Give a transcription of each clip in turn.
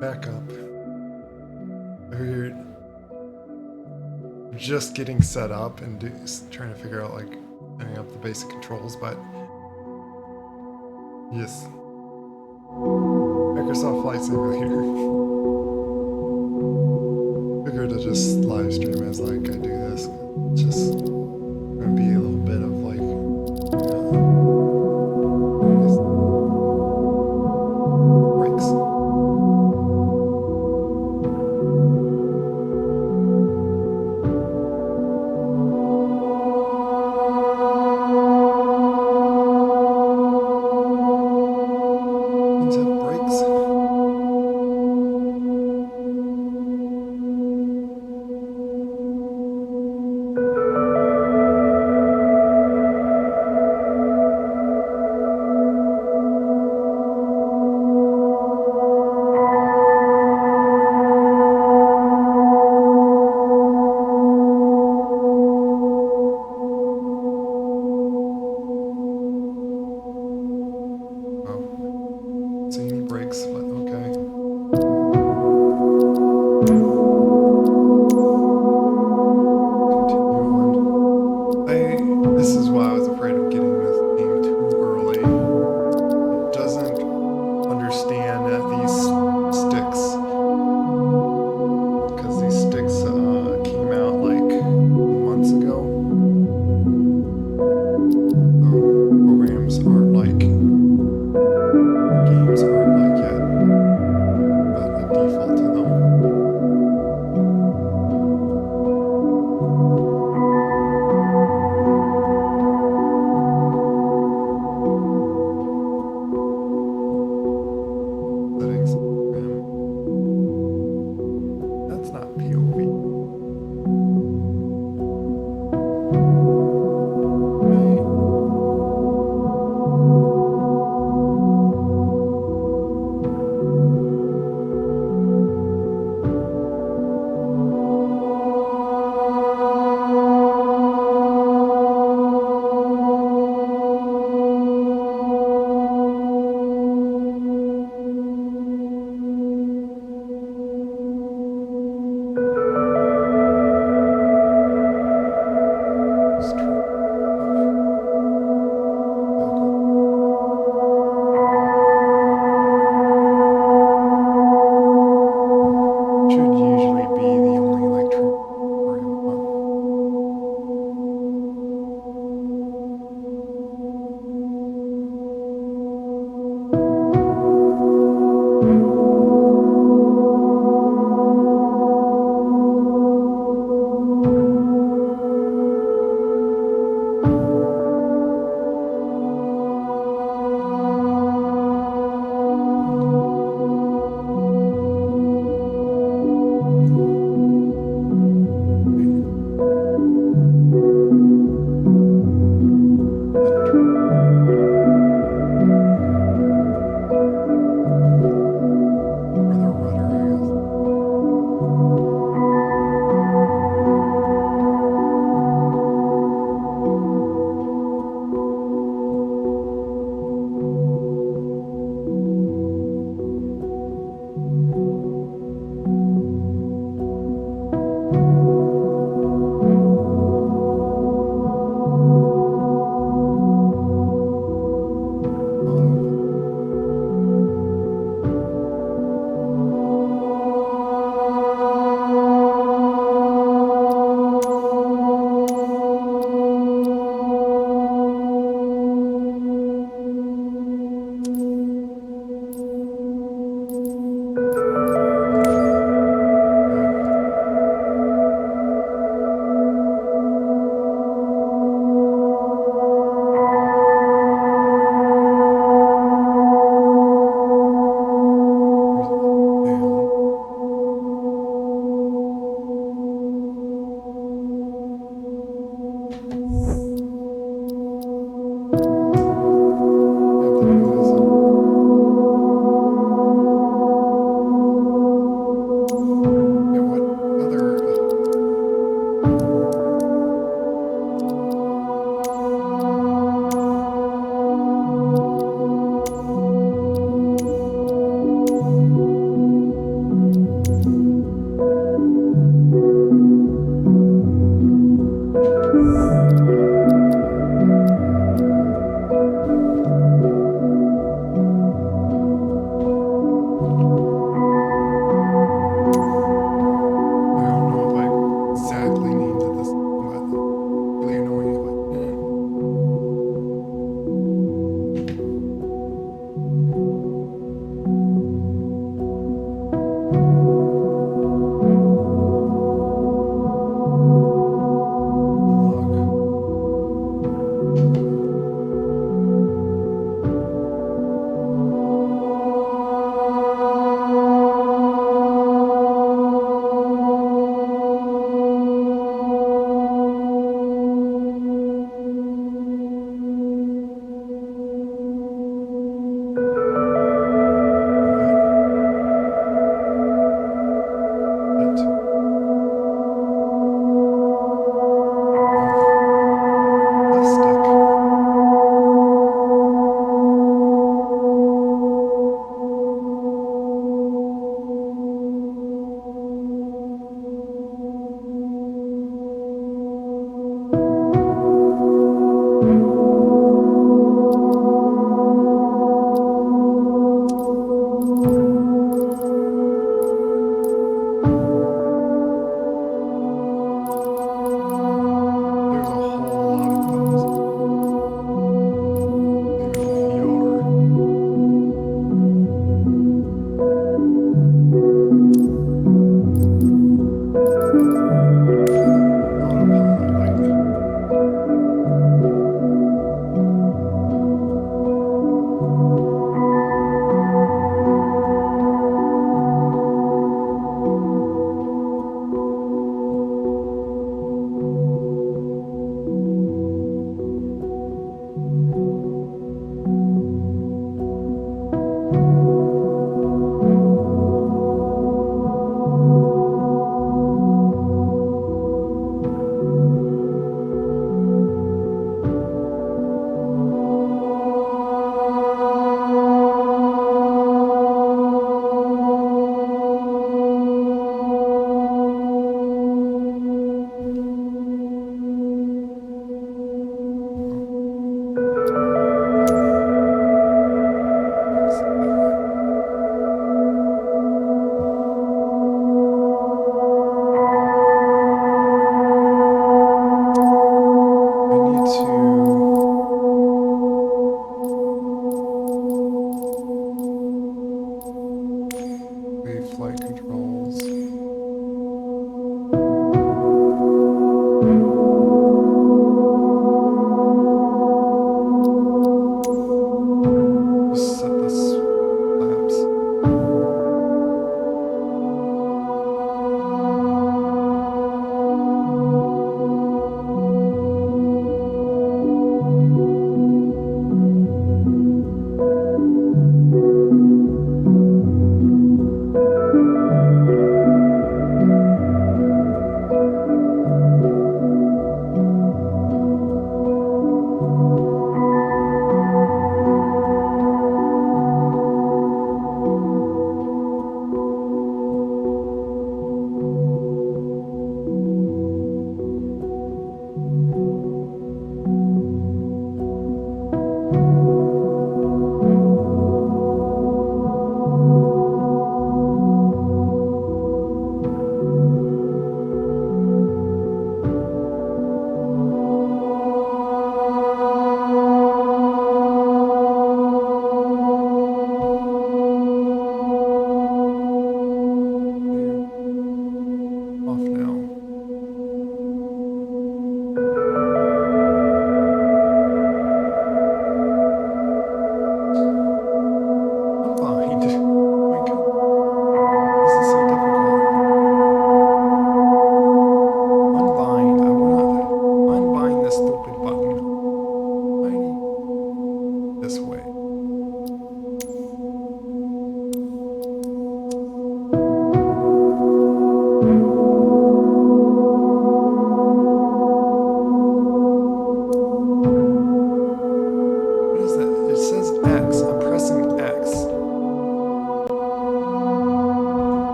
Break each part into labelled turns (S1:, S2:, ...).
S1: back up. We're just getting set up and trying to figure out like setting up the basic controls, but yes, Microsoft Flight Simulator. Figured to just live stream as like I do this. Just gonna be a little bit of like breaks. Things have breaks. Wow. See any breaks?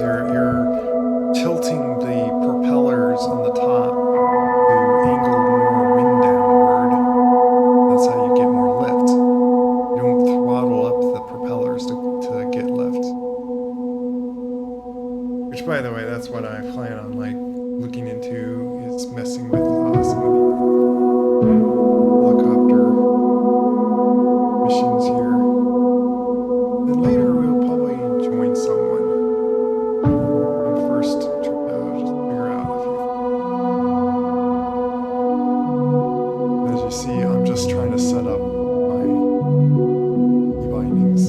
S1: you're tilting the propellers on the top to angle more wind downward. That's how you get more lift. You don't throttle up the propellers to get lift. Which, by the way, that's what I plan on like looking into, is messing with some of the helicopter missions here. And later we'll probably join someone. First, just figure out a few. As you see, I'm just trying to set up my e-bindings.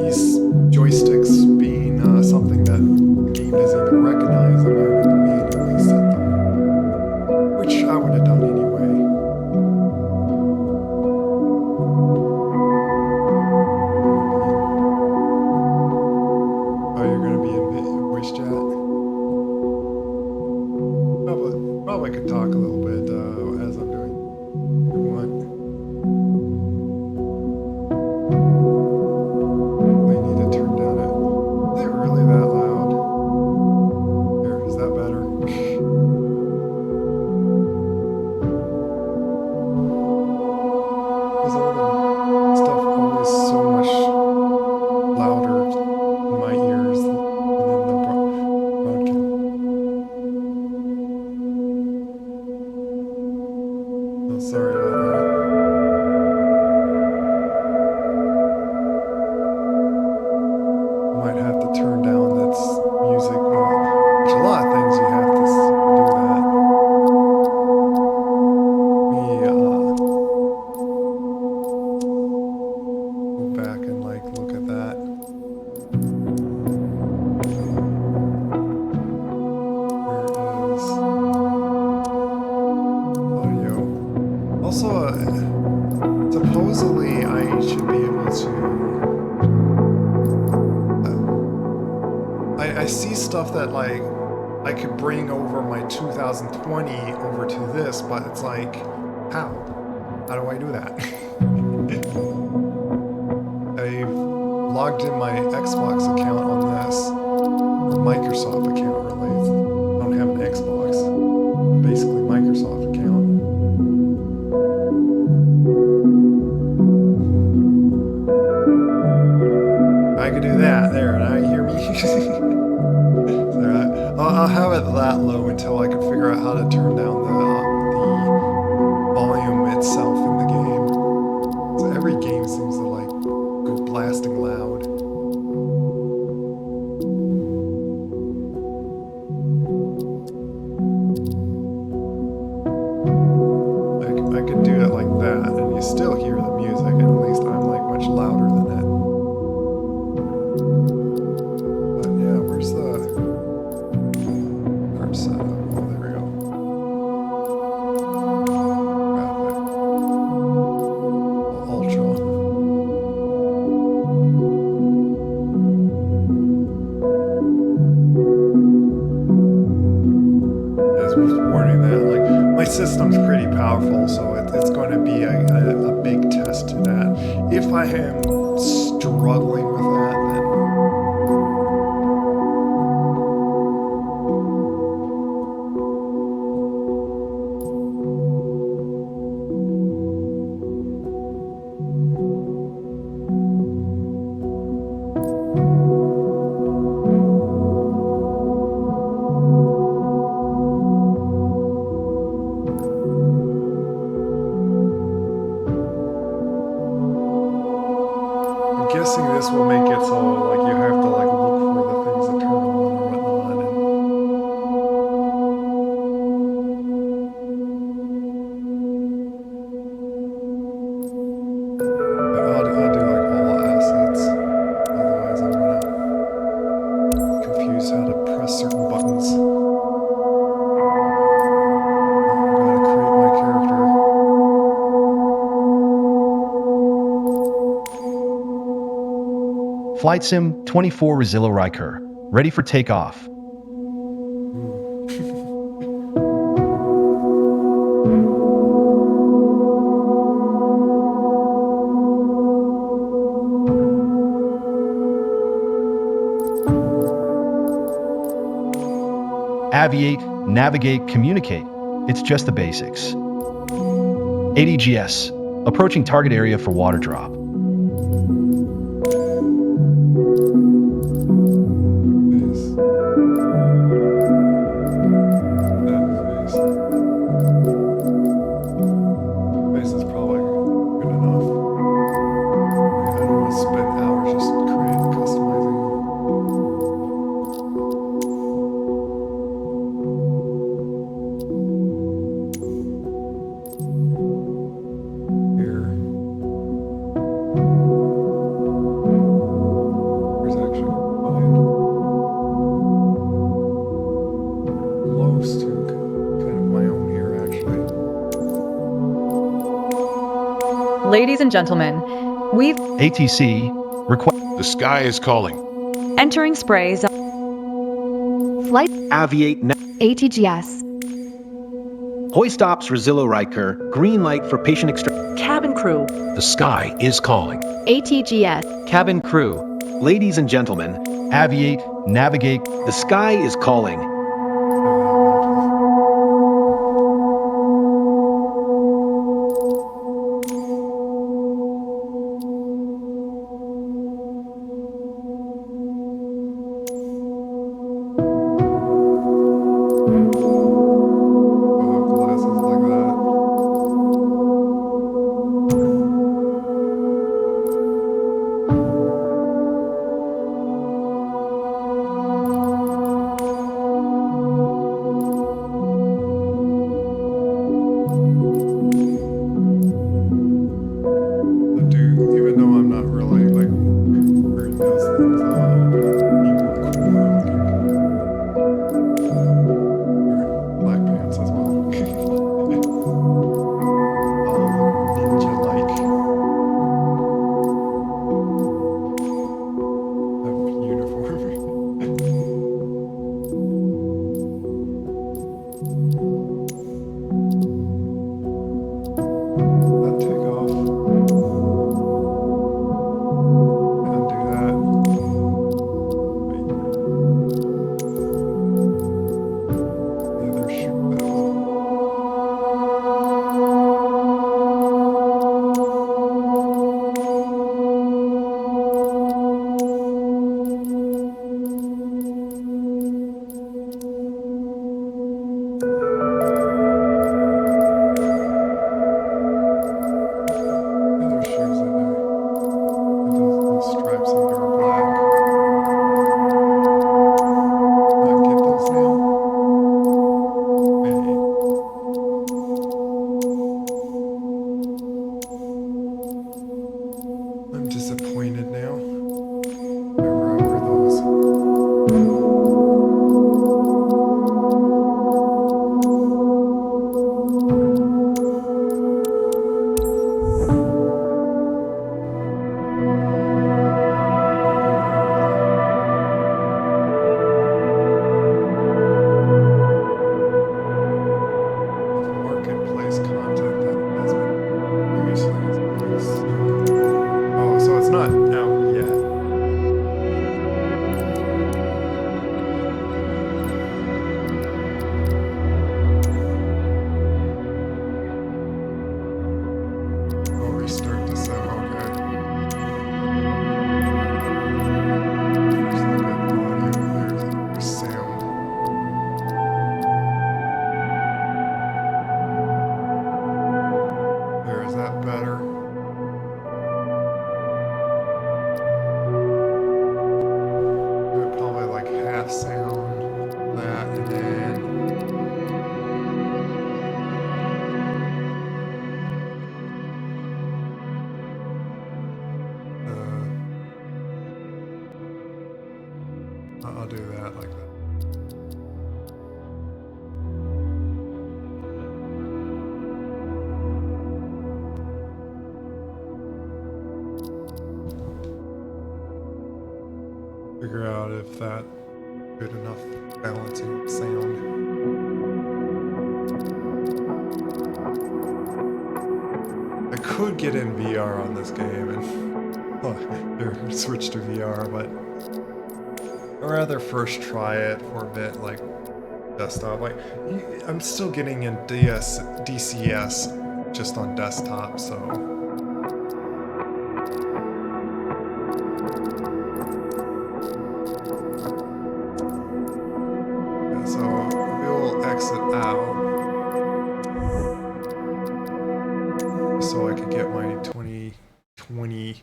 S1: These joysticks being something that the game doesn't even recognize, I'm having to manually set them, which I would have done anyway. Oh, you're going to be in voice chat? Probably could talk a little bit as I'm doing. If you want. I need to turn down it. Is it really that loud? Here, is that better? Is all the stuff always so much louder in my ears than in the broadcast? Oh, sorry about that. Might have to turn down that music. Well, there's a lot of things you have to do that. Go back and like look at that. Where is audio? Also, supposedly I should be able to. I see stuff that like I could bring over my 2020 over to this, but it's like, how? How do I do that? I've logged in my Xbox account on this, or Microsoft account really. I don't have an Xbox. Basically Microsoft account. I could do that. There, now you hear me? I'll have it that low until I can figure out how to turn down the volume itself in the game. So every game seems to like go blasting loud. I could do it like that, and you still hear the music, and at least I'm like much louder than that. But yeah, where's the card setup? Oh, there we go. Graphic. Ultra. As was warning that, like, my system's pretty powerful, so it's going to be a big test to that. If I am struggling with that, then I'm guessing this will make it so like you have to like look for the things that turn on or whatnot. I'll do like all assets. Otherwise, I'm gonna confuse how to press certain buttons. Gotta create my character.
S2: Flight Sim 24 Rosillo Riker, ready for takeoff. aviate, navigate, communicate. It's just the basics. ADGS, approaching target area for water drop.
S1: Face. That face. Face is probably good enough. I don't want to spend hours just customizing. Here. Here's actually fine. Close to kind of my own here, actually.
S3: Ladies and gentlemen, we've
S2: ATC, request.
S4: The sky is calling.
S3: entering sprays.
S5: Flight
S6: Aviate
S5: ATGS.
S6: hoist ops Rosillo Riker. Green light for patient extraction.
S3: Cabin crew.
S4: The sky is calling.
S5: ATGS.
S6: Cabin crew. Ladies and gentlemen,
S2: Aviate, navigate.
S6: the sky is calling.
S1: Glasses like that. Even though I'm not really like wearing those things, I'll be more cooler looking. Black pants as well. All ninja-like. Uniform. That take off. Undo that. Wait. The other shoe pedal. The other shoes that those stripes and they were black. Not get those now. Hey. I'm disappointed now. Remember I wear those. Marketplace content that has been previously. Oh, so it's not out yet. Oh, restart this out. Okay. There's the good audio. There's sound. There, is that better? Probably like half sound, that, and then I'll do that like that. Figure out if that good enough balancing of sound. I could get in VR on this game and or switch to VR, but I'd rather first try it for a bit, like desktop. Like, I'm still getting in DCS just on desktop, so. Yeah, so we'll exit out so I can get my 2020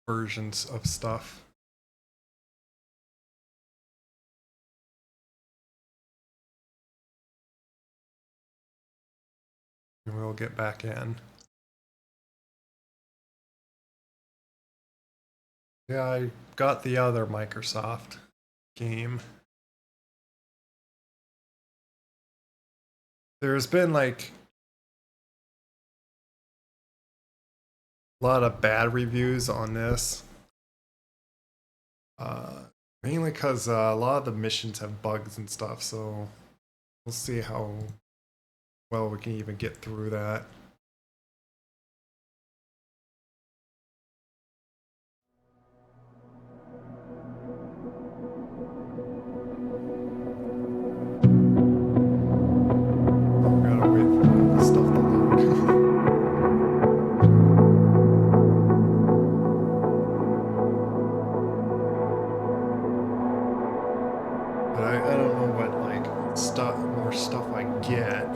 S1: versions of stuff. And we'll get back in. Yeah, I got the other Microsoft game. There's been like a lot of bad reviews on this. Mainly because a lot of the missions have bugs and stuff, so we'll see how well we can even get through that. Gotta wait for the stuff to load. But I don't know what like more stuff I get.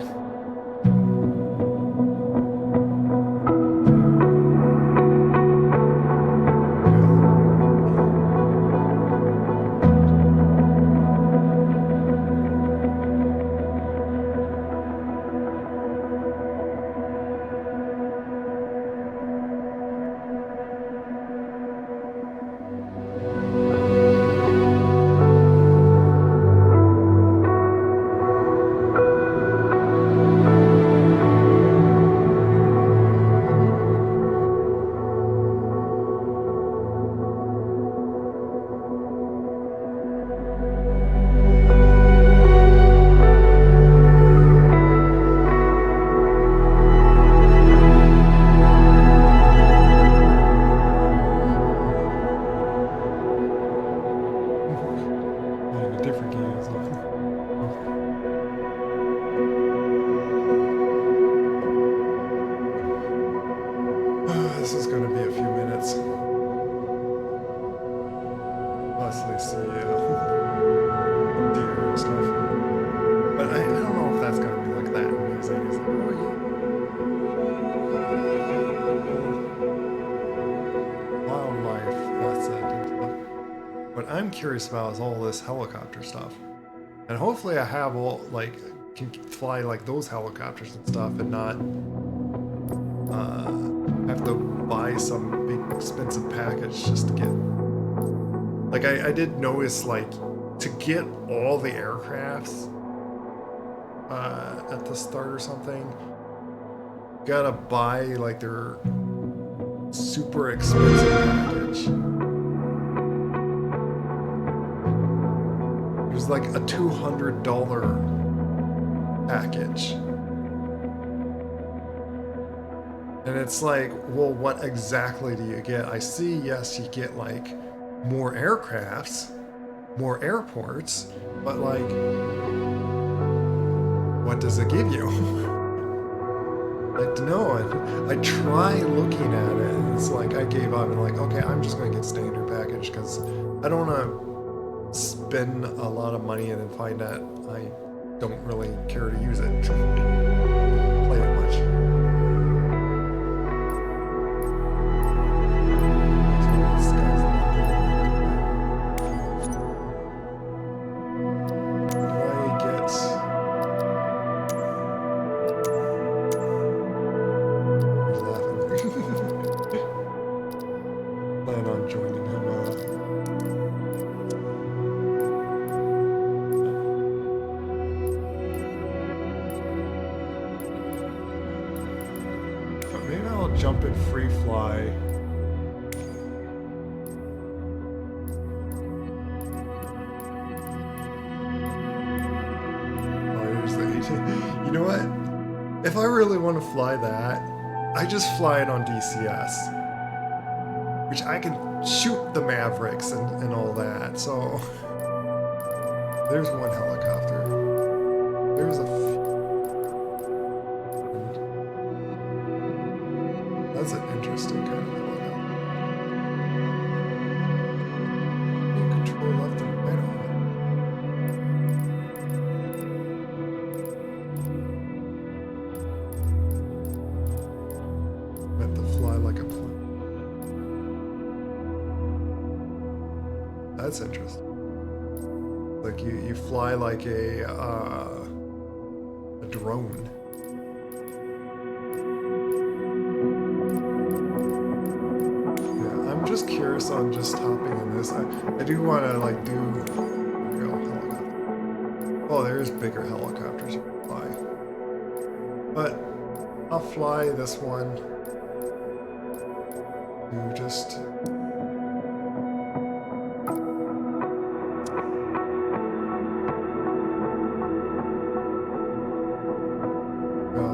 S1: Different games. This is going to be a few minutes. Plus, they see deer and stuff. But I don't know if that's going to be like that amazing. It's like, oh, yeah. Wildlife, that's it. What I'm curious about is all this helicopter stuff. And hopefully I have all, like, can fly like those helicopters and stuff and not have to buy some big expensive package just to get. Like, I did notice, like, to get all the aircrafts at the start or something, you gotta buy, like, their super expensive package. It was like a $200 package. And it's like, well, what exactly do you get? I see, yes, you get like more aircrafts, more airports, but like, what does it give you? Like, no, I try looking at it, and it's like, I gave up and like, okay, I'm just gonna get standard package because I don't wanna spend a lot of money and then find that I don't really care to use it. Play it much. Plan on joining him. Maybe I'll jump in free fly. Oh, here's the. You know what? If I really want to fly that, I just fly it on DCS. Which I can shoot the Mavericks and all that, so there's one helicopter. there's a. That's an interesting kind of helicopter. You control left and right on it. Meant to fly like a plane. That's interesting. Like you fly like a drone. Yeah, I'm just curious on just hopping in this. I do want to like do. There we go, helicopter. Oh, there's bigger helicopters you can fly. But I'll fly this one to just.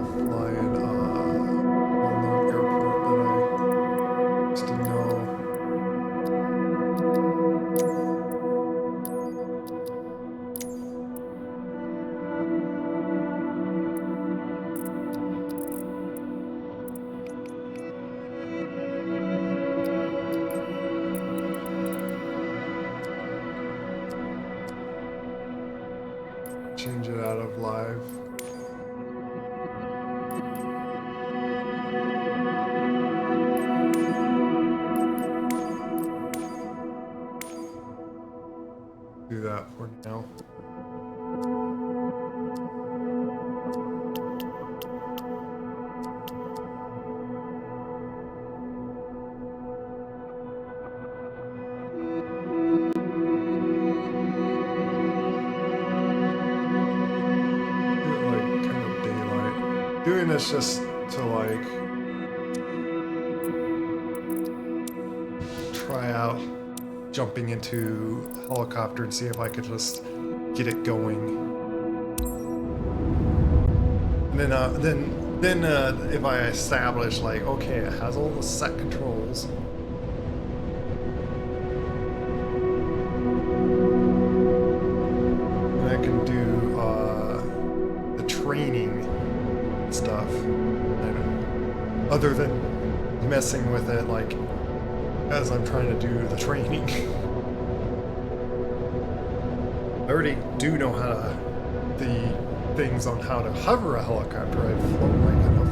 S1: Fly in well-known airport that I used to know. Change it out of live. Do that for now. Do it like kind of daylight. Doing this just to like try out jumping into a helicopter and see if I could just get it going. And then if I establish like, okay, it has all the set controls. And I can do the training stuff. Other than messing with it like as I'm trying to do the training. I already do know how to the things on how to hover a helicopter. I've flown like enough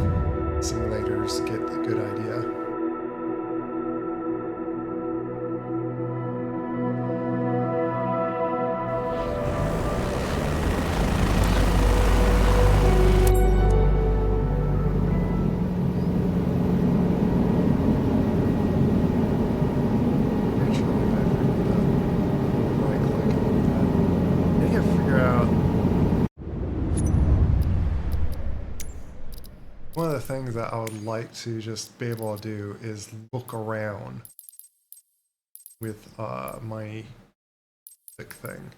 S1: simulators to get a good idea. One of the things that I would like to just be able to do is look around with my big thing.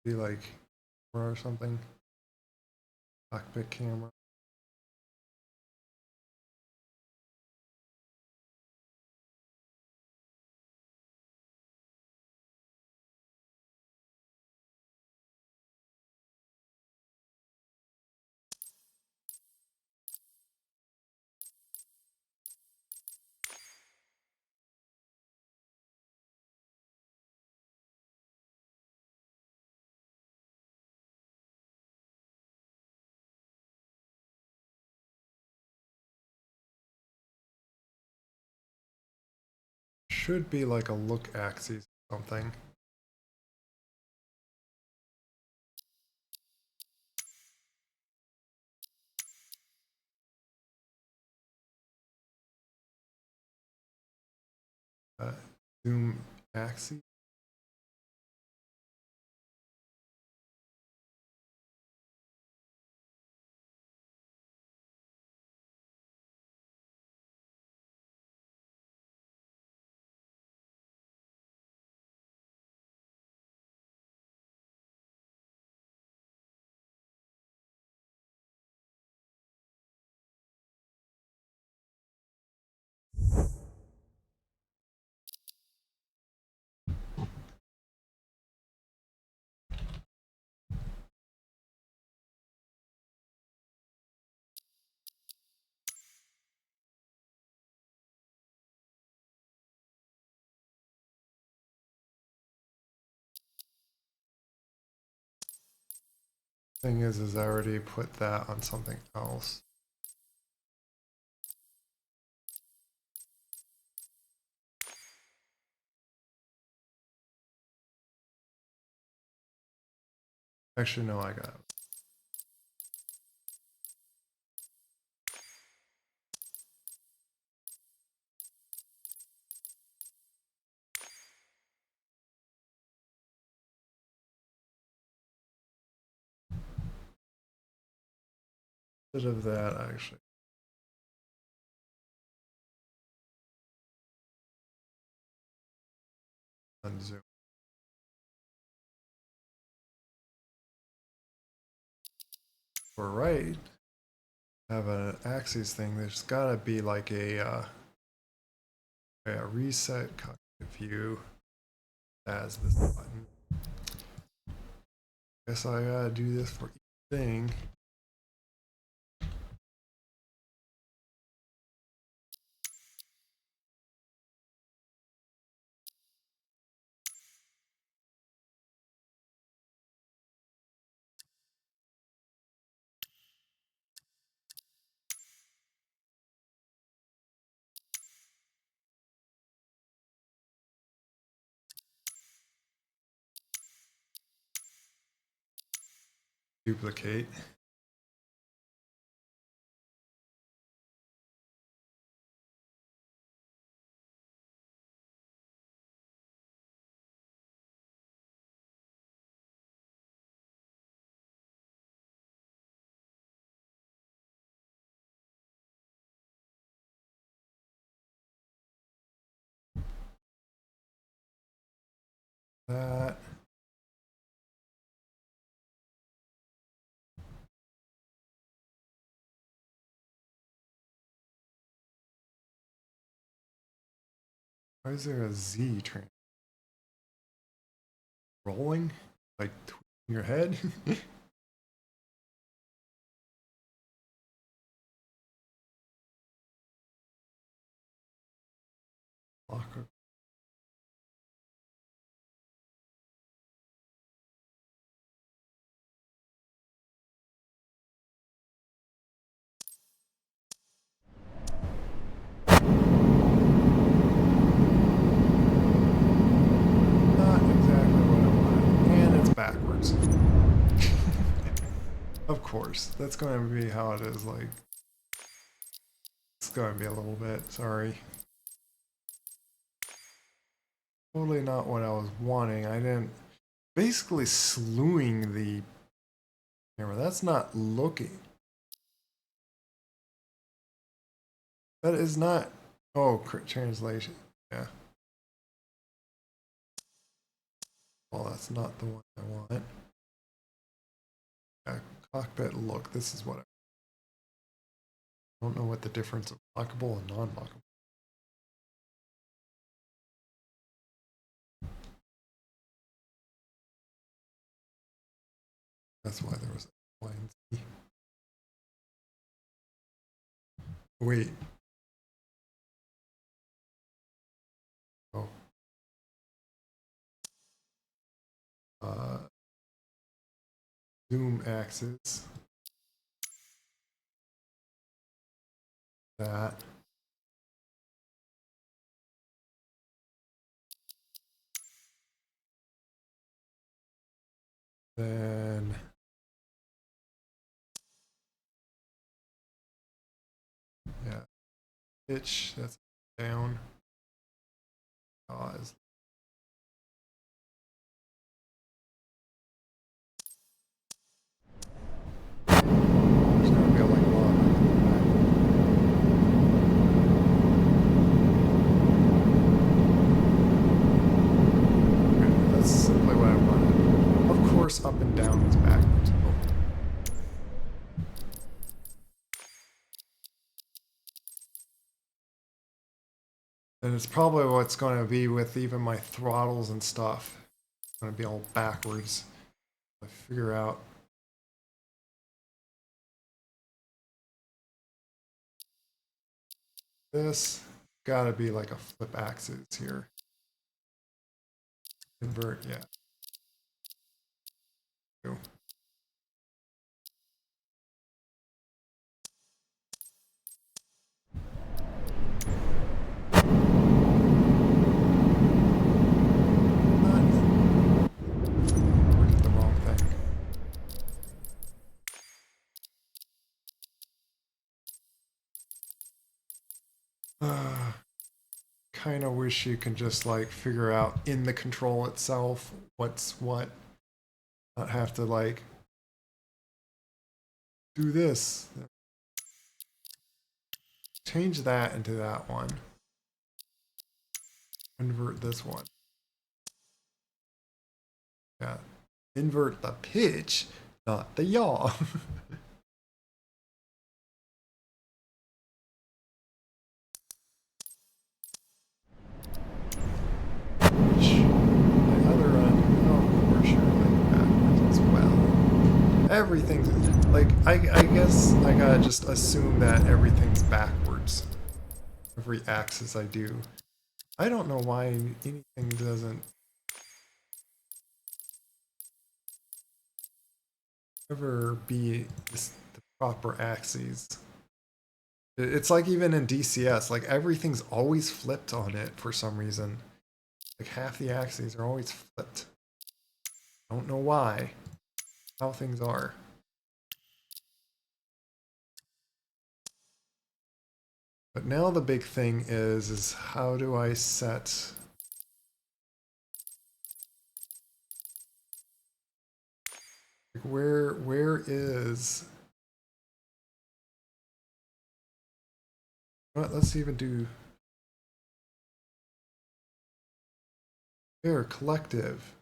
S1: Be like camera or something. Cockpit camera. Should be like a look axis or something. Zoom axis. Thing is I already put that on something else. Actually, no, I got it. Instead of that, actually. Unzoom. For right, have an axis thing. There's gotta be like a reset cockpit view as this button. Guess I gotta do this for each thing. Duplicate. That. Why is there a Z train? Rolling? Like in your head? Lock. Not exactly what I wanted. And it's backwards. Of course. That's going to be how it is. Like, it's going to be a little bit. Sorry. Totally not what I was wanting. I didn't. Basically, slewing the camera. That's not looking. That is not. Oh, translation. Yeah. Well, that's not the one I want. Yeah, cockpit look. This is what I don't know what the difference of lockable and non-lockable. That's why there was a line Z. Wait. Oh. Zoom axis. That. Then. Yeah. Pitch. That's down. Pause. There's gonna be a like okay, that's simply what I wanted. Of course, up and down is backwards. And it's probably what's going to be with even my throttles and stuff. It's going to be all backwards. I figure out. This gotta be like a flip axis here. Invert, yeah. Kind of wish you can just like figure out in the control itself what's what. Not have to like do this. Change that into that one. Invert this one. Yeah. Invert the pitch, not the yaw. My other run, oh, of course you're like backwards as well. Everything's like, I guess I gotta just assume that everything's backwards. Every axis I do. I don't know why anything doesn't ever be the proper axes. It's like even in DCS, like everything's always flipped on it for some reason. Like half the axes are always flipped. I don't know why. How things are. But now the big thing is how do I set like where is what, let's even do there collective.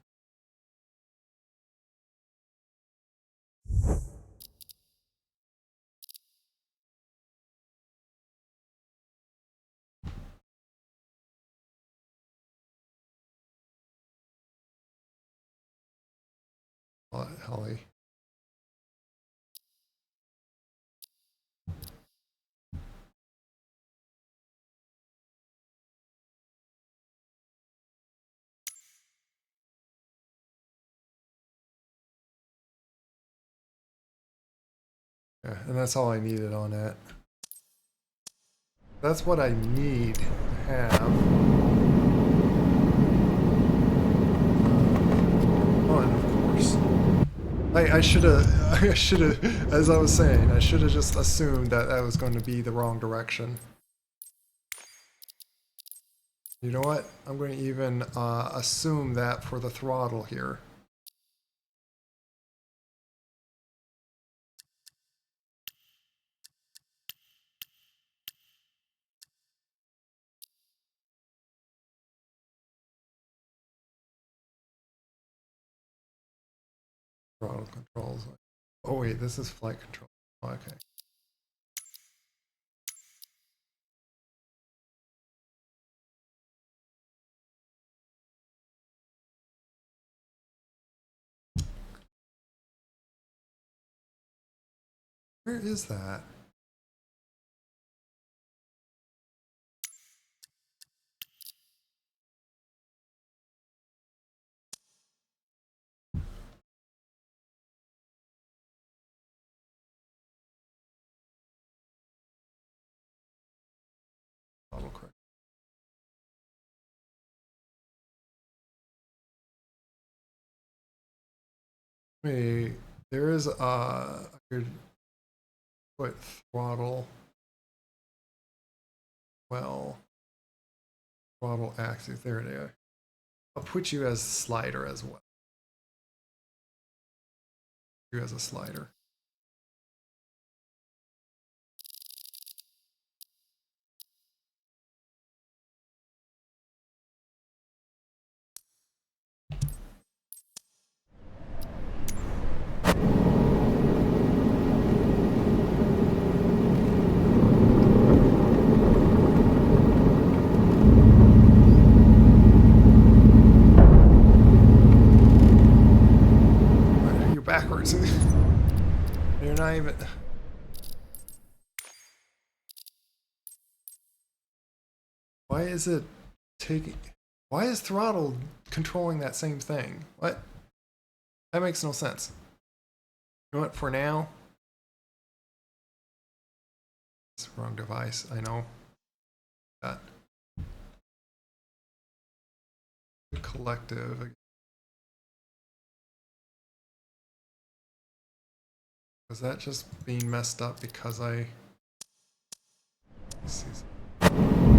S1: Holly. Yeah, and that's all I needed on that. That's what I need to have. Oh, and of course. I should have, as I was saying, I should have just assumed that that was going to be the wrong direction. You know what? I'm going to even assume that for the throttle here. Throttle controls. Oh wait, this is flight control. Oh, okay. Where is that? Throttle correct. Wait, there is I could put throttle. Well, throttle axis. There they are. I'll put you as slider as well. You as a slider. You're backwards. You're not even. Why is it taking? Why is throttle controlling that same thing? What? That makes no sense. You know what? For now, it's the wrong device. I know that. Collective. Was that just being messed up because I? Let's see.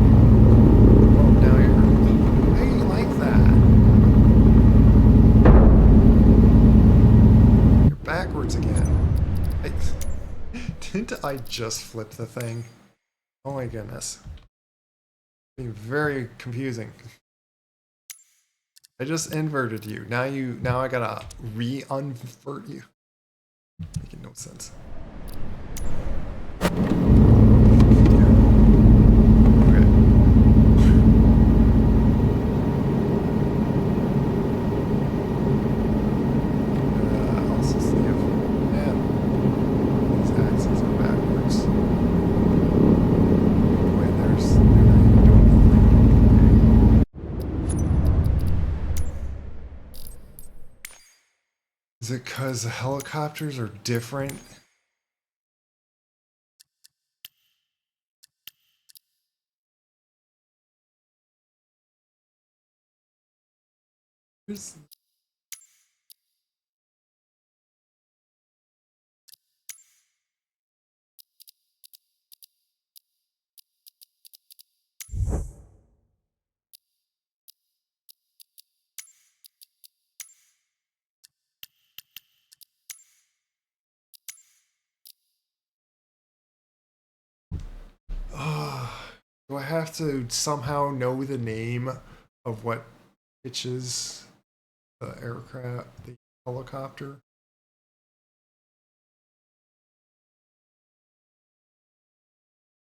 S1: Didn't I just flip the thing? Oh my goodness. Being very confusing. I just inverted you. Now I gotta re-unvert you. Making no sense. Also see if, man, these axes are backwards. Wait, they're not even doing anything. Is it because the helicopters are different? There's, do I have to somehow know the name of what pitches the aircraft, the helicopter?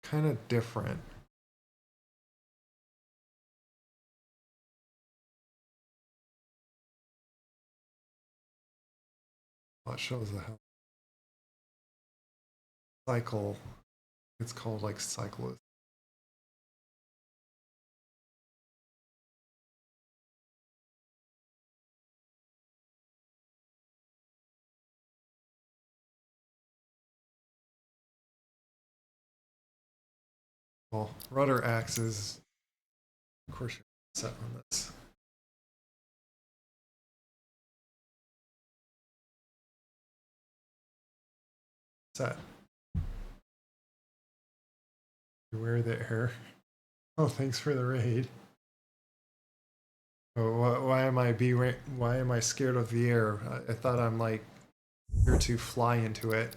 S1: Kind of different. Oh, it shows the cycle. It's called like cyclist. Well, rudder axis. Of course, you're set on this. Set. Beware the air. Oh, thanks for the raid. Oh, why am I scared of the air? I thought I'm like here to fly into it.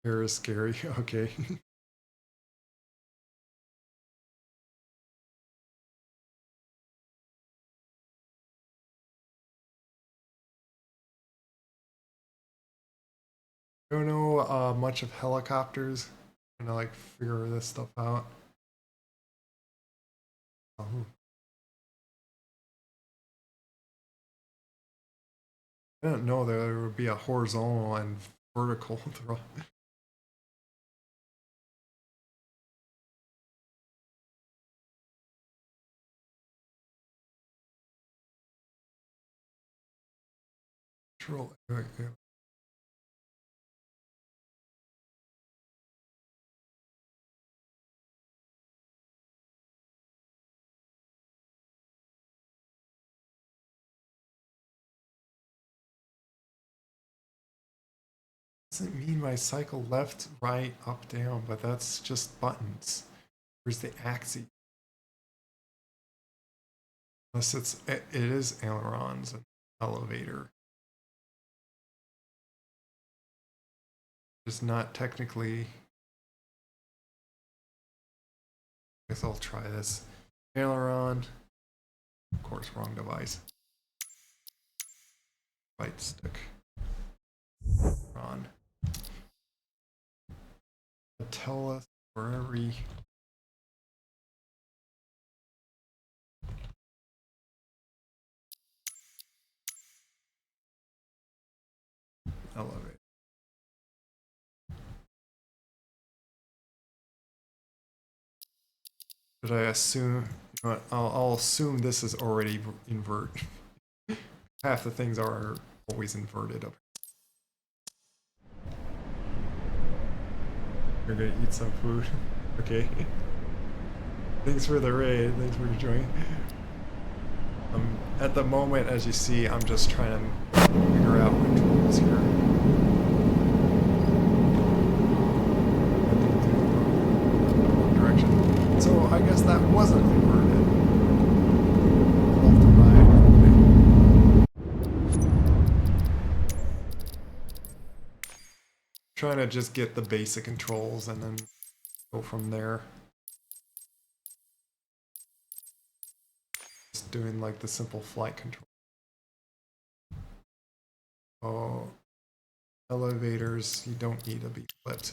S1: Air is scary. Okay. I don't know much of helicopters. I'm trying to like figure this stuff out. Oh. I didn't know there would be a horizontal and vertical throw. Control. Doesn't mean my cycle left, right, up, down, but that's just buttons. Where's the axis? Unless it is ailerons and elevator. It's not technically. I guess I'll try this. Aileron. Of course, wrong device. Right stick. On. Tell us for every elevator. But I assume, you know what, I'll assume this is already invert. Half the things are always inverted up. You're gonna eat some food. Okay. Thanks for the raid. Thanks for joining. At the moment, as you see, I'm just trying to figure out my tools here. wasn't inverted. Left to right. Trying to just get the basic controls and then go from there. Just doing like the simple flight control. Oh, elevators, you don't need to be flipped.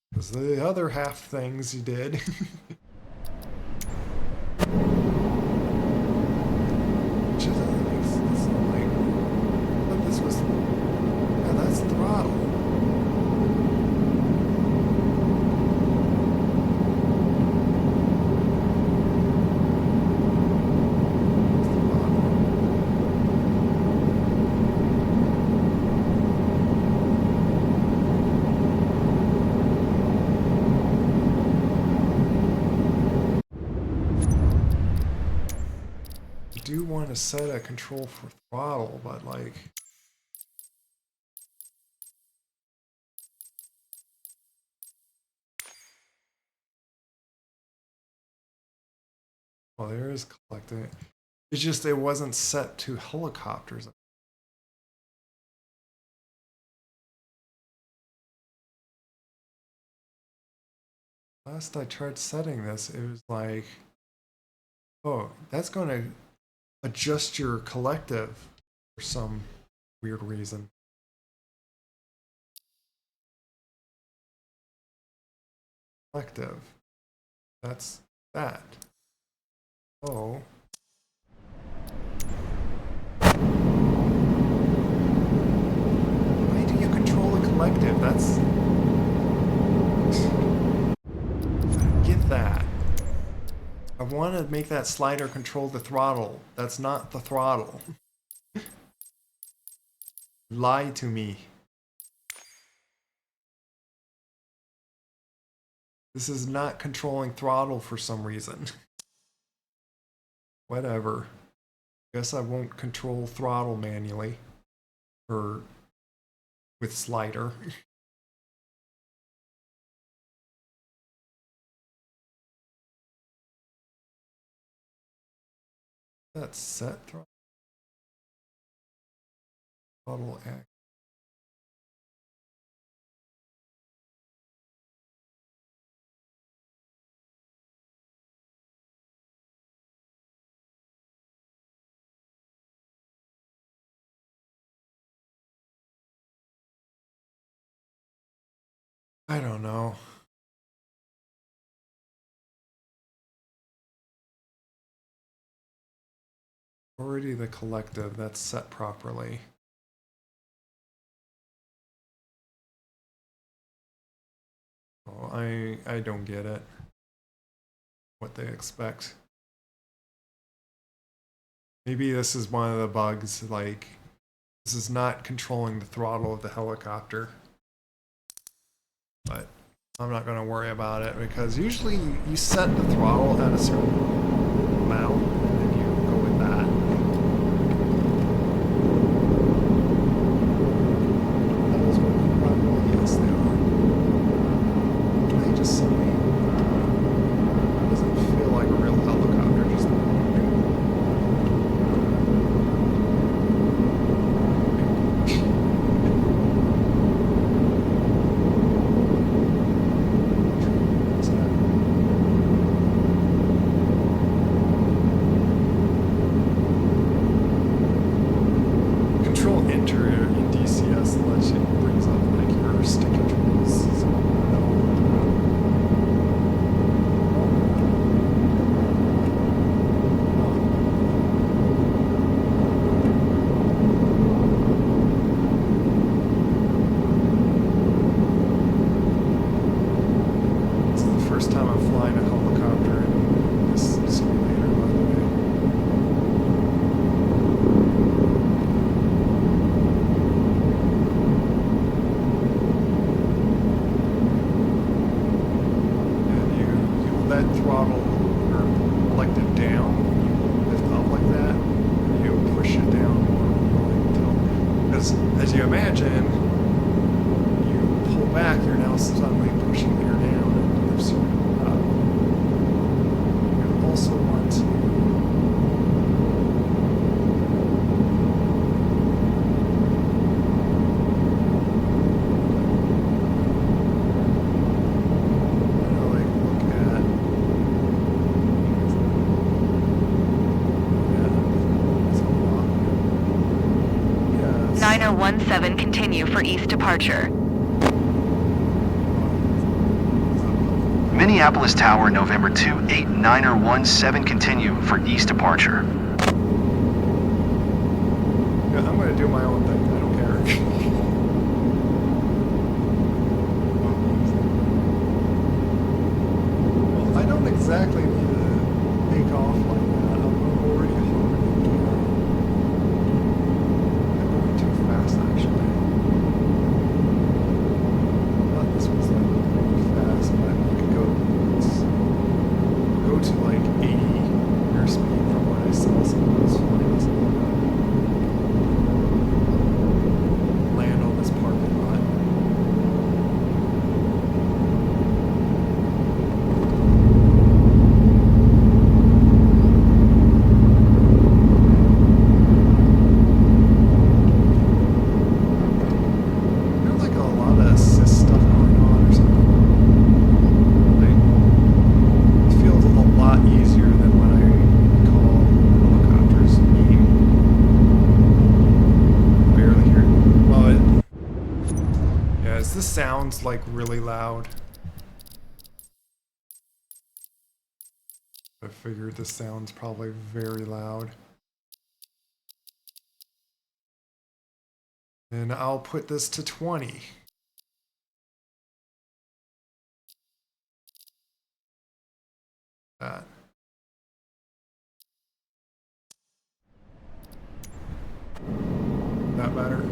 S1: Because the other half things you did. Which doesn't make sense. Like, but this was, yeah, that's throttle. Do want to set a control for throttle, but like well, there is collecting. It's just it wasn't set to helicopters. Last I tried setting this, it was like, oh, that's going to adjust your collective for some weird reason. Collective. That's that. Oh. Why do you control the collective? That's... I don't get that. I want to make that slider control the throttle. That's not the throttle. Lie to me. This is not controlling throttle for some reason. Whatever. Guess I won't control throttle manually. Or with slider. That's set throttle act. I don't know. Already the collective, that's set properly. Oh, I don't get it. What they expect. Maybe this is one of the bugs, like, this is not controlling the throttle of the helicopter. But I'm not going to worry about it, because usually you set the throttle at a certain amount, and then you go with that. That was what the problem, yes, they are. Can I just suddenly... It doesn't feel like a real helicopter, just...
S7: 917 continue for east departure.
S2: Minneapolis Tower, November 28917, continue for east departure.
S1: Yeah, I'm gonna do my own thing. I don't care. Well, I don't exactly need to take off like that. I'm already hovering in the air. I'm going too fast, actually. I thought this was like pretty fast, but I could go to like 80 airspeed from what I saw some of those flights. Land on this parking lot. There's like a lot of assist stuff going on or something. Like, it feels a lot easier than what I call helicopters being. Barely hear it. Well, yeah, this sounds like really loud. I figured this sounds probably very loud. And I'll put this to 20. That. That better?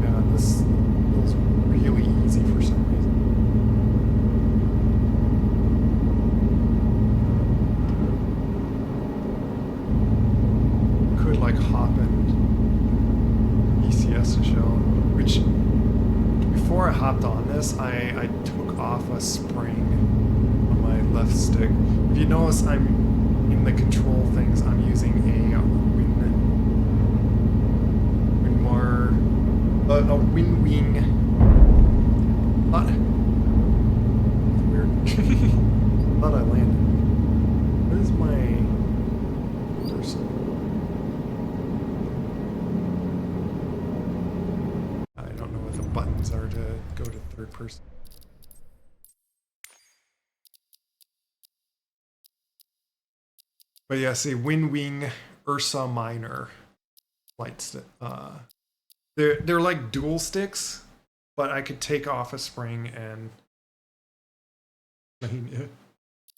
S1: Yeah, this feels really easy for some reason. Could like hop in ECS to show, which before I hopped on this, I took off a spring on my left stick. If you notice, I'm in the control things, I'm using a wind wing. Weird. Thought I landed. What is my person? I don't know what the buttons are to go to third person. But yeah, see, Wind Wing Ursa Minor flight stick. They're like dual sticks, but I could take off a spring and plane it.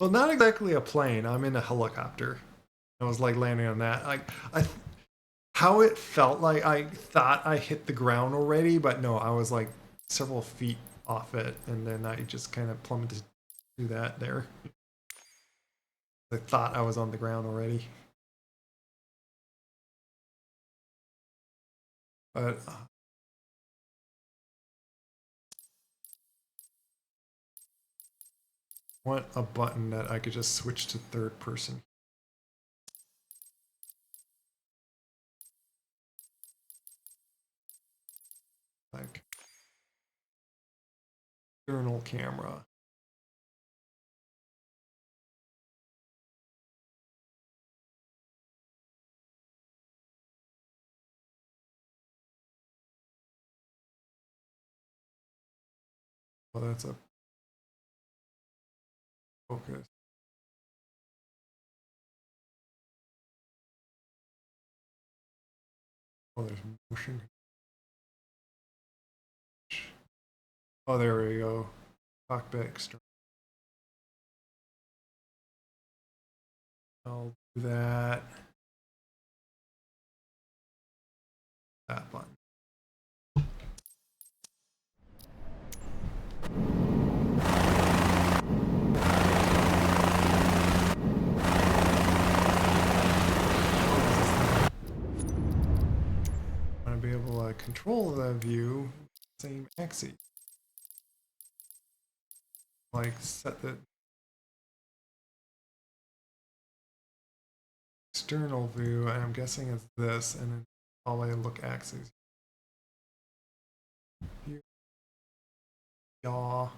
S1: Well, not exactly a plane. I'm in a helicopter. I was like landing on that. How it felt like I thought I hit the ground already, but no, I was like several feet off it, and then I just kind of plummeted to that there. I thought I was on the ground already. But want a button that I could just switch to third person. Like external camera. Well, that's a focus. Oh, there's motion. Oh, there we go. Cockpit external. I'll do that. That button. I want to be able to control the view same axis. Like set the external view, and I'm guessing it's this, and then all I look axes. yaw.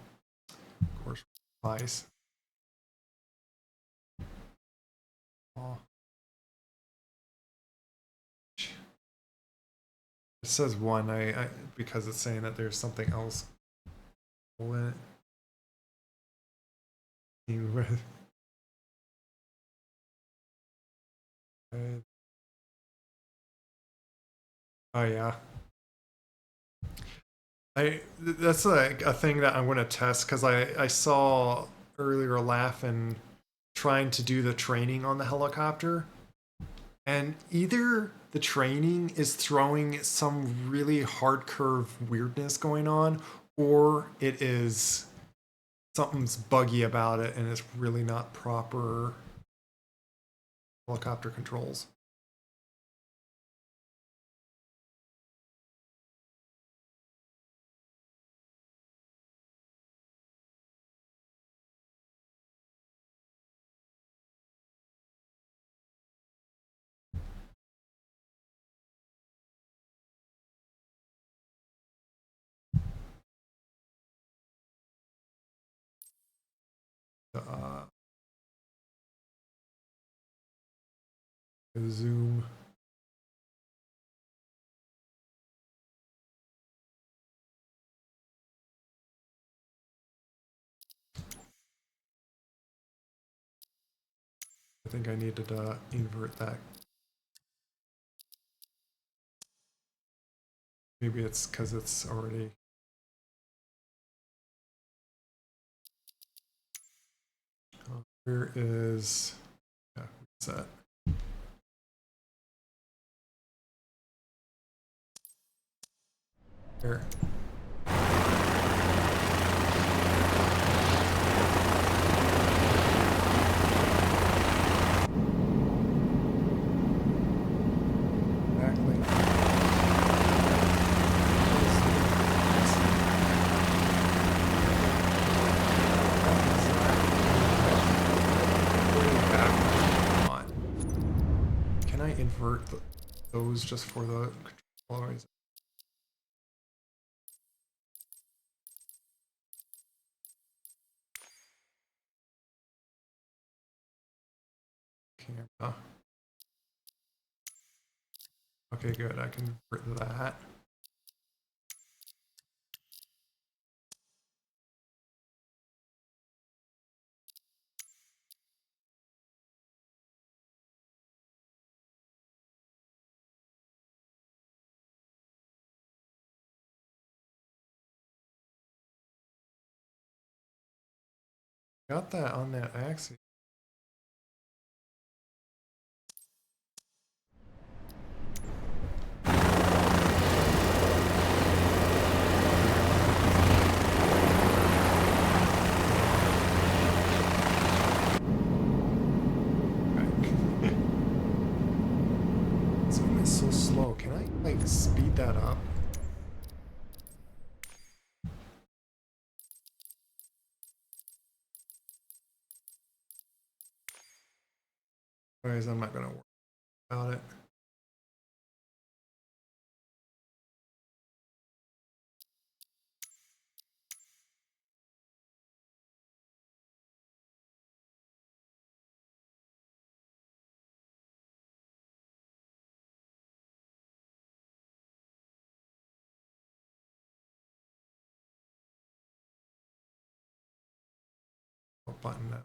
S1: Of course, twice. Yaw. It says one, because it's saying that there's something else in it. Oh yeah. That's like a thing that I'm going to test because I saw earlier laughing trying to do the training on the helicopter, and either the training is throwing some really hard curve weirdness going on, or it is something's buggy about it and it's really not proper helicopter controls. Uh, Zoom. I think I needed to invert that. Maybe it's because it's already. Where is. Yeah, reset. There. Exactly. Can I invert those just for the controllers? Camera. Okay, good. I can invert that. Got that on that axis. Zoom is so slow. Can I like speed that up? Otherwise, I'm not gonna worry about it. I'll button that.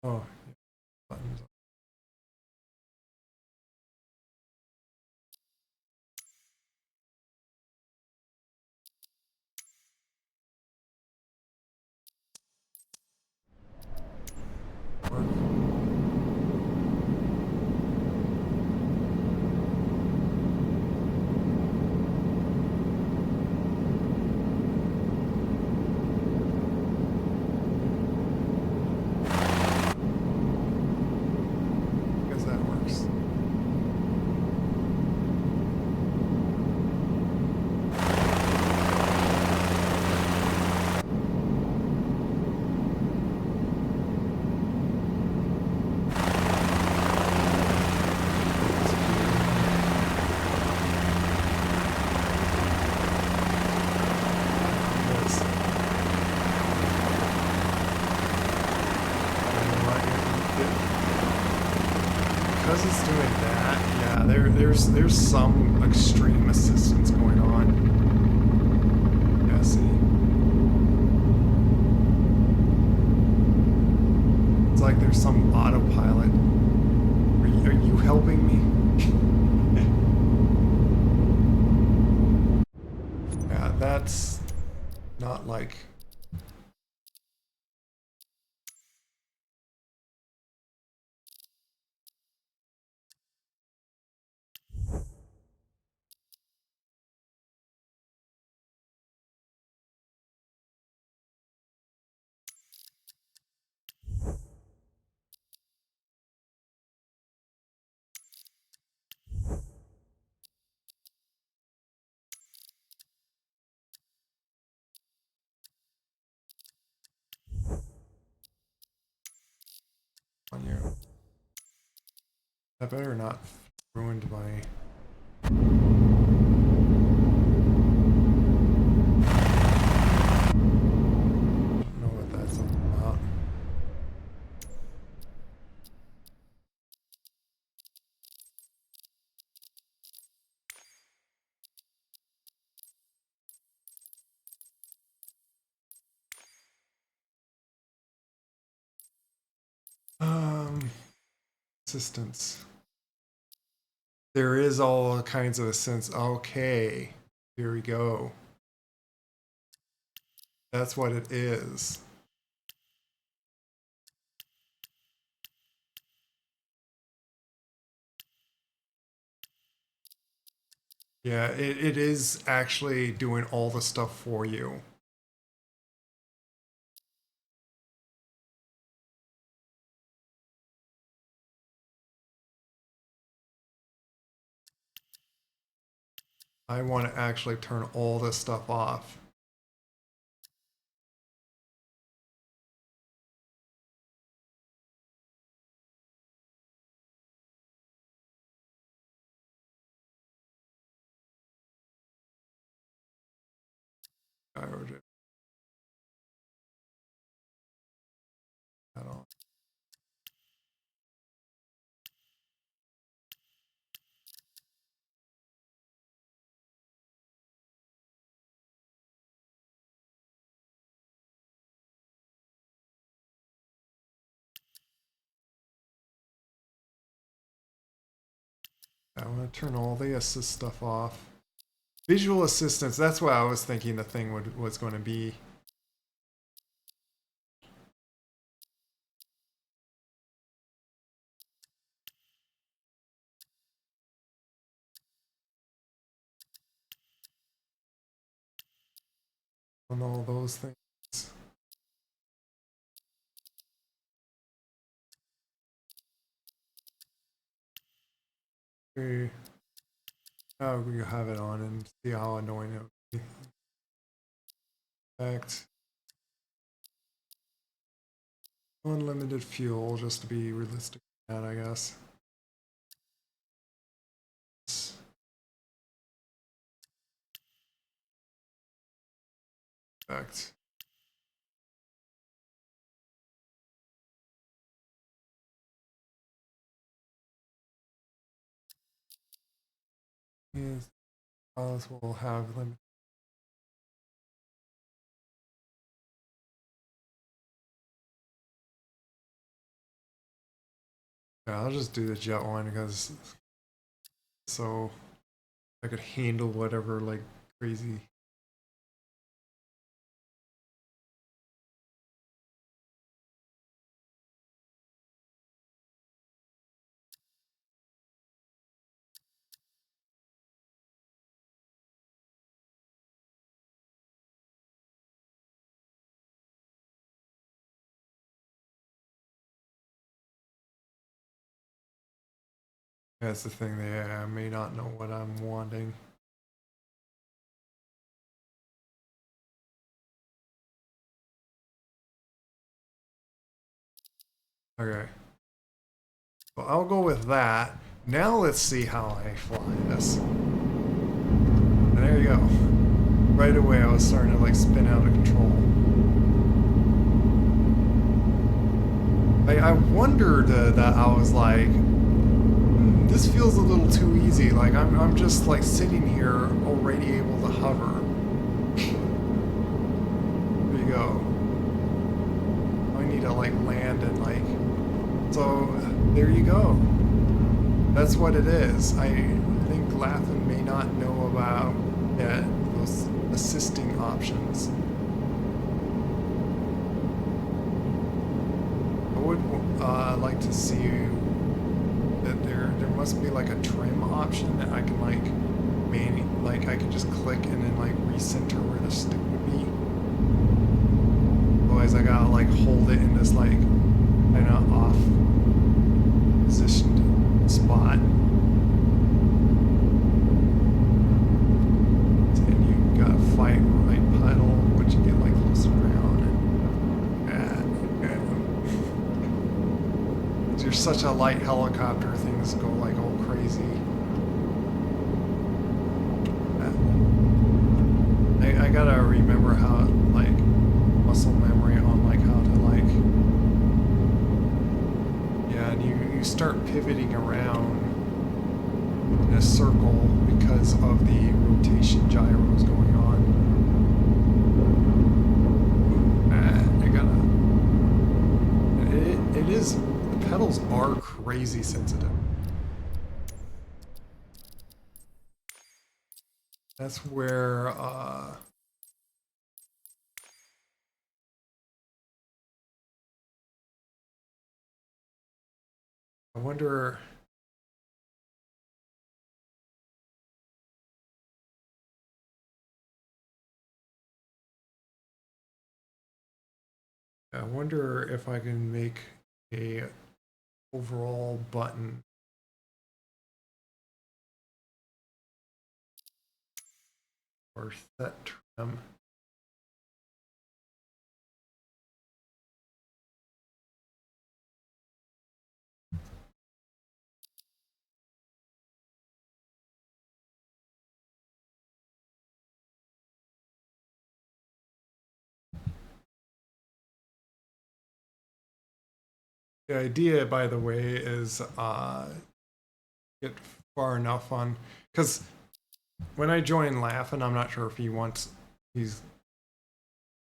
S1: Oh, yeah, buttons. Work. there's some extreme assistance going on. Yeah, see. It's like there's some autopilot. Are you helping me? Yeah, that's not like... on you. That better not ruined my... I don't know what that's all about. Assistance. There is all kinds of assistance. Okay, here we go. That's what it is. Yeah, it is actually doing all the stuff for you. I want to actually turn all this stuff off. I would that on. I want to turn all the assist stuff off. Visual assistance, that's what I was thinking the thing was going to be. And all those things. Okay. Now we have it on and see how annoying it would be. Fact. Unlimited fuel, just to be realistic with that, I guess. Fact. Yes, pilots will have limit. Yeah, I'll just do the jet one because so I could handle whatever like crazy. That's the thing, they may not know what I'm wanting. Okay. Well, I'll go with that. Now let's see how I fly this. And there you go. Right away I was starting to like spin out of control. I wondered that I was like, This feels a little too easy. Like I'm just like sitting here already able to hover. There you go. I need to like land and like. So there you go. That's what it is. I think Laughlin may not know about those assisting options. I would like to see that there must be like a trim option that I can like I can just click and then like recenter where the stick would be. Otherwise I gotta like hold it in this like kind of off positioned spot. And you gotta fight right pedal once you get like close around and you're such a light helicopter, things go like all crazy. I gotta remember how like muscle memory on like how to like and you start pivoting around in a circle because of the rotation gyros going on. It is, the pedals are crazy sensitive. That's where I wonder. I wonder if I can make a overall button or set trim. The idea, by the way, is get far enough on, because when I joined Laugh-In, I'm not sure if he's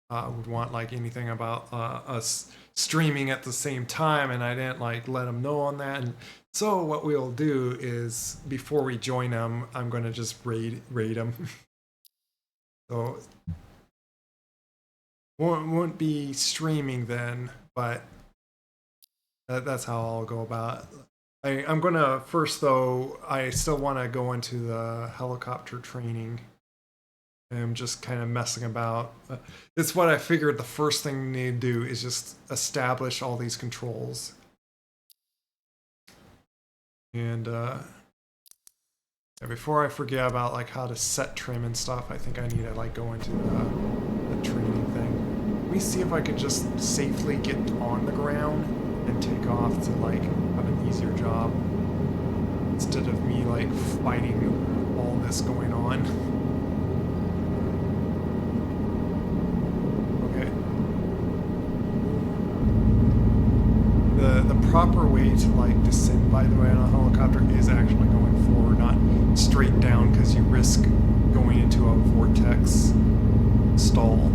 S1: would want like anything about us streaming at the same time, and I didn't like let him know on that. And so what we'll do is before we join him, I'm going to just raid him. So won't be streaming then, but that's how I'll go about it. I'm gonna first though, I still want to go into the helicopter training. I'm just kind of messing about. It's what I figured the first thing we need to do is just establish all these controls. And before I forget about like how to set trim and stuff, I think I need to like go into the training thing. Let me see if I could just safely get on the ground and take off to like have an easier job instead of me like fighting all this going on. Okay. The proper way to like descend, by the way, on a helicopter is actually going forward, not straight down, because you risk going into a vortex stall.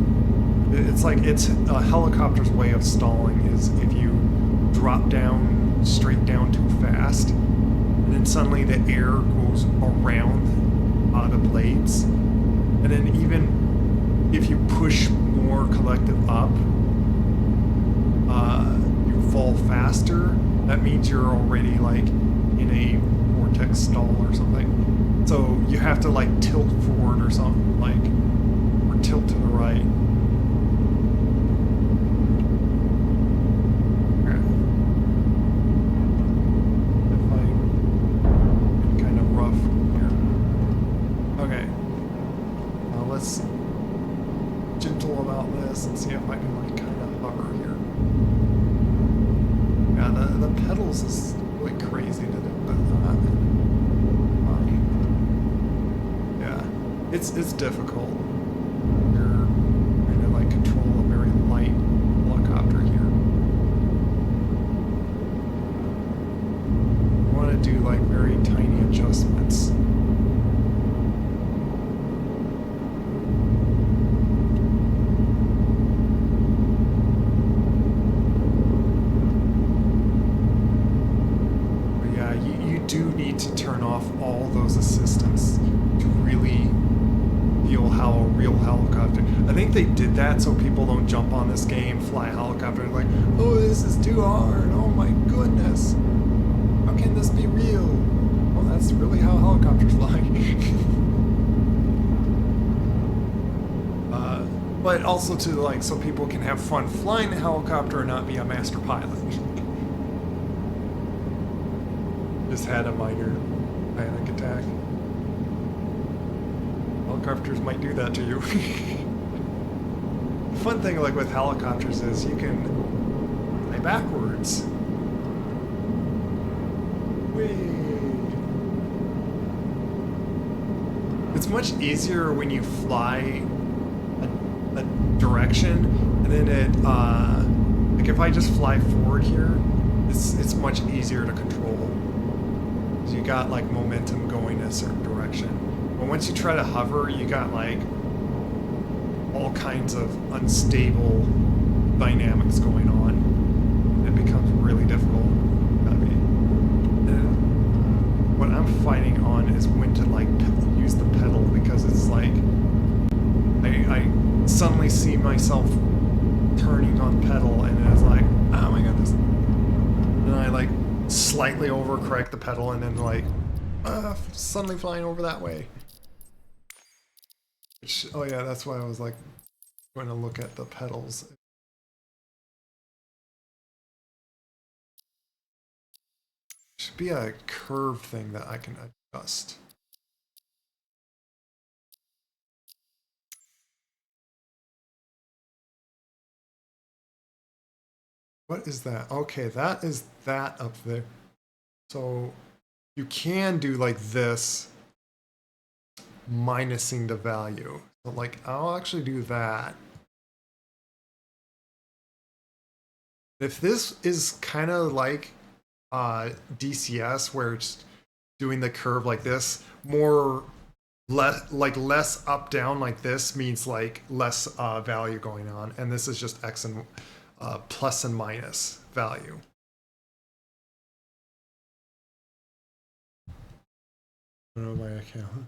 S1: It's like a helicopter's way of stalling is if you drop down straight down too fast, and then suddenly the air goes around the blades, and then even if you push more collective up, you fall faster. That means you're already like in a vortex stall or something. So you have to like tilt forward or something, like, or tilt to the right. And see if I can like kind of hover here. Yeah, the pedals is really crazy to do, but yeah, it's difficult. You're trying to like control a very light helicopter here. You want to do like very assistance to really feel how a real helicopter. I think they did that so people don't jump on this game, fly a helicopter, and like, oh, this is too hard. Oh my goodness. How can this be real? Well, that's really how helicopters fly. But also to like, so people can have fun flying the helicopter and not be a master pilot. Just had a minor panic attack. Helicopters might do that to you. The fun thing like with helicopters is you can fly backwards. Whee! It's much easier when you fly a direction and then it like if I just fly forward here, it's much easier to control. So you got like momentum going in a certain direction. But once you try to hover, you got like all kinds of unstable dynamics going on. It becomes really difficult. And what I'm fighting on is when to like use the pedal, because it's like I suddenly see myself turning on pedal and it's like, oh my goodness. And I like slightly overcorrect the pedal and then like suddenly flying over that way. Which, oh yeah, that's why I was like going to look at the pedals. Should be a curve thing that I can adjust. What is that? Okay, that is that up there. So you can do like this, minusing the value. So like, I'll actually do that. If this is kind of like DCS, where it's doing the curve like this, more less up down like this means like less value going on, and this is just X and plus and minus value. I don't know my account.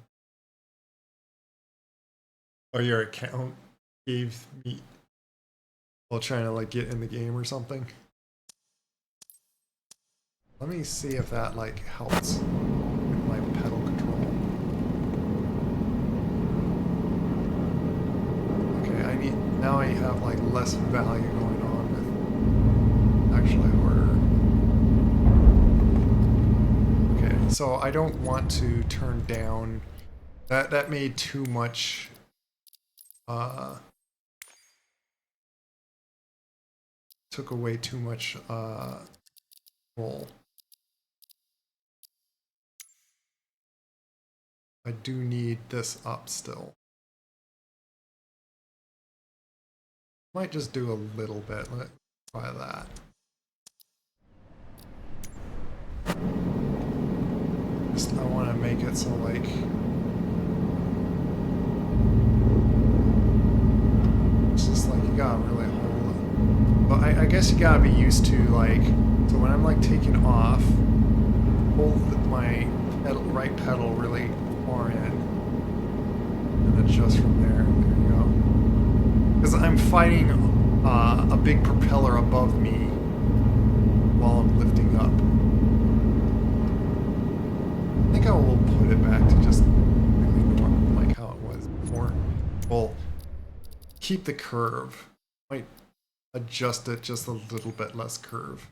S1: Oh, your account gave me while trying to like get in the game or something. Let me see if that like helps with my pedal control. Okay, now I have like less value going on with actually harder. Okay, so I don't want to turn down that made too much took away too much roll. I do need this up still. Might just do a little bit. Let's try that. Just I want to make it so like it's just like you gotta really hold it. But I guess you gotta be used to like, so when I'm like taking off, hold my pedal, right pedal really far in and adjust from there. There you go. Because I'm fighting a big propeller above me while I'm lifting up. I think I will put it back to just really normal, like how it was before. Well, keep the curve. Might adjust it just a little bit less curve.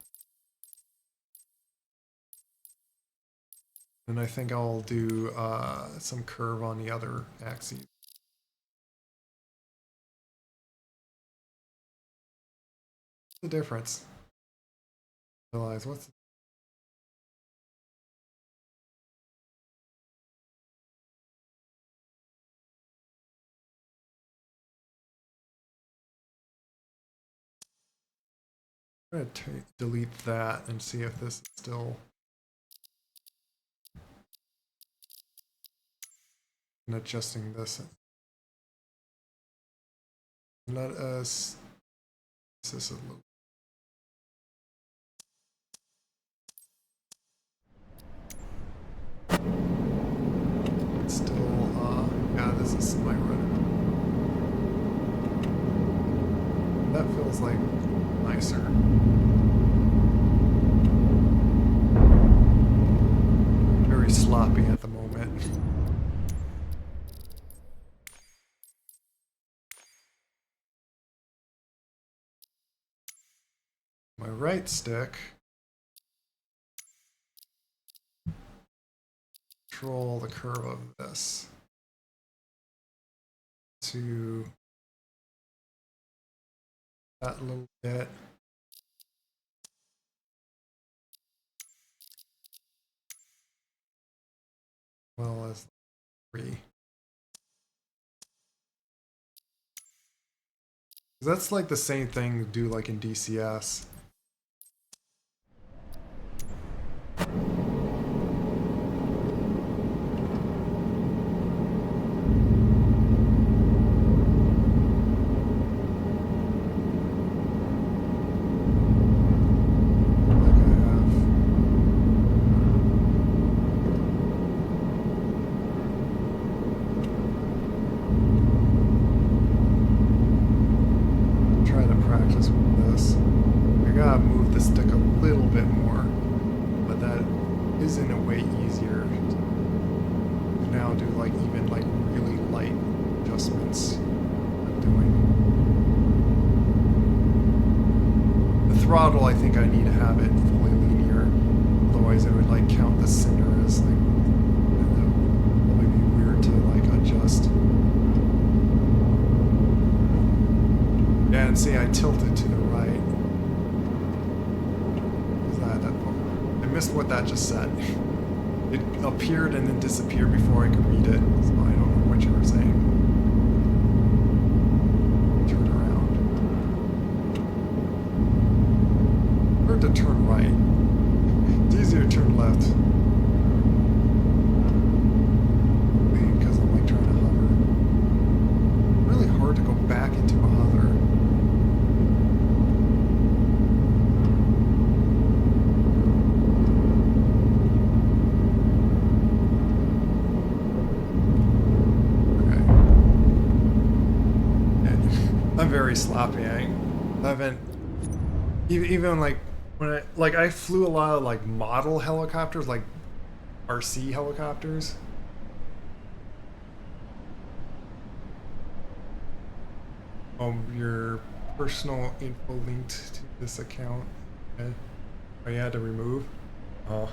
S1: And I think I'll do some curve on the other axis. What's the difference? Realize what's the I'm going to delete that and see if this is still and adjusting this. Let us this a little. Still, yeah, this is my run. That feels like nicer. Very sloppy at the moment. My right stick. Control the curve of this to that little bit. Well as 3. That's like the same thing to do like in DCS. Throttle, I think I need to have it fully linear, otherwise it would like count the center as like, and that would probably be weird to like adjust. Yeah, and see, I tilted to the right. I missed what that just said. It appeared and then disappeared before I could read it, so I don't know what you were saying. To turn right. It's easier to turn left. Because I'm like trying to hover. Really hard to go back into a hover. Okay. Yeah. I'm very sloppy. I haven't even like when I flew a lot of like model helicopters, like RC helicopters. Your personal info linked to this account. Okay. Oh, you had to remove? Oh.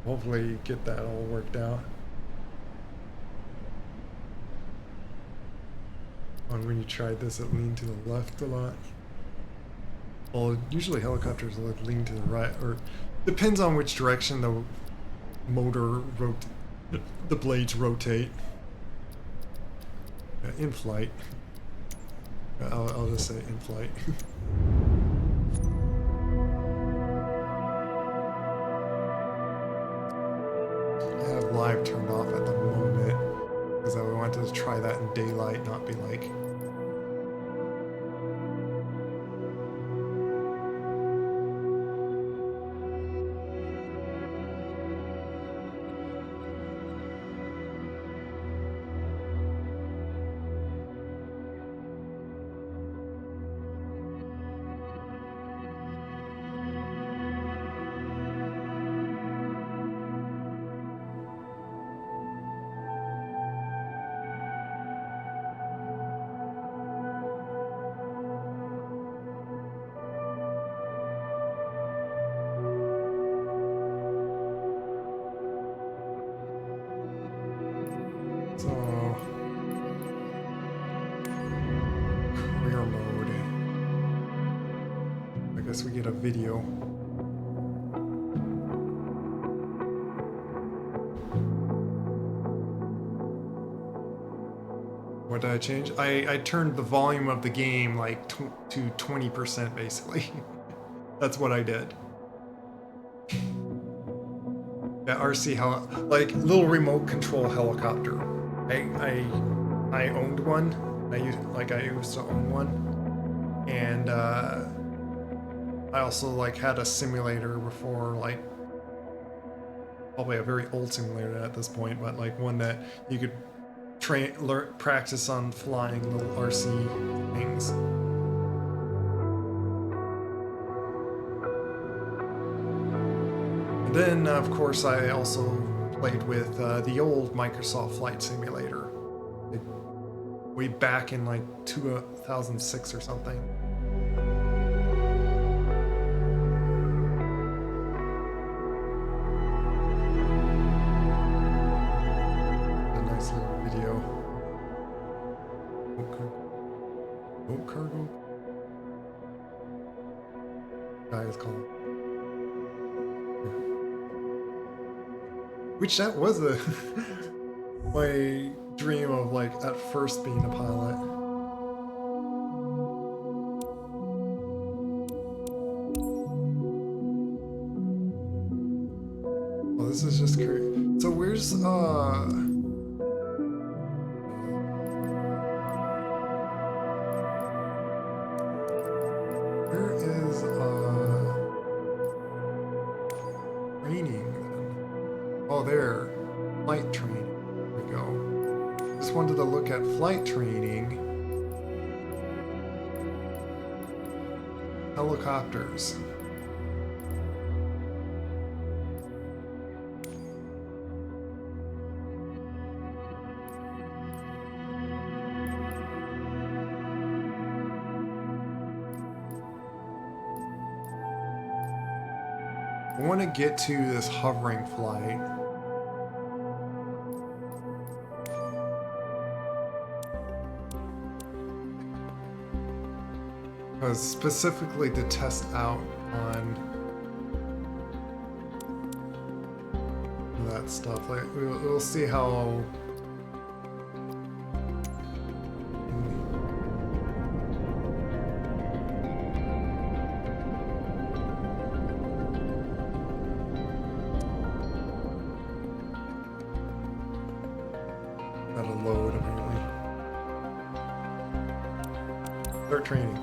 S1: Hopefully get that all worked out. When you tried this, it leaned to the left a lot. Well, usually helicopters will lean to the right, or depends on which direction the motor the blades rotate. In flight. I'll just say in flight. I have live turned off at the moment because I wanted to try that in daylight, not be like. Career mode. I guess we get a video. What did I change? I turned the volume of the game like to 20% basically. That's what I did. Yeah, RC like little remote control helicopter. I owned one. I used to own one, and I also like had a simulator before, like probably a very old simulator at this point, but like one that you could practice on flying little RC things. And then, of course, I also played with the old Microsoft Flight Simulator, like, way back in like 2006 or something. A nice little video. Boat cargo. Guy is called. Which that was my dream of, like, at first being a pilot. Oh, this is just crazy. So where's where is training then? Oh, there. Flight training. There we go. Just wanted to look at flight training. Helicopters. I want to get to this hovering flight. Because specifically to test out on that stuff. Like we'll see how that'll load apparently. Start training.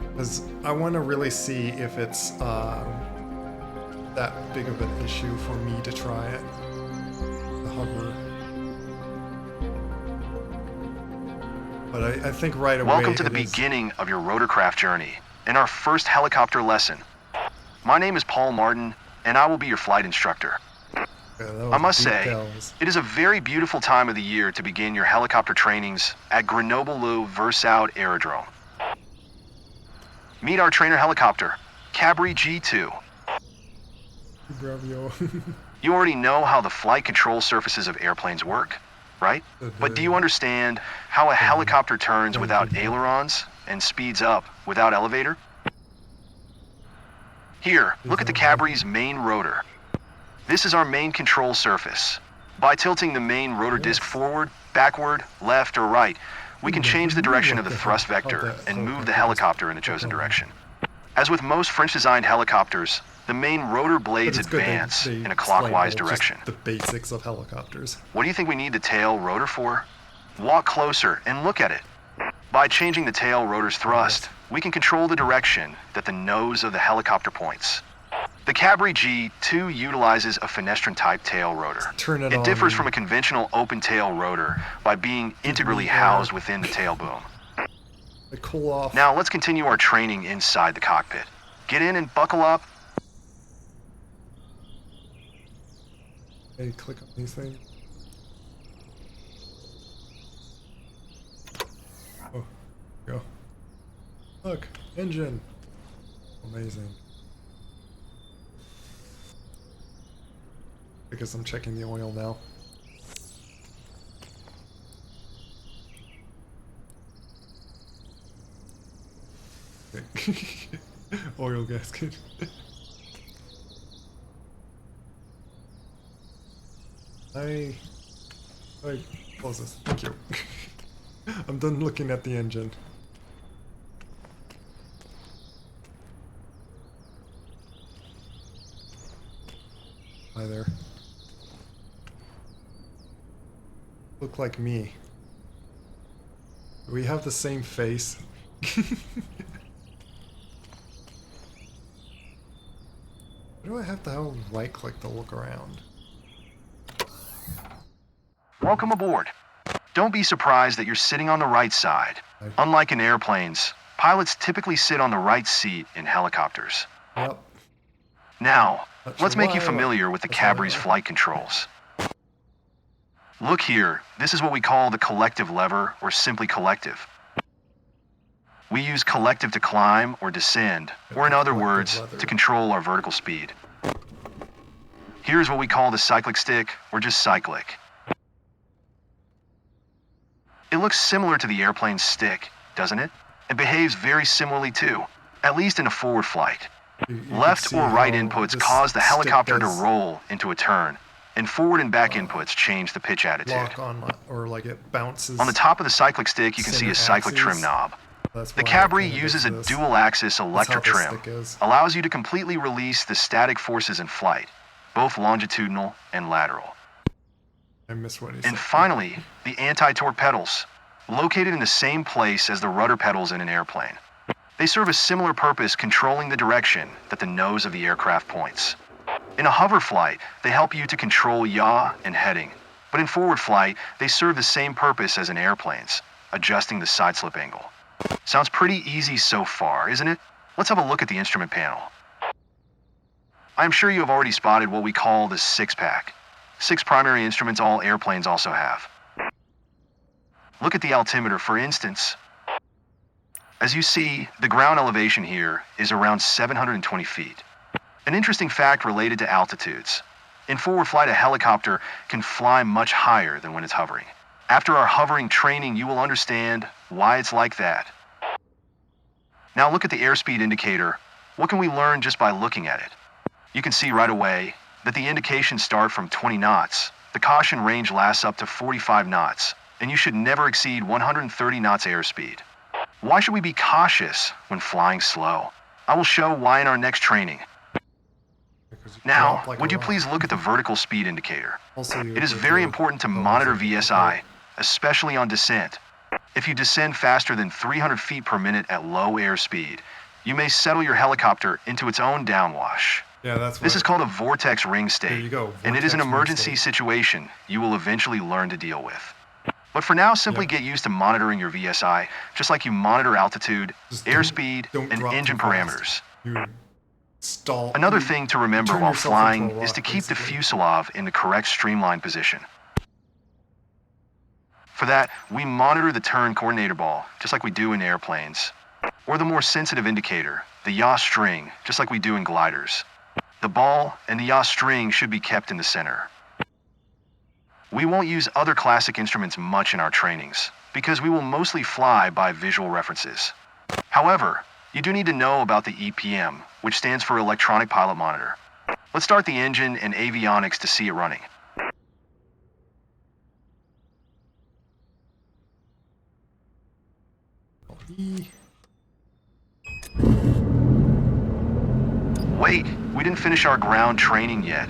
S1: Because I want to really see if it's that big of an issue for me to try it. The hover. But I think right away.
S2: Welcome to the beginning of your rotorcraft journey and our first helicopter lesson. My name is Paul Martin, and I will be your flight instructor.
S1: Yeah,
S2: I must say, it is a very beautiful time of the year to begin your helicopter trainings at Grenoble-le-Versailles Aerodrome. Meet our trainer helicopter, Cabri G2.
S1: Bravio.
S2: You already know how the flight control surfaces of airplanes work, right? But do you understand how a helicopter turns without ailerons and speeds up without elevator? Here, look at the Cabri's main rotor. This is our main control surface. By tilting the main rotor disc forward, backward, left, or right, we can change the direction of the thrust vector and move the helicopter in the chosen direction. As with most French-designed helicopters, the main rotor blades advance in a clockwise direction.
S1: The basics of helicopters.
S2: What do you think we need the tail rotor for? Walk closer and look at it. By changing the tail rotor's thrust, we can control the direction that the nose of the helicopter points. The Cabri G2 utilizes a fenestrine-type tail rotor. It differs from a conventional open-tail rotor by being integrally housed within the tail boom.
S1: Cool off.
S2: Now let's continue our training inside the cockpit. Get in and buckle up.
S1: Hey, click on these things. Oh, go. Look, engine. Amazing. Because I'm checking the oil now. Okay. Oil gasket. I close this. Thank you. I'm done looking at the engine. Hi there. Look like me. We have the same face. Why do I have to have right click to look around?
S2: Welcome aboard. Don't be surprised that you're sitting on the right side. Unlike in airplanes, pilots typically sit on the right seat in helicopters.
S1: Yep.
S2: Now,
S1: Not
S2: let's
S1: sure
S2: make you
S1: why,
S2: familiar
S1: but
S2: with the
S1: that's how they
S2: Cabry's
S1: are.
S2: flight controls. Look here, this is what we call the collective lever, or simply collective. We use collective to climb or descend, or in other words,
S1: Collective
S2: to
S1: lever.
S2: control our vertical speed. Here's what we call the cyclic stick, or just cyclic. It looks similar to the airplane's stick, doesn't it? It behaves very similarly too, at least in a forward flight.
S1: You can
S2: Left
S1: see
S2: or right
S1: how
S2: inputs
S1: this
S2: cause the
S1: stick
S2: helicopter to
S1: does
S2: roll into a turn, and forward and back inputs change the pitch attitude.
S1: lock on, or like it bounces.
S2: On the top of the cyclic stick, you can see a
S1: center
S2: cyclic trim
S1: axes.
S2: knob.
S1: That's
S2: The
S1: why it
S2: Cabry
S1: kinda
S2: uses a
S1: does this.
S2: dual-axis
S1: That's
S2: electric
S1: how this
S2: trim,
S1: stick is.
S2: allows you to completely release the static forces in flight, both longitudinal and lateral.
S1: I missed what he said.
S2: And finally, the anti-torque pedals, located in the same place as the rudder pedals in an airplane. They serve a similar purpose, controlling the direction that the nose of the aircraft points. In a hover flight, they help you to control yaw and heading, but in forward flight, they serve the same purpose as in airplanes, adjusting the side slip angle. Sounds pretty easy so far, isn't it? Let's have a look at the instrument panel. I'm sure you have already spotted what we call the six-pack. 6 primary instruments all airplanes also have. Look at the altimeter, for instance. As you see, the ground elevation here is around 720 feet. An interesting fact related to altitudes. In forward flight, a helicopter can fly much higher than when it's hovering. After our hovering training, you will understand why it's like that. Now look at the airspeed indicator. What can we learn just by looking at it? You can see right away that the indications start from 20 knots. The caution range lasts up to 45 knots, and you should never exceed 130 knots airspeed. Why should we be cautious when flying slow? I will show why in our next training.
S1: Because you
S2: Now,
S1: drop like a
S2: would you
S1: rock.
S2: please look at the vertical speed indicator?
S1: Also, you
S2: It is
S1: would
S2: very
S1: do
S2: important to
S1: the
S2: monitor
S1: laser
S2: VSI, especially on descent. If you descend faster than 300 feet per minute at low airspeed, you may settle your helicopter into its own downwash.
S1: Yeah, that's
S2: This
S1: what-
S2: is called a vortex ring
S1: There
S2: state,
S1: you go,
S2: and it is an
S1: vortex ring
S2: emergency
S1: state.
S2: situation you will eventually learn to deal with. But for now, simply
S1: Yep.
S2: get used to monitoring your VSI, just like you monitor altitude,
S1: Just
S2: airspeed,
S1: don't
S2: and
S1: drop too
S2: engine
S1: fast.
S2: parameters.
S1: You stall.
S2: Another
S1: you
S2: thing to remember
S1: turn
S2: while
S1: yourself into
S2: flying
S1: a
S2: is to
S1: rock,
S2: keep the
S1: basically.
S2: fuselage in the correct streamline position. For that, we monitor the turn coordinator ball, just like we do in airplanes. Or the more sensitive indicator, the yaw string, just like we do in gliders. The ball and the yaw string should be kept in the center. We won't use other classic instruments much in our trainings, because we will mostly fly by visual references. However, you do need to know about the ep1, which stands for Electronic Pilot Monitor. Let's start the engine and avionics to see it running.
S1: E.
S2: Wait, we didn't finish our ground training yet.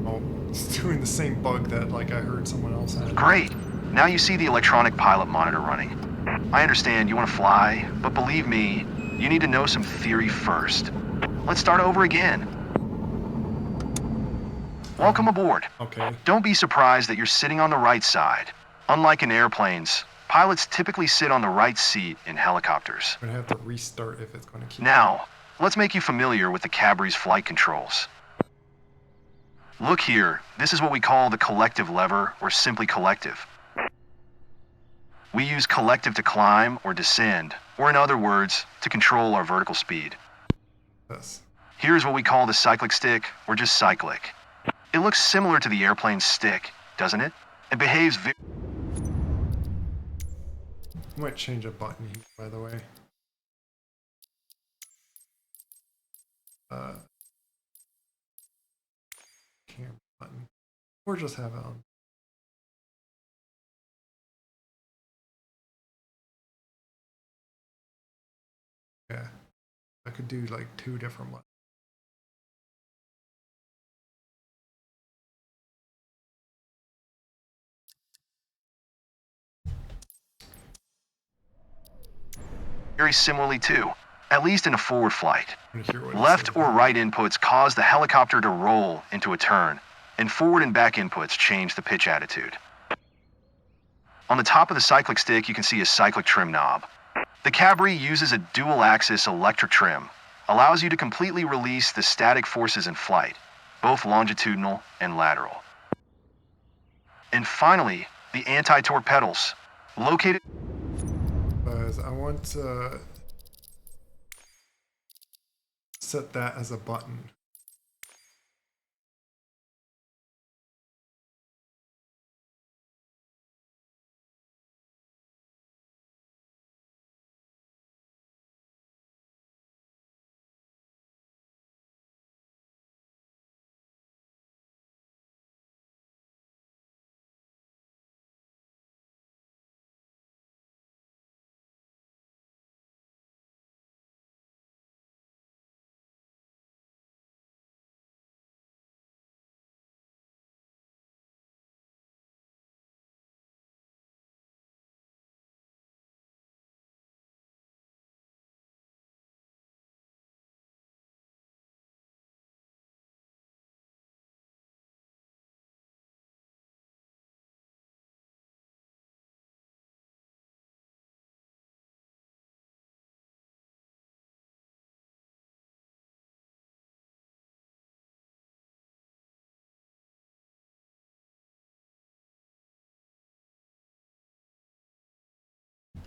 S1: Oh, it's doing the same bug that like I heard someone else had.
S2: Great. Now you see the electronic pilot monitor running. I understand you want to fly, but believe me, you need to know some theory first. Let's start over again. Welcome aboard.
S1: Okay.
S2: Don't be surprised that you're sitting on the right side. Unlike in airplanes, pilots typically sit on the right seat in helicopters.
S1: I'm gonna have to restart if it's gonna keep.
S2: Now, let's make you familiar with the Cabry's flight controls. Look here, this is what we call the collective lever, or simply collective. We use collective to climb or descend, or in other words, to control our vertical speed.
S1: this.
S2: Here's what we call the cyclic stick, or just cyclic. It looks similar to the airplane's stick, doesn't it? It behaves
S1: I might change a button here, by the way. Camera button. Or just have it on. Yeah. I could do like 2 different ones.
S2: very similarly too, at least in a forward flight.
S1: I wanna hear what it
S2: Left
S1: says.
S2: or right inputs cause the helicopter to roll into a turn, and forward and back inputs change the pitch attitude. On the top of the cyclic stick, you can see a cyclic trim knob. The Cabri uses a dual-axis electric trim, allows you to completely release the static forces in flight, both longitudinal and lateral. And finally, the anti-torque pedals, located.
S1: Because I want to set that as a button.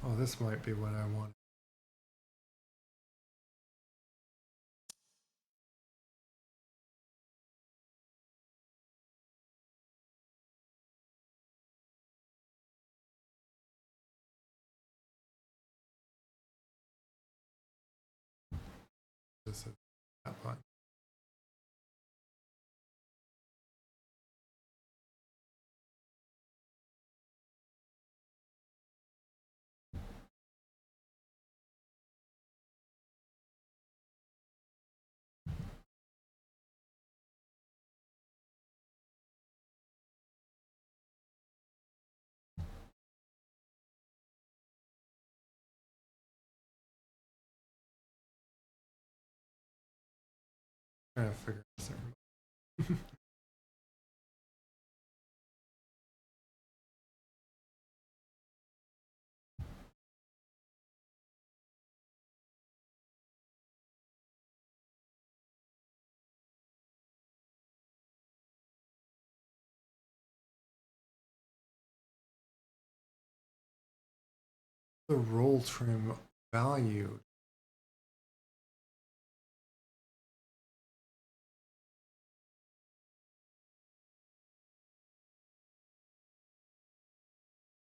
S1: Oh, this might be what I want. This is that button. Trying to figure this out. The roll trim value.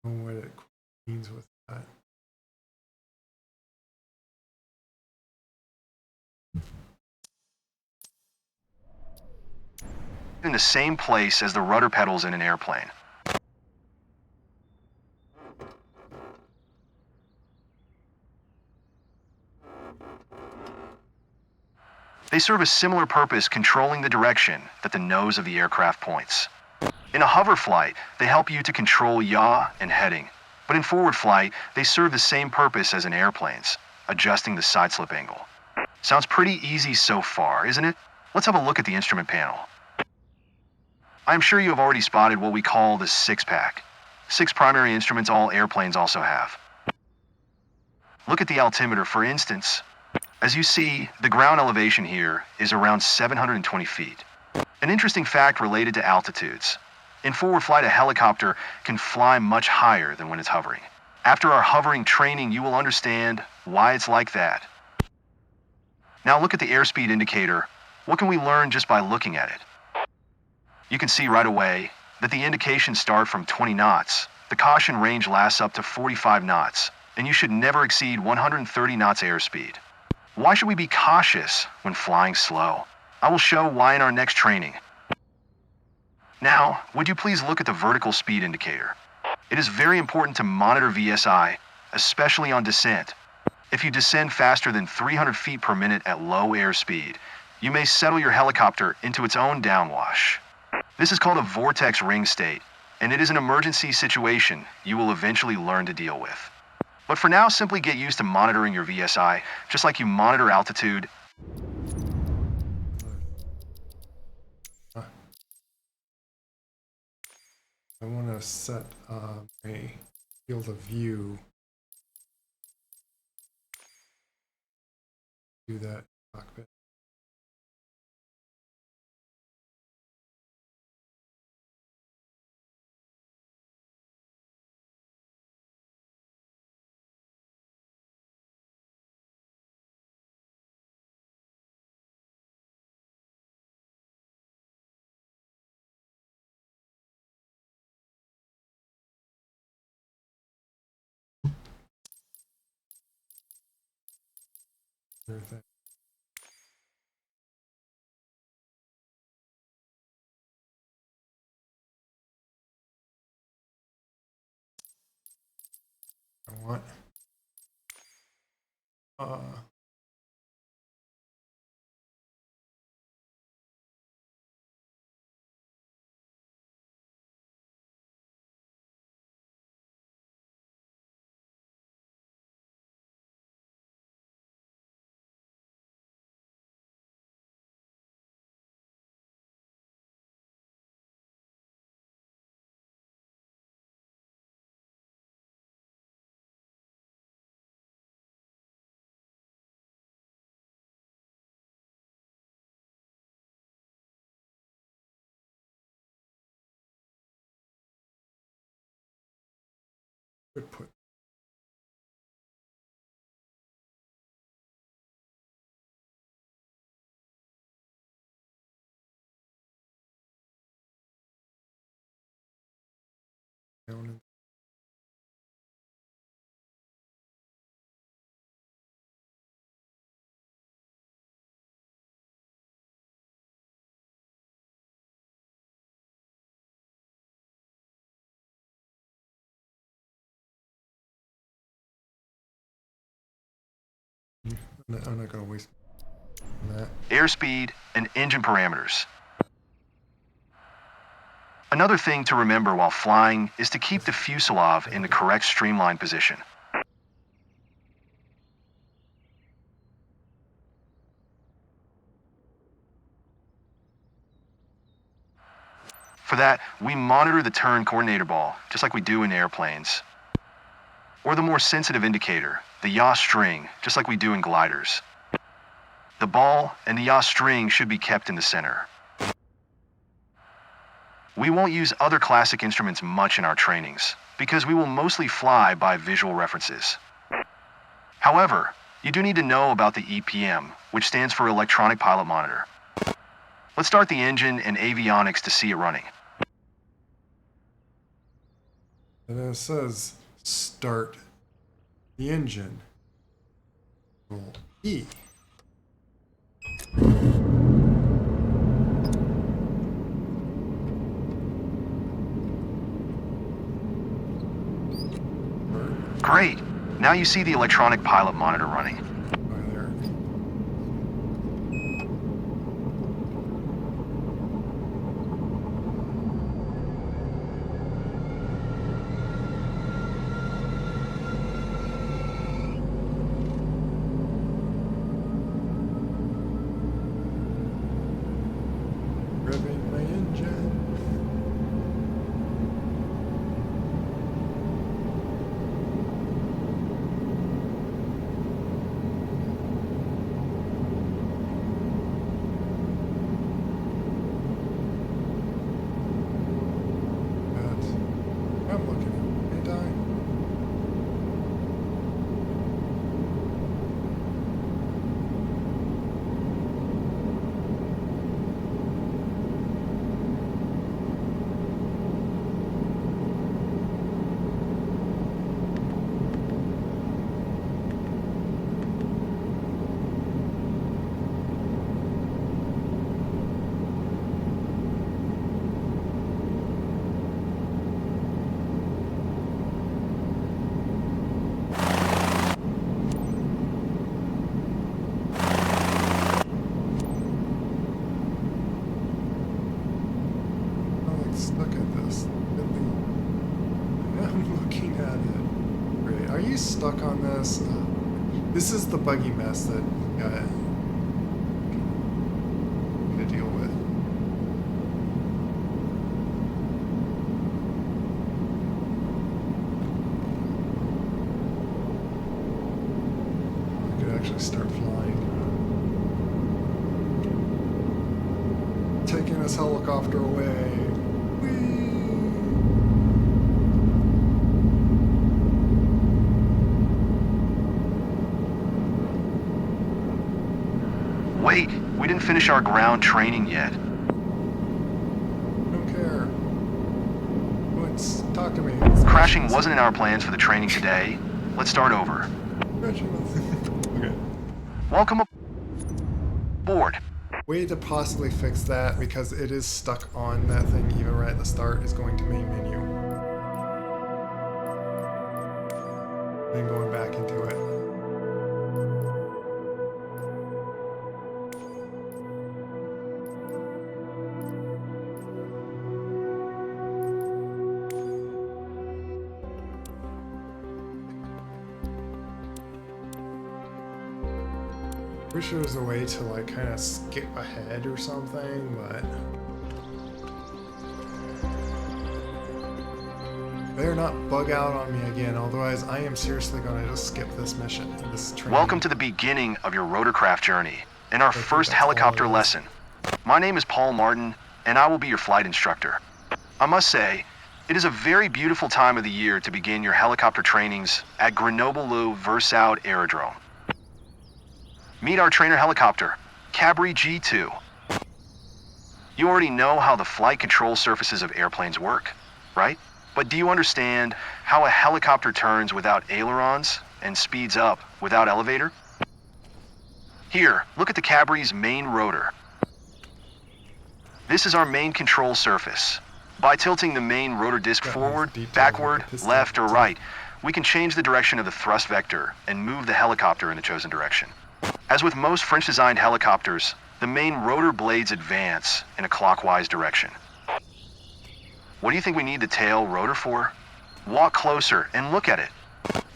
S1: I don't know what it means with that.
S2: In the same place as the rudder pedals in an airplane. They serve a similar purpose, controlling the direction that the nose of the aircraft points. In a hover flight, they help you to control yaw and heading. But in forward flight, they serve the same purpose as in airplanes, adjusting the side slip angle. Sounds pretty easy so far, isn't it? Let's have a look at the instrument panel. I'm sure you have already spotted what we call the six-pack. 6 primary instruments all airplanes also have. Look at the altimeter, for instance. As you see, the ground elevation here is around 720 feet. An interesting fact related to altitudes. In forward flight, a helicopter can fly much higher than when it's hovering. After our hovering training, you will understand why it's like that. Now look at the airspeed indicator. What can we learn just by looking at it? You can see right away that the indications start from 20 knots. The caution range lasts up to 45 knots, and you should never exceed 130 knots airspeed. Why should we be cautious when flying slow? I will show why in our next training. Now, would you please look at the vertical speed indicator? It is very important to monitor VSI, especially on descent. If you descend faster than 300 feet per minute at low airspeed, you may settle your helicopter into its own downwash. This is called a vortex ring state, and it is an emergency situation you will eventually learn to deal with. But for now, simply get used to monitoring your VSI, just like you monitor altitude.
S1: I want to set a field of view. Do that cockpit. Everything. I want. Could put. Down. I'm not going to waste that.
S2: Airspeed, and engine parameters. Another thing to remember while flying is to keep the fuselage in the correct streamline position. For that, we monitor the turn coordinator ball, just like we do in airplanes. Or the more sensitive indicator, the yaw string, just like we do in gliders. The ball and the yaw string should be kept in the center. We won't use other classic instruments much in our trainings, because we will mostly fly by visual references. However, you do need to know about the ep1, which stands for Electronic Pilot Monitor. Let's start the engine and avionics to see it running.
S1: And then it says start the engine. Control E.
S2: Great! Now you see the Electronic Pilot Monitor running.
S1: Right there. Revving my engine. you stuck on this? This is the buggy mess that we got to deal with. I could actually start flying. Taking this helicopter away. Whee!
S2: Wait, we didn't finish our ground training yet.
S1: Don't care. Talk to me.
S2: Crashing wasn't in our plans for the training today. Let's start over.
S1: Okay.
S2: Welcome aboard.
S1: Way to possibly fix that, because it is stuck on that thing even right at the start, is going to main menu. Then going back into it. Wish there was a way to like kind of skip ahead or something, but better not bug out on me again, otherwise I am seriously going to just skip this mission, this training.
S2: Welcome to the beginning of your rotorcraft journey and our first helicopter lesson. My name is Paul Martin, and I will be your flight instructor. I must say, it is a very beautiful time of the year to begin your helicopter trainings at Grenoble-le-Versailles Aerodrome. Meet our trainer helicopter, Cabri G2. You already know how the flight control surfaces of airplanes work, right? But do you understand how a helicopter turns without ailerons and speeds up without elevator? Here, look at the Cabri's main rotor. This is our main control surface. By tilting the main rotor disc forward, backward, left, or right, we can change the direction of the thrust vector and move the helicopter in the chosen direction. As with most French-designed helicopters, the main rotor blades advance in a clockwise direction. What do you think we need the tail rotor for? Walk closer and look at it.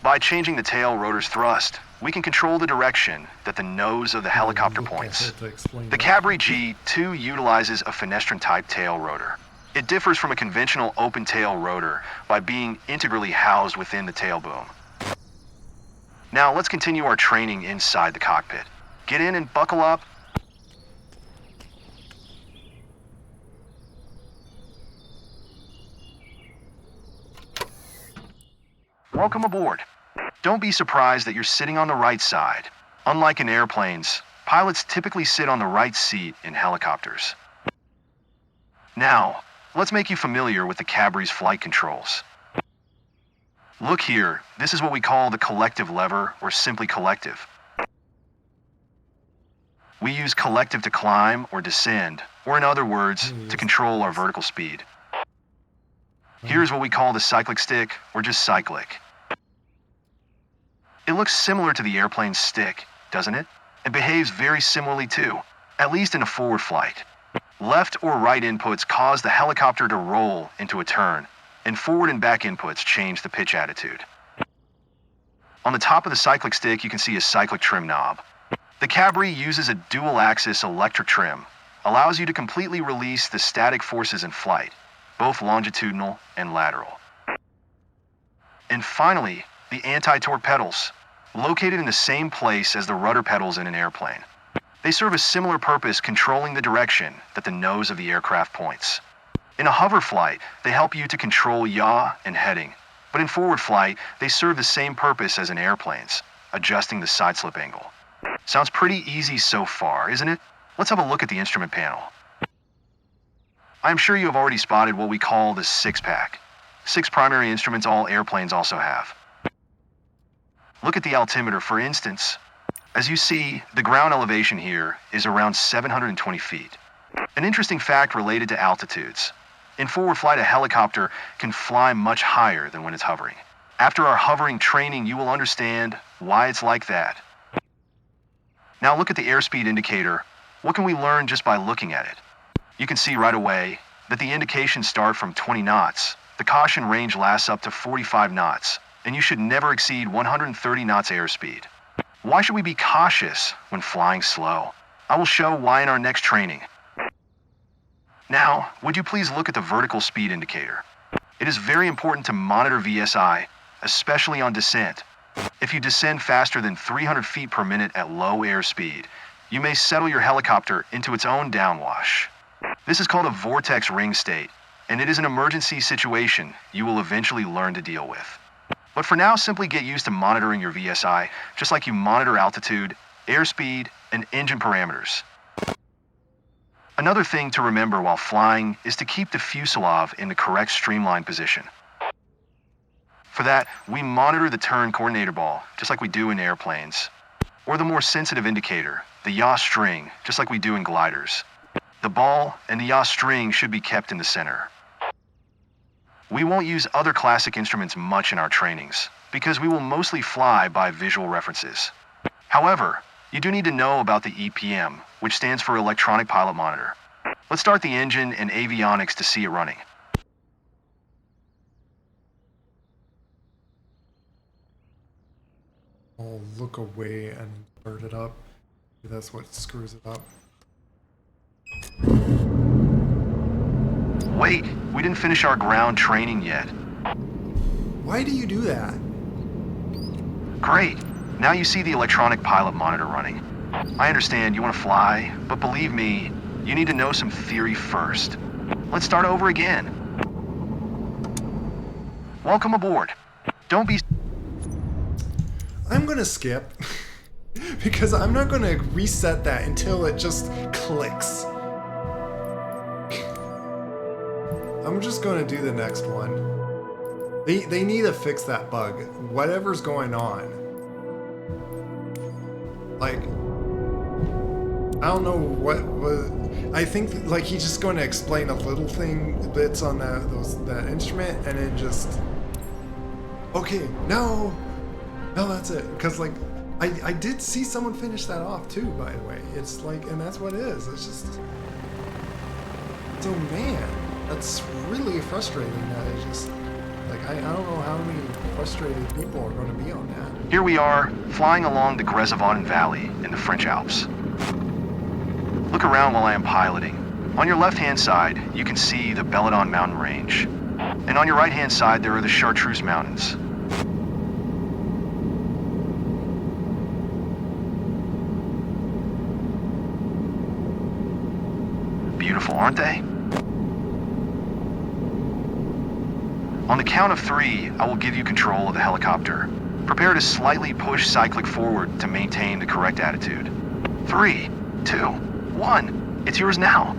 S2: By changing the tail rotor's thrust, we can control the direction that the nose of the helicopter points. The Cabri G2 utilizes a fenestron-type tail rotor. It differs from a conventional open-tail rotor by being integrally housed within the tail boom. Now let's continue our training inside the cockpit. Get in and buckle up. Welcome aboard. Don't be surprised that you're sitting on the right side. Unlike in airplanes, pilots typically sit on the right seat in helicopters. Now, let's make you familiar with the Cabri's flight controls. Look here, this is what we call the collective lever, or simply collective. We use collective to climb or descend, or in other words, to control our vertical speed. Here's what we call the cyclic stick, or just cyclic. It looks similar to the airplane's stick, doesn't it? It behaves very similarly too, at least in a forward flight. Left or right inputs cause the helicopter to roll into a turn, and forward and back inputs change the pitch attitude. On the top of the cyclic stick, you can see a cyclic trim knob. The Cabri uses a dual-axis electric trim, allows you to completely release the static forces in flight, both longitudinal and lateral. And finally, the anti-torque pedals, located in the same place as the rudder pedals in an airplane. They serve a similar purpose, controlling the direction that the nose of the aircraft points. In a hover flight, they help you to control yaw and heading, but in forward flight, they serve the same purpose as in airplanes, adjusting the side slip angle. Sounds pretty easy so far, isn't it? Let's have a look at the instrument panel. I'm sure you have already spotted what we call the six-pack. 6 primary instruments all airplanes also have. Look at the altimeter, for instance. As you see, the ground elevation here is around 720 feet. An interesting fact related to altitudes. In forward flight, a helicopter can fly much higher than when it's hovering. After our hovering training, you will understand why it's like that. Now look at the airspeed indicator. What can we learn just by looking at it? You can see right away that the indications start from 20 knots. The caution range lasts up to 45 knots. and you should never exceed 130 knots airspeed. Why should we be cautious when flying slow? I will show why in our next training. Now, would you please look at the vertical speed indicator? It is very important to monitor VSI, especially on descent. If you descend faster than 300 feet per minute at low airspeed, you may settle your helicopter into its own downwash. This is called a vortex ring state, and it is an emergency situation you will eventually learn to deal with. But for now, simply get used to monitoring your VSI, just like you monitor altitude, airspeed, and engine parameters. Another thing to remember while flying is to keep the fuselage in the correct streamline position. For that, we monitor the turn coordinator ball, just like we do in airplanes, or the more sensitive indicator, the yaw string, just like we do in gliders. The ball and the yaw string should be kept in the center. We won't use other classic instruments much in our trainings, because we will mostly fly by visual references. However, you do need to know about the ep1, which stands for Electronic Pilot Monitor. Let's start the engine and avionics to see it running.
S1: I'll look away and start it up. That's what screws it up.
S2: Wait, we didn't finish our ground training yet.
S1: Why do you do that?
S2: Great. Now you see the electronic pilot monitor running. I understand you want to fly, but believe me, you need to know some theory first. Let's start over again. Welcome aboard. Don't be...
S1: I'm gonna skip because I'm not gonna reset that until it just clicks. I'm just gonna do the next one. They need to fix that bug. Whatever's going on. Like, I don't know what was. I think like he's just going to explain a little thing bits on that instrument, and then just okay, no, that's it. Because like I did see someone finish that off too. By the way, it's like, and that's what it is. It's just so man, that's really frustrating. That it's just like I don't know how many frustrated people are going to be on that.
S2: Here we are, flying along the Grèzevaudan Valley in the French Alps. Look around while I am piloting. On your left-hand side, you can see the Belladon mountain range. And on your right-hand side, there are the Chartreuse Mountains. Beautiful, aren't they? On the count of 3, I will give you control of the helicopter. Prepare to slightly push cyclic forward to maintain the correct attitude. 3, 2, 1. It's yours now.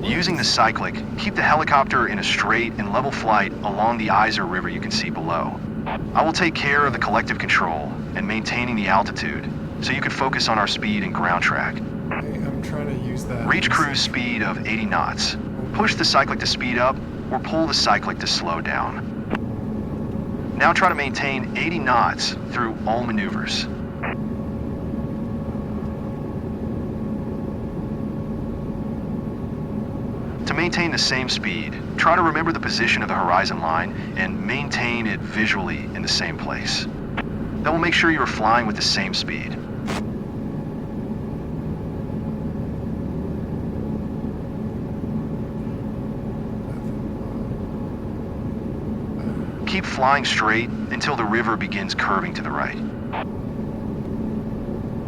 S2: Using the cyclic, keep the helicopter in a straight and level flight along the Isar River you can see below. I will take care of the collective control and maintaining the altitude, so you can focus on our speed and ground track.
S1: I'm trying to use that.
S2: Reach cruise speed of 80 knots. Push the cyclic to speed up, or pull the cyclic to slow down. Now try to maintain 80 knots through all maneuvers. To maintain the same speed, try to remember the position of the horizon line and maintain it visually in the same place. That will make sure you are flying with the same speed. Keep flying straight until the river begins curving to the right.
S1: I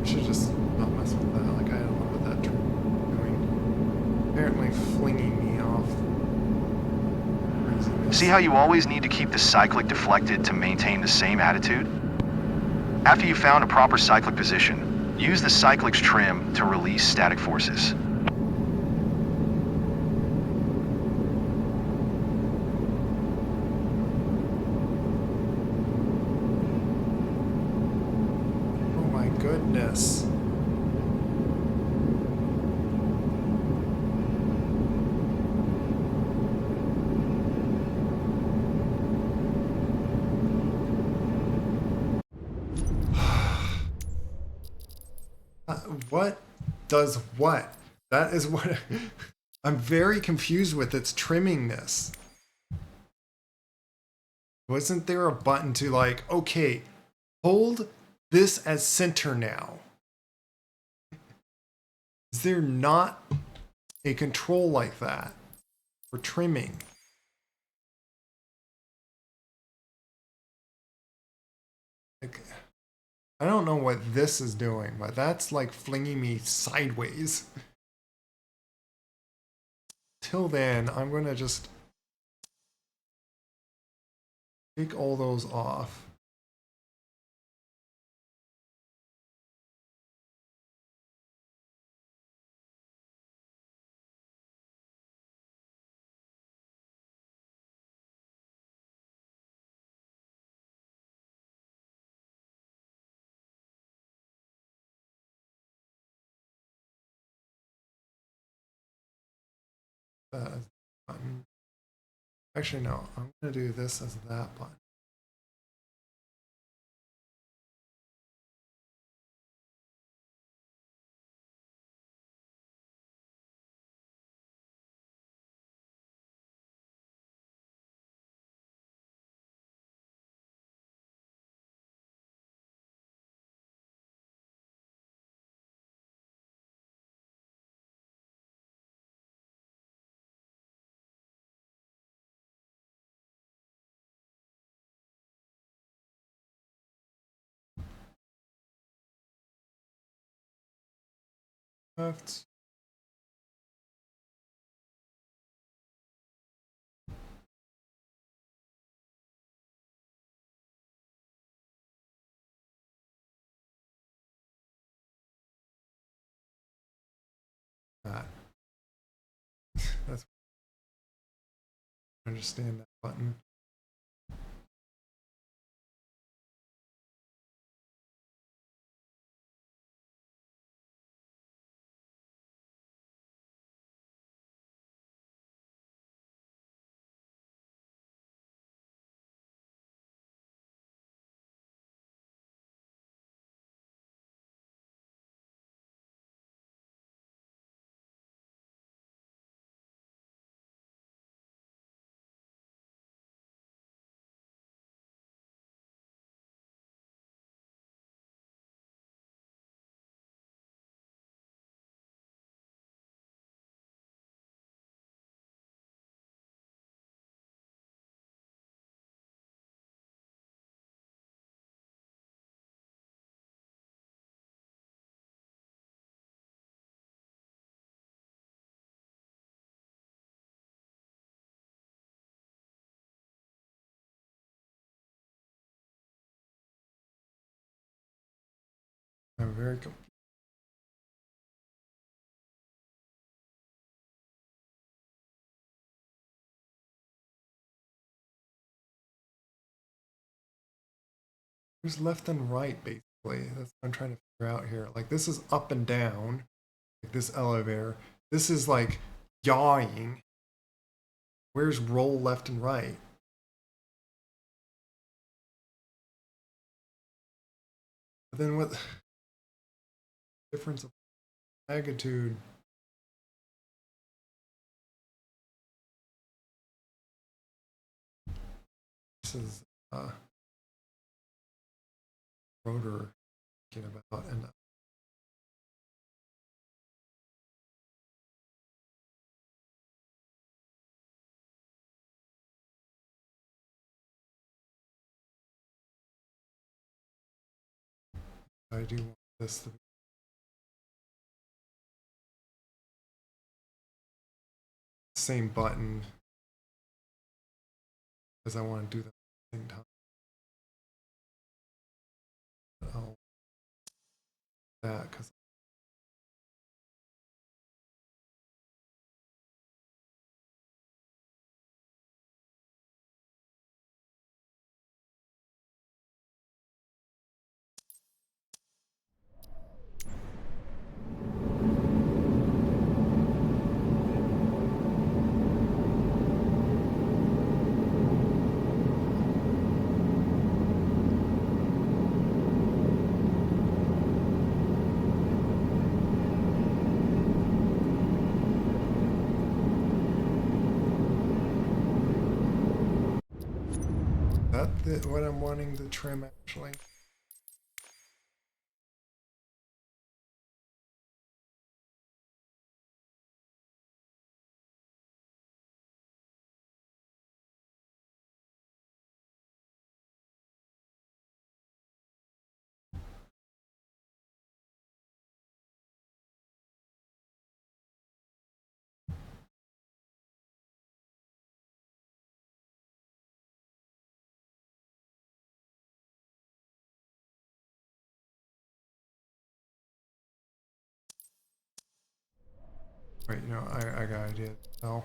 S1: should just not mess with that. Like, I don't know what that doing. Apparently flinging me off. Craziness.
S2: See how you always need to keep the cyclic deflected to maintain the same attitude? After you've found a proper cyclic position, use the cyclic's trim to release static forces.
S1: Goodness. what does what? That is what I'm very confused with its trimmingness. Wasn't there a button to like, okay, hold this as center now? Is there not a control like that for trimming? Like, I don't know what this is doing, but that's like flinging me sideways. Till then, I'm going to just take all those off. That as button. Actually, no, I'm going to do this as that button. Left. That. That's I understand that button. I'm very confused. There's left and right, basically. That's what I'm trying to figure out here. Like, this is up and down, like this elevator. This is like yawing. Where's roll left and right? But then what difference of magnitude? This is rotor thinking about, and I do want this to be the same button because I want to do them at the same time. Oh, that because what I'm wanting to trim actually. Wait, you know, I got an idea. Oh.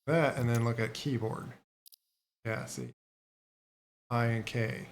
S1: That, and then look at keyboard. Yeah, see. I and K.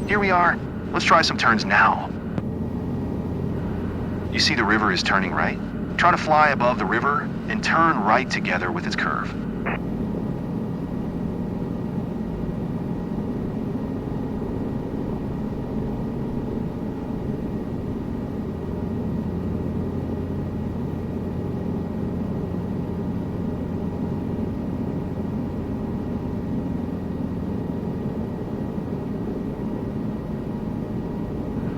S2: Here we are. Let's try some turns now. You see the river is turning right? Try to fly above the river and turn right together with its curve.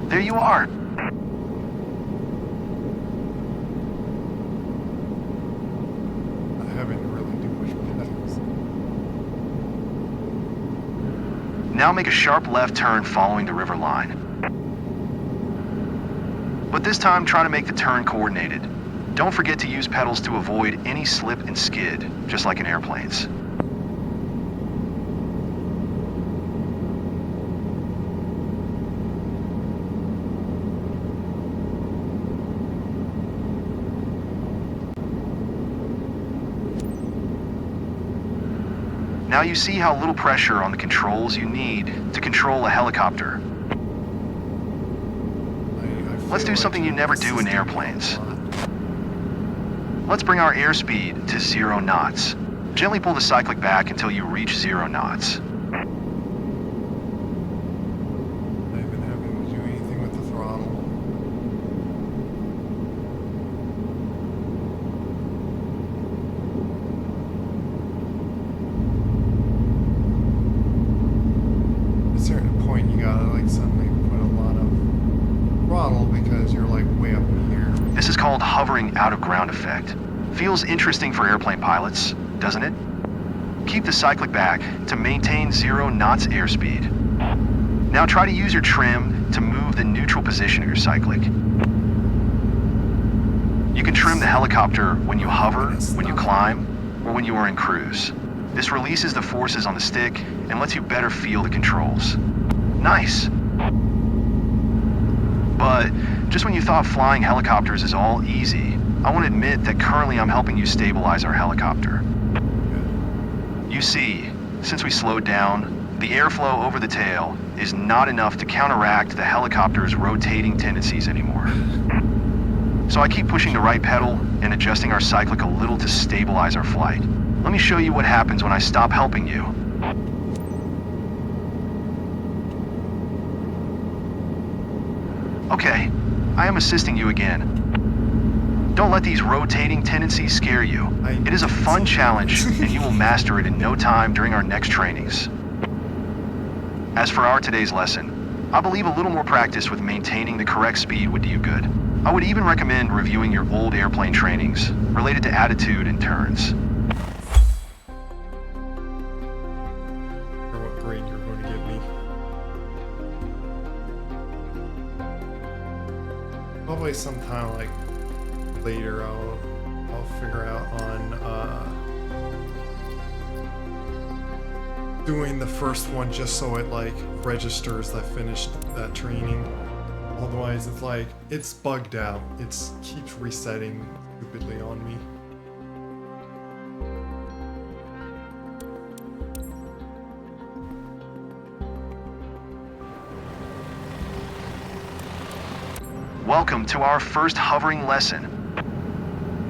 S2: There you are.
S1: I haven't really do much pedals.
S2: Now make a sharp left turn following the river line. But this time try to make the turn coordinated. Don't forget to use pedals to avoid any slip and skid, just like in airplanes. Now you see how little pressure on the controls you need to control a helicopter. Let's do something you never do in airplanes. Let's bring our airspeed to 0 knots. Gently pull the cyclic back until you reach 0 knots.
S1: I've been having to do anything with the throttle. At a certain point, you gotta like suddenly put a lot of throttle because you're like way up here.
S2: This is called hovering out of ground effect. Feels interesting for airplane pilots, doesn't it? Keep the cyclic back to maintain 0 knots airspeed. Now try to use your trim to move the neutral position of your cyclic. You can trim the helicopter when you hover, when you climb, or when you are in cruise. This releases the forces on the stick and lets you better feel the controls. Nice! But just when you thought flying helicopters is all easy, I want to admit that currently I'm helping you stabilize our helicopter. You see, since we slowed down, the airflow over the tail is not enough to counteract the helicopter's rotating tendencies anymore. So I keep pushing the right pedal and adjusting our cyclic a little to stabilize our flight. Let me show you what happens when I stop helping you. Okay, I am assisting you again. Don't let these rotating tendencies scare you. It is a fun challenge, and you will master it in no time during our next trainings. As for our today's lesson, I believe a little more practice with maintaining the correct speed would do you good. I would even recommend reviewing your old airplane trainings related to attitude and turns.
S1: Or what grade you're going to give me. Probably sometime like later I'll figure out on doing the first one just so it like registers that I finished that training. Otherwise it's like it's bugged out. It keeps resetting stupidly on me.
S2: Welcome to our first hovering lesson.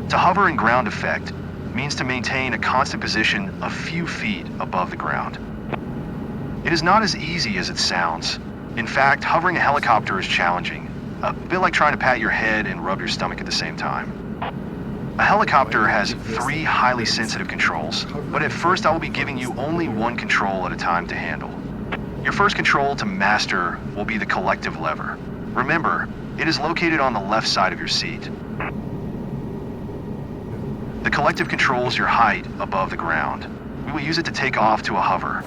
S2: To hover in ground effect means to maintain a constant position a few feet above the ground. It is not as easy as it sounds. In fact, hovering a helicopter is challenging, a bit like trying to pat your head and rub your stomach at the same time. A helicopter has 3 highly sensitive controls, but at first I will be giving you only one control at a time to handle. Your first control to master will be the collective lever. Remember, it is located on the left side of your seat. The collective controls your height above the ground. We will use it to take off to a hover.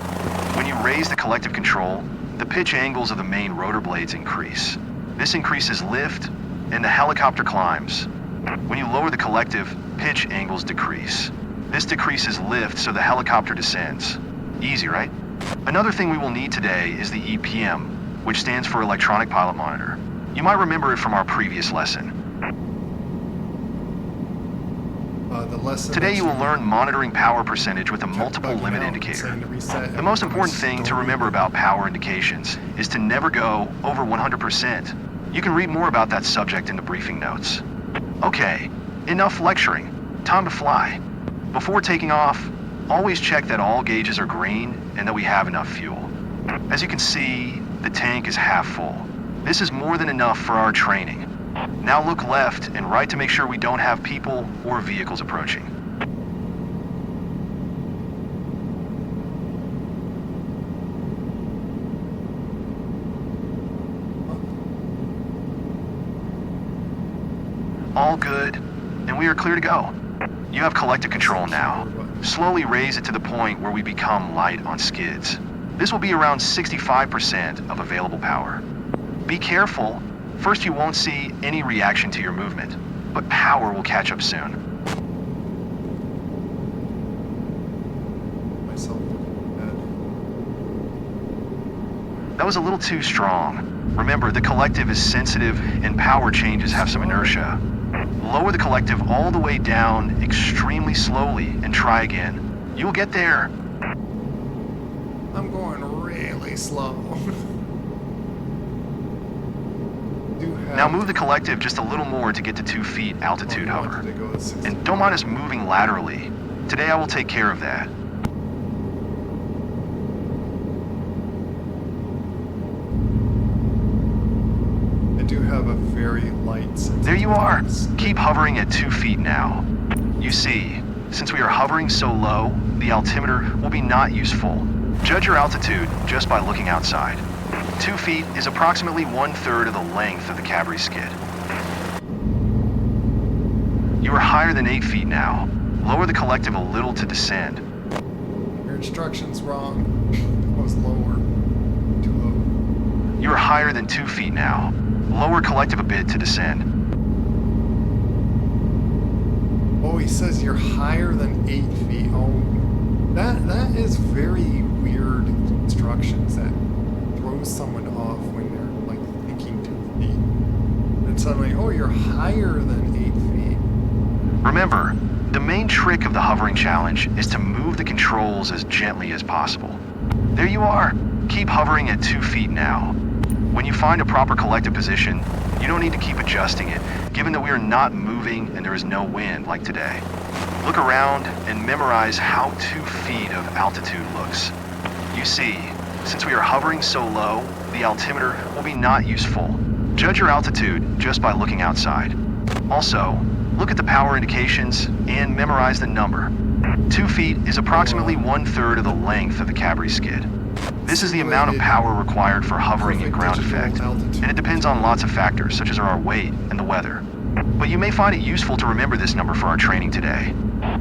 S2: When you raise the collective control, the pitch angles of the main rotor blades increase. This increases lift, and the helicopter climbs. When you lower the collective, pitch angles decrease. This decreases lift, so the helicopter descends. Easy, right? Another thing we will need today is the ep1, which stands for Electronic Pilot Monitor. You might remember it from our previous lesson. Today you will learn monitoring power percentage with a multiple limit indicator. The most important thing to remember about power indications is to never go over 100%. You can read more about that subject in the briefing notes. Okay, enough lecturing. Time to fly. Before taking off, always check that all gauges are green and that we have enough fuel. As you can see, the tank is half full. This is more than enough for our training. Now look left and right to make sure we don't have people or vehicles approaching. All good, and we are clear to go. You have collective control now. Slowly raise it to the point where we become light on skids. This will be around 65% of available power. Be careful. First, you won't see any reaction to your movement, but power will catch up soon. That was a little too strong. Remember, the collective is sensitive and power changes have some inertia. Lower the collective all the way down extremely slowly and try again. You'll get there.
S1: I'm going really slow.
S2: Now move the collective just a little more to get to 2 feet altitude hover. And don't mind us moving laterally. Today I will take care of that.
S1: I do have a very light sense.
S2: There you are. Keep hovering at 2 feet now. You see, since we are hovering so low, the altimeter will be not useful. Judge your altitude just by looking outside. 2 feet is approximately 1/3 of the length of the Cabri skid. You are higher than 8 feet now. Lower the collective a little to descend.
S1: Your instruction's wrong. I was lower. Too low.
S2: You are higher than 2 feet now. Lower collective a bit to descend.
S1: Oh, he says you're higher than 8 feet. Oh, that is very weird instructions. That throws someone off when they're like thinking 2 feet. And suddenly, oh, you're higher than 8 feet.
S2: Remember, the main trick of the hovering challenge is to move the controls as gently as possible. There you are. Keep hovering at 2 feet now. When you find a proper collective position, you don't need to keep adjusting it, given that we are not moving and there is no wind like today. Look around and memorize how 2 feet of altitude looks. You see, since we are hovering so low, the altimeter will be not useful. Judge your altitude just by looking outside. Also, look at the power indications and memorize the number. 2 feet is approximately 1/3 of the length of the Cabri skid. This is the amount of power required for hovering in ground effect, and it depends on lots of factors such as our weight and the weather. But you may find it useful to remember this number for our training today.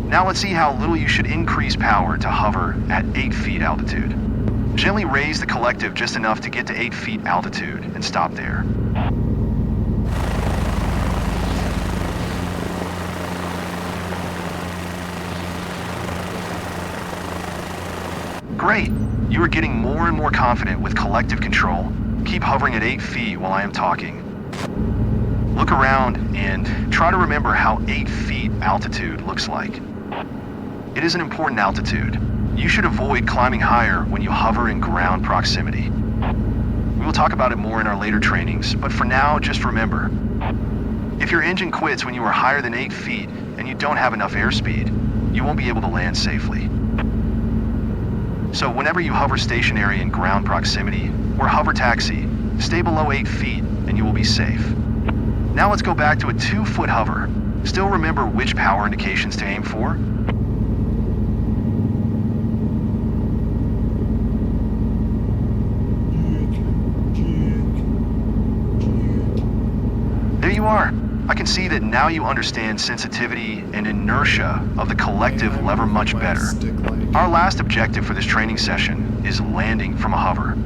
S2: Now let's see how little you should increase power to hover at 8 feet altitude. Gently raise the collective just enough to get to 8 feet altitude and stop there. Great. You are getting more and more confident with collective control. Keep hovering at 8 feet while I am talking. Look around and try to remember how 8 feet altitude looks like. It is an important altitude. You should avoid climbing higher when you hover in ground proximity. We will talk about it more in our later trainings, but for now, just remember. If your engine quits when you are higher than 8 feet and you don't have enough airspeed, you won't be able to land safely. So whenever you hover stationary in ground proximity or hover taxi, stay below 8 feet and you will be safe. Now let's go back to a 2-foot hover. Still remember which power indications to aim for? There you are. I can see that now you understand sensitivity and inertia of the collective lever much better. Our last objective for this training session is landing from a hover.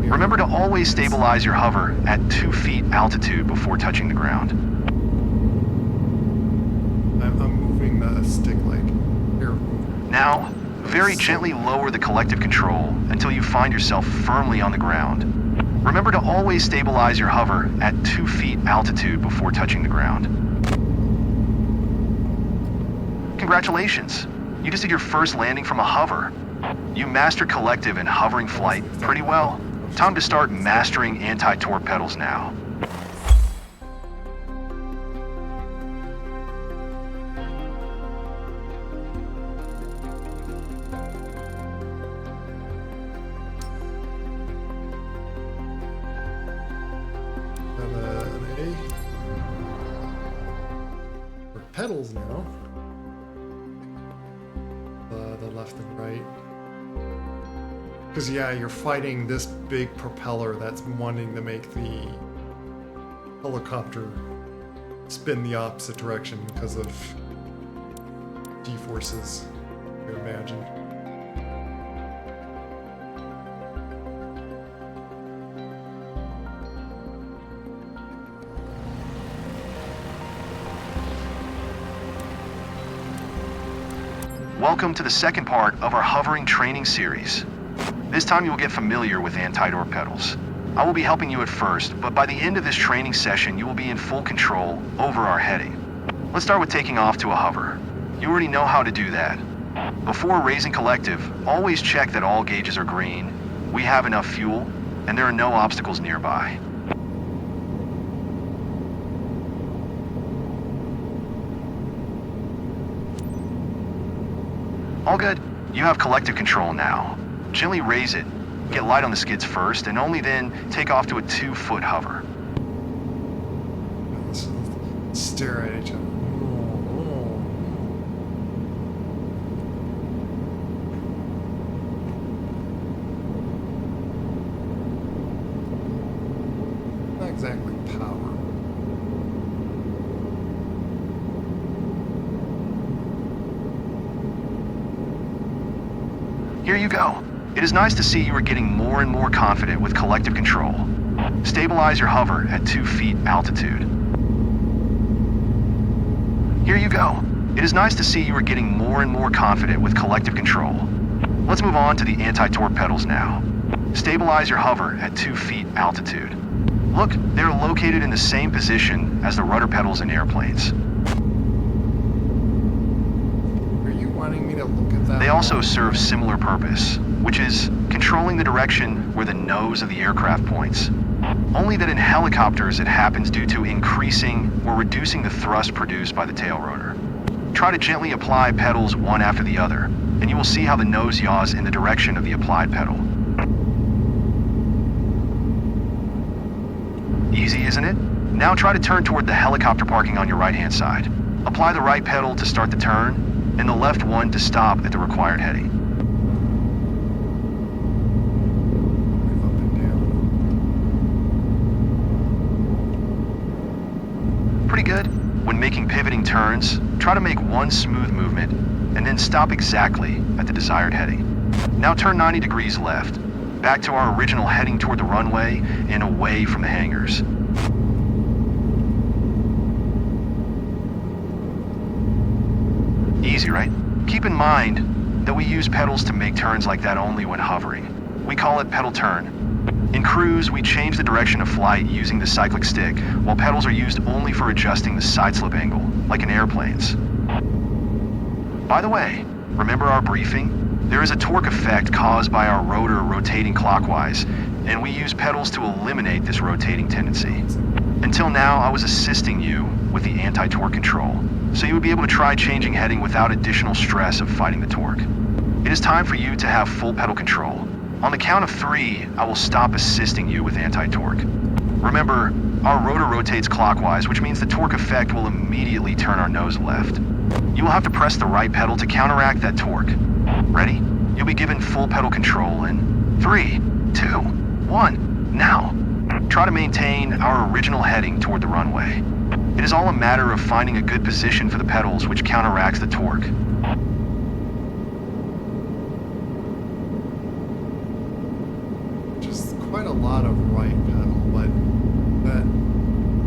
S2: Remember to always stabilize your hover at 2 feet altitude before touching the ground.
S1: I'm moving the stick like here.
S2: Now, very gently lower the collective control until you find yourself firmly on the ground. Remember to always stabilize your hover at 2 feet altitude before touching the ground. Congratulations! You just did your first landing from a hover. You mastered collective and hovering flight pretty well. Time to start mastering anti-torque pedals now.
S1: For pedals now. The left and right. Because yeah, you're fighting this big propeller that's wanting to make the helicopter spin the opposite direction because of G-forces, I imagine.
S2: Welcome to the second part of our hovering training series. This time you will get familiar with anti-torque pedals. I will be helping you at first, but by the end of this training session you will be in full control over our heading. Let's start with taking off to a hover. You already know how to do that. Before raising collective, always check that all gauges are green, we have enough fuel, and there are no obstacles nearby. All good. You have collective control now. Gently raise it. Get light on the skids first, and only then take off to a 2-foot hover.
S1: Let's stare at each other. Not exactly power.
S2: Here you go. It is nice to see you are getting more and more confident with collective control. Stabilize your hover at 2 feet altitude. Here you go. It is nice to see you are getting more and more confident with collective control. Let's move on to the anti-torque pedals now. Stabilize your hover at 2 feet altitude. Look, they're located in the same position as the rudder pedals in airplanes.
S1: Are you wanting me to look at that?
S2: They also serve similar purpose, which is controlling the direction where the nose of the aircraft points. Only that in helicopters it happens due to increasing or reducing the thrust produced by the tail rotor. Try to gently apply pedals one after the other, and you will see how the nose yaws in the direction of the applied pedal. Easy, isn't it? Now try to turn toward the helicopter parking on your right-hand side. Apply the right pedal to start the turn, and the left one to stop at the required heading.
S1: Up and down.
S2: Pretty good. When making pivoting turns, try to make one smooth movement, and then stop exactly at the desired heading. Now turn 90 degrees left, back to our original heading toward the runway and away from the hangars. Easy, right? Keep in mind, though we use pedals to make turns like that only when hovering. We call it pedal turn. In cruise, we change the direction of flight using the cyclic stick, while pedals are used only for adjusting the side slip angle, like in airplanes. By the way, remember our briefing? There is a torque effect caused by our rotor rotating clockwise, and we use pedals to eliminate this rotating tendency. Until now, I was assisting you with the anti-torque control, so you would be able to try changing heading without additional stress of fighting the torque. It is time for you to have full pedal control. On the count of 3, I will stop assisting you with anti-torque. Remember, our rotor rotates clockwise, which means the torque effect will immediately turn our nose left. You will have to press the right pedal to counteract that torque. Ready? You'll be given full pedal control in 3, 2, 1, now. Try to maintain our original heading toward the runway. It is all a matter of finding a good position for the pedals which counteracts the torque.
S1: Just quite a lot of right pedal, but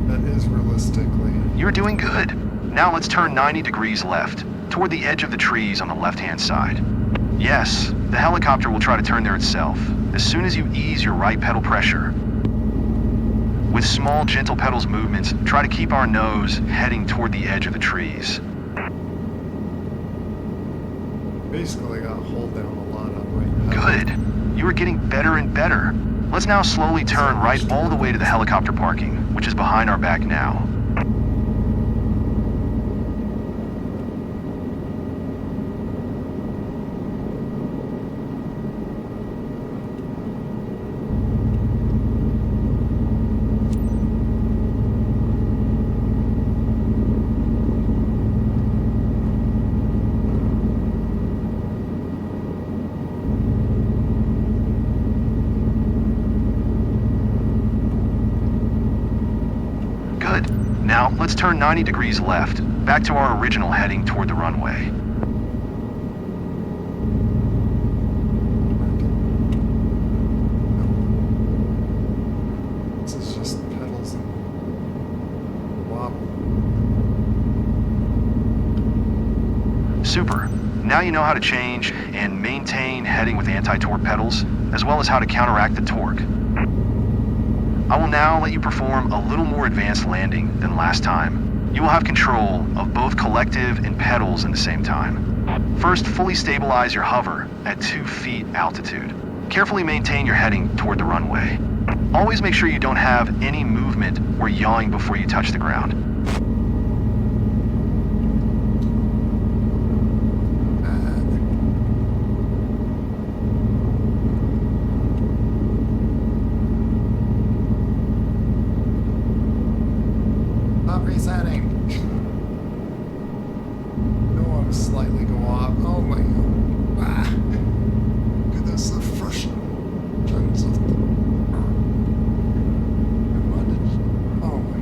S1: that is realistically.
S2: You're doing good. Now let's turn 90 degrees left, toward the edge of the trees on the left-hand side. Yes, the helicopter will try to turn there itself, as soon as you ease your right pedal pressure. With small, gentle pedals movements, try to keep our nose heading toward the edge of the trees.
S1: Basically got to hold down a lot on right pedal.
S2: Good. You are getting better and better. Let's now slowly turn right all the way to the helicopter parking, which is behind our back now. Now, let's turn 90 degrees left, back to our original heading toward the runway.
S1: This is just pedals and wobble.
S2: Super. Now you know how to change and maintain heading with anti-torque pedals, as well as how to counteract the torque. I will now let you perform a little more advanced landing than last time. You will have control of both collective and pedals in the same time. First, fully stabilize your hover at 2 feet altitude. Carefully maintain your heading toward the runway. Always make sure you don't have any movement or yawing before you touch the ground.
S1: Resetting. No, I'm slightly go off. Oh my god. Ah. Goodness, the frustrations of the. Oh my.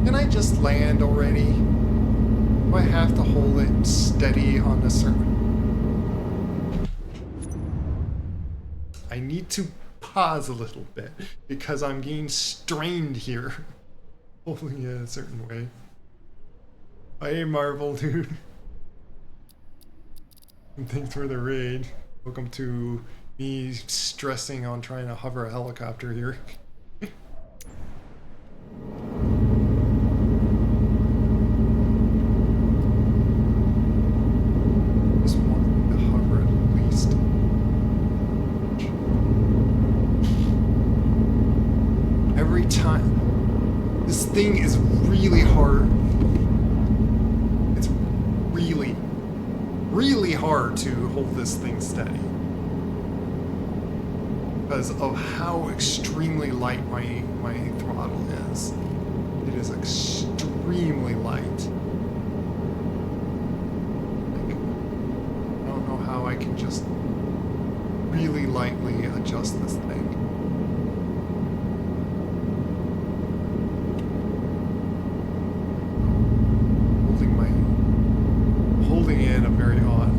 S1: Can I just land already? Do I have to hold it steady on a certain. I need to pause a little bit because I'm getting strained here. Holding it a certain way. Hey Marvel dude. And thanks for the raid. Welcome to me stressing on trying to hover a helicopter here. Just want to hover at least. Every time. This thing is really hard. It's really, really hard to hold this thing steady. Because of how extremely light my throttle is. It is extremely light. Like, I don't know how I can just really lightly adjust this thing. Holding in a very odd.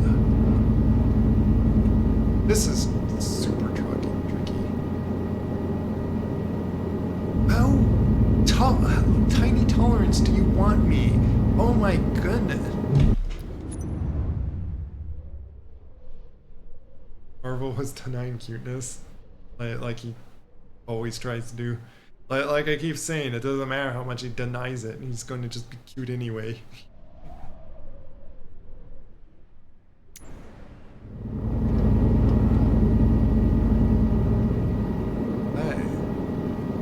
S1: This is super tricky. How tiny tolerance do you want me? Oh my goodness. Marvel was denying cuteness, like he always tries to do. Like I keep saying, it doesn't matter how much he denies it, he's going to just be cute anyway.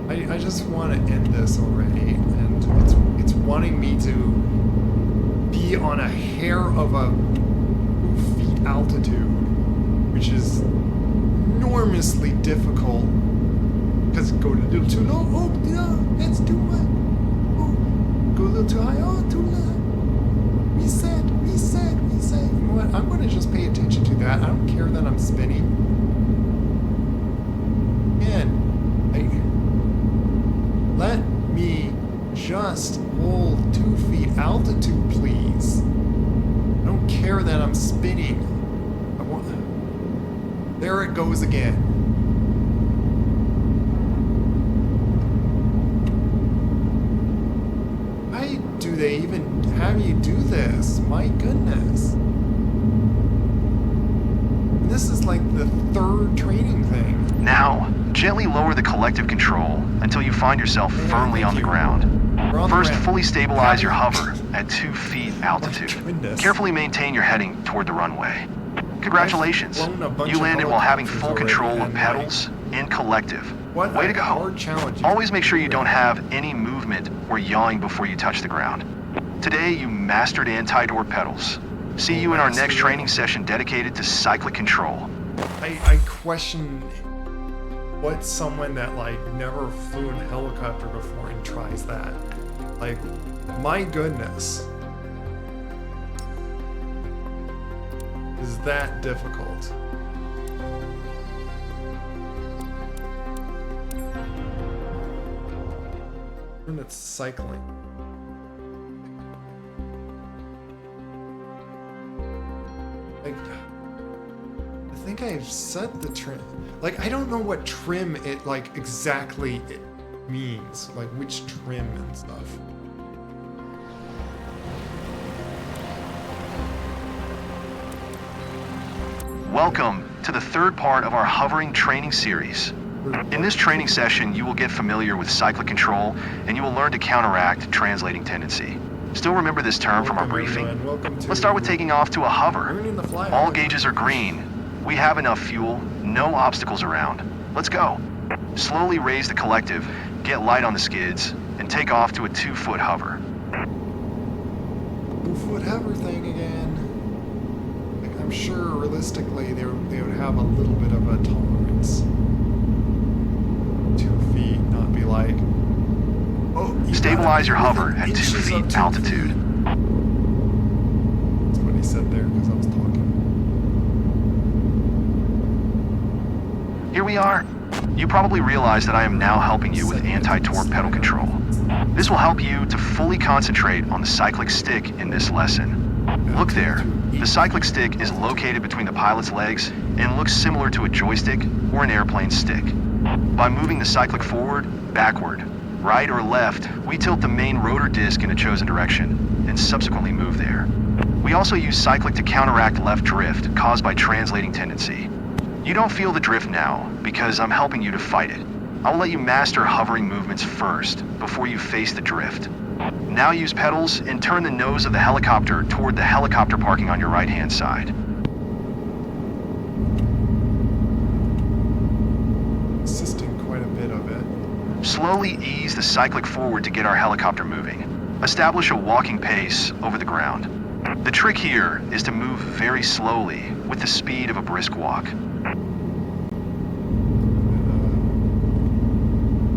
S1: I just want to end this already, and it's wanting me to be on a hair of a feet altitude, which is enormously difficult because go a little too low. Oh, no, that's too much. Oh, go a little too high. Oh, too low. Reset. You know what? I'm going to just pay attention to that. I don't care that I'm spinning. Again, let me just hold 2 feet altitude, please. I don't care that I'm spinning. There it goes again. Why do they even have you do this? My goodness. And this is like the 3rd training thing.
S2: Now, gently lower the collective control until you find yourself firmly on the ground. First, fully stabilize your hover at 2 feet altitude. Carefully maintain your heading toward the runway. Congratulations, you landed while having full control of pedals and collective. Way to go. Always make sure you don't have any movement or yawing before you touch the ground. Today, you mastered anti-door pedals. See you in our next training session dedicated to cyclic control.
S1: I question what's someone that like never flew in a helicopter before and tries that. Like, my goodness. Is that difficult? And it's cycling. Like, I think I've set the trim. Like, I don't know what trim it, like, exactly it means. Like, which trim and stuff.
S2: Welcome to the 3rd part of our hovering training series. In this training session, you will get familiar with cyclic control, and you will learn to counteract translating tendency. Still remember this term from our briefing? Let's start with taking off to a hover. All gauges are green. We have enough fuel, no obstacles around. Let's go. Slowly raise the collective, get light on the skids, and take off to a 2-foot hover.
S1: 2-foot hover thing again. Like, I'm sure realistically they would have a little bit of a tolerance. 2 feet, not be like, oh,
S2: stabilize your hover at 2 feet altitude.
S1: That's what he said there because I was talking.
S2: Here we are. You probably realize that I am now helping you with anti-torque pedal control. This will help you to fully concentrate on the cyclic stick in this lesson. Look there. The cyclic stick is located between the pilot's legs and looks similar to a joystick or an airplane stick. By moving the cyclic forward, backward, right or left, we tilt the main rotor disc in a chosen direction and subsequently move there. We also use cyclic to counteract left drift caused by translating tendency. You don't feel the drift now because I'm helping you to fight it. I will let you master hovering movements first before you face the drift. Now use pedals and turn the nose of the helicopter toward the helicopter parking on your right-hand side.
S1: Assisting quite a bit of it.
S2: Slowly ease the cyclic forward to get our helicopter moving. Establish a walking pace over the ground. The trick here is to move very slowly with the speed of a brisk walk.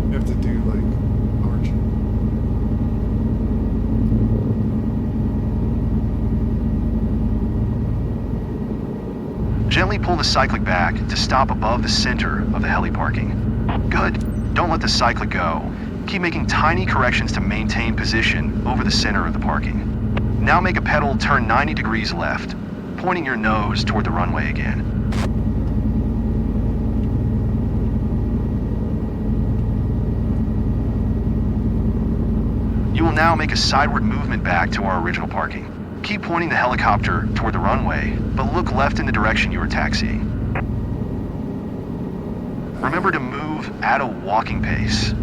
S1: You have to do like arch.
S2: Gently pull the cyclic back to stop above the center of the heli parking. Good. Don't let the cyclic go. Keep making tiny corrections to maintain position over the center of the parking. Now make a pedal turn 90 degrees left, pointing your nose toward the runway again. You will now make a sideward movement back to our original parking. Keep pointing the helicopter toward the runway, but look left in the direction you are taxiing. Remember to move at a walking pace.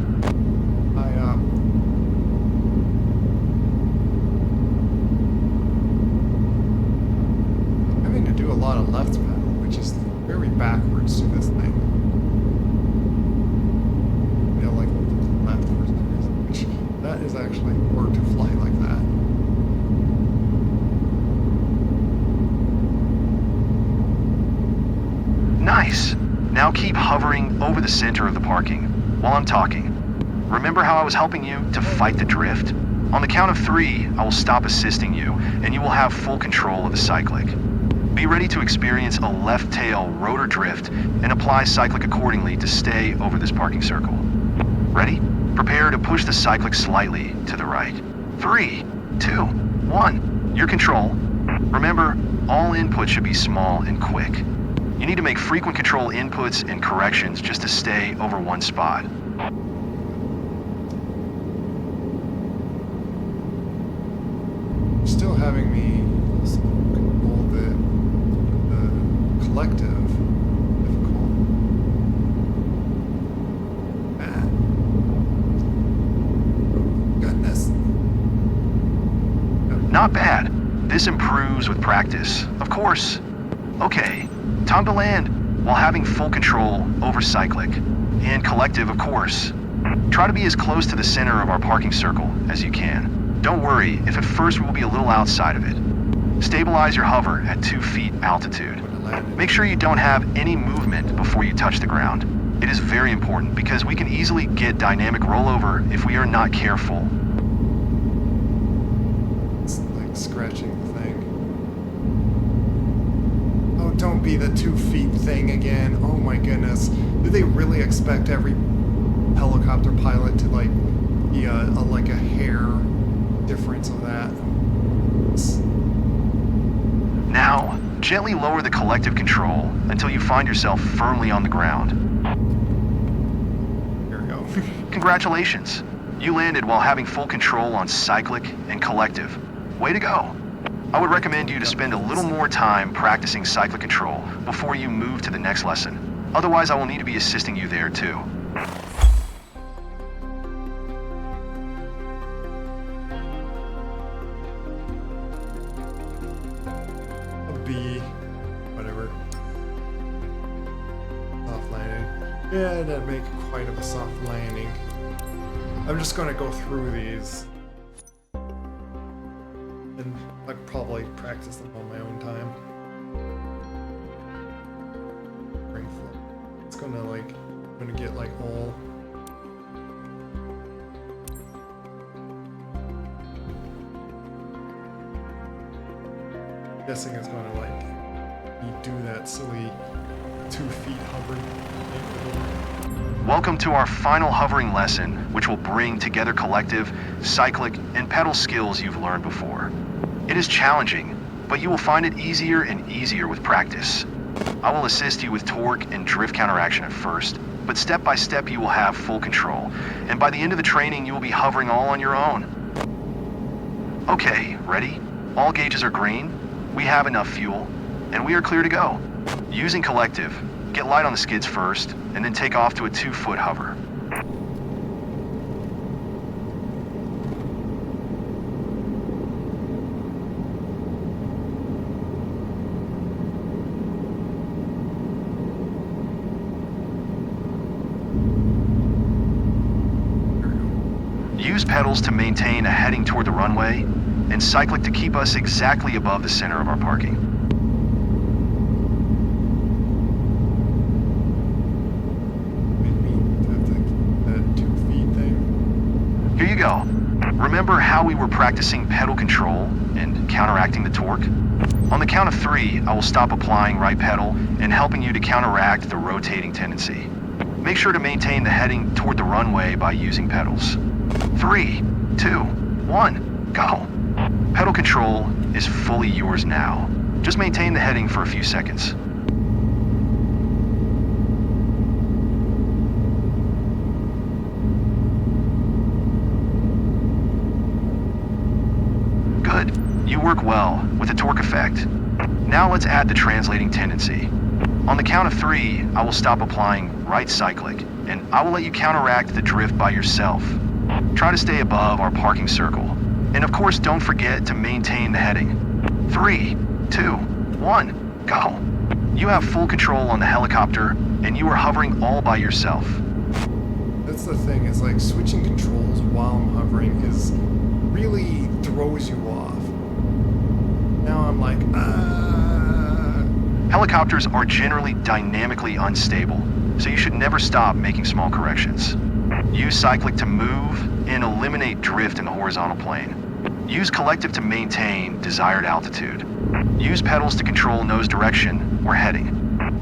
S1: Having to do a lot of left pedal, which is very backwards to this thing. Yeah, like left for some reason, which that is actually hard to fly like that.
S2: Nice. Now keep hovering over the center of the parking while I'm talking. Remember how I was helping you to fight the drift? On the count of 3, I will stop assisting you, and you will have full control of the cyclic. Be ready to experience a left tail rotor drift and apply cyclic accordingly to stay over this parking circle. Ready? Prepare to push the cyclic slightly to the right. 3, 2, 1. Your control. Remember, all inputs should be small and quick. You need to make frequent control inputs and corrections just to stay over one spot.
S1: Still having me control the collective difficult. Ah. Goodness.
S2: Not bad. This improves with practice, of course. Okay, time to land while having full control over cyclic and collective, of course. Try to be as close to the center of our parking circle as you can. Don't worry if at first we will be a little outside of it. Stabilize your hover at 2 feet altitude. Make sure you don't have any movement before you touch the ground. It is very important because we can easily get dynamic rollover if we are not careful.
S1: It's like scratching the thing. Oh, don't be the 2 feet thing again. Oh my goodness. Do they really expect every helicopter pilot to like be like a hair difference of that?
S2: Now, gently lower the collective control until you find yourself firmly on the ground.
S1: Here we go.
S2: Congratulations. You landed while having full control on cyclic and collective. Way to go. I would recommend you to spend a little more time practicing cyclic control before you move to the next lesson. Otherwise, I will need to be assisting you there too.
S1: B, whatever. Soft landing. Yeah, it didn't make quite of a soft landing. I'm just gonna go through these. And I'll probably practice them on my own time. Spring flip. It's gonna like, I'm gonna get like all. Guessing it's gonna like you do that silly 2 feet hovering.
S2: Welcome to our final hovering lesson, which will bring together collective, cyclic, and pedal skills you've learned before. It is challenging, but you will find it easier and easier with practice. I will assist you with torque and drift counteraction at first, but step by step you will have full control, and by the end of the training you will be hovering all on your own. Okay, ready? All gauges are green. We have enough fuel, and we are clear to go. Using collective, get light on the skids first, and then take off to a 2-foot hover. Use pedals to maintain a heading toward the runway, and cyclic to keep us exactly above the center of our parking.
S1: That 2 feet thing.
S2: Here you go. Remember how we were practicing pedal control and counteracting the torque? On the count of 3, I will stop applying right pedal and helping you to counteract the rotating tendency. Make sure to maintain the heading toward the runway by using pedals. 3, 2, 1, go. Pedal control is fully yours now. Just maintain the heading for a few seconds. Good. You work well with the torque effect. Now let's add the translating tendency. On the count of 3, I will stop applying right cyclic, and I will let you counteract the drift by yourself. Try to stay above our parking circle. And of course, don't forget to maintain the heading. 3, 2, 1, go. You have full control on the helicopter, and you are hovering all by yourself.
S1: That's the thing, is like switching controls while I'm hovering is really throws you off. Now I'm like,
S2: Helicopters are generally dynamically unstable, so you should never stop making small corrections. Use cyclic to move and eliminate drift in the horizontal plane. Use collective to maintain desired altitude. Use pedals to control nose direction or heading.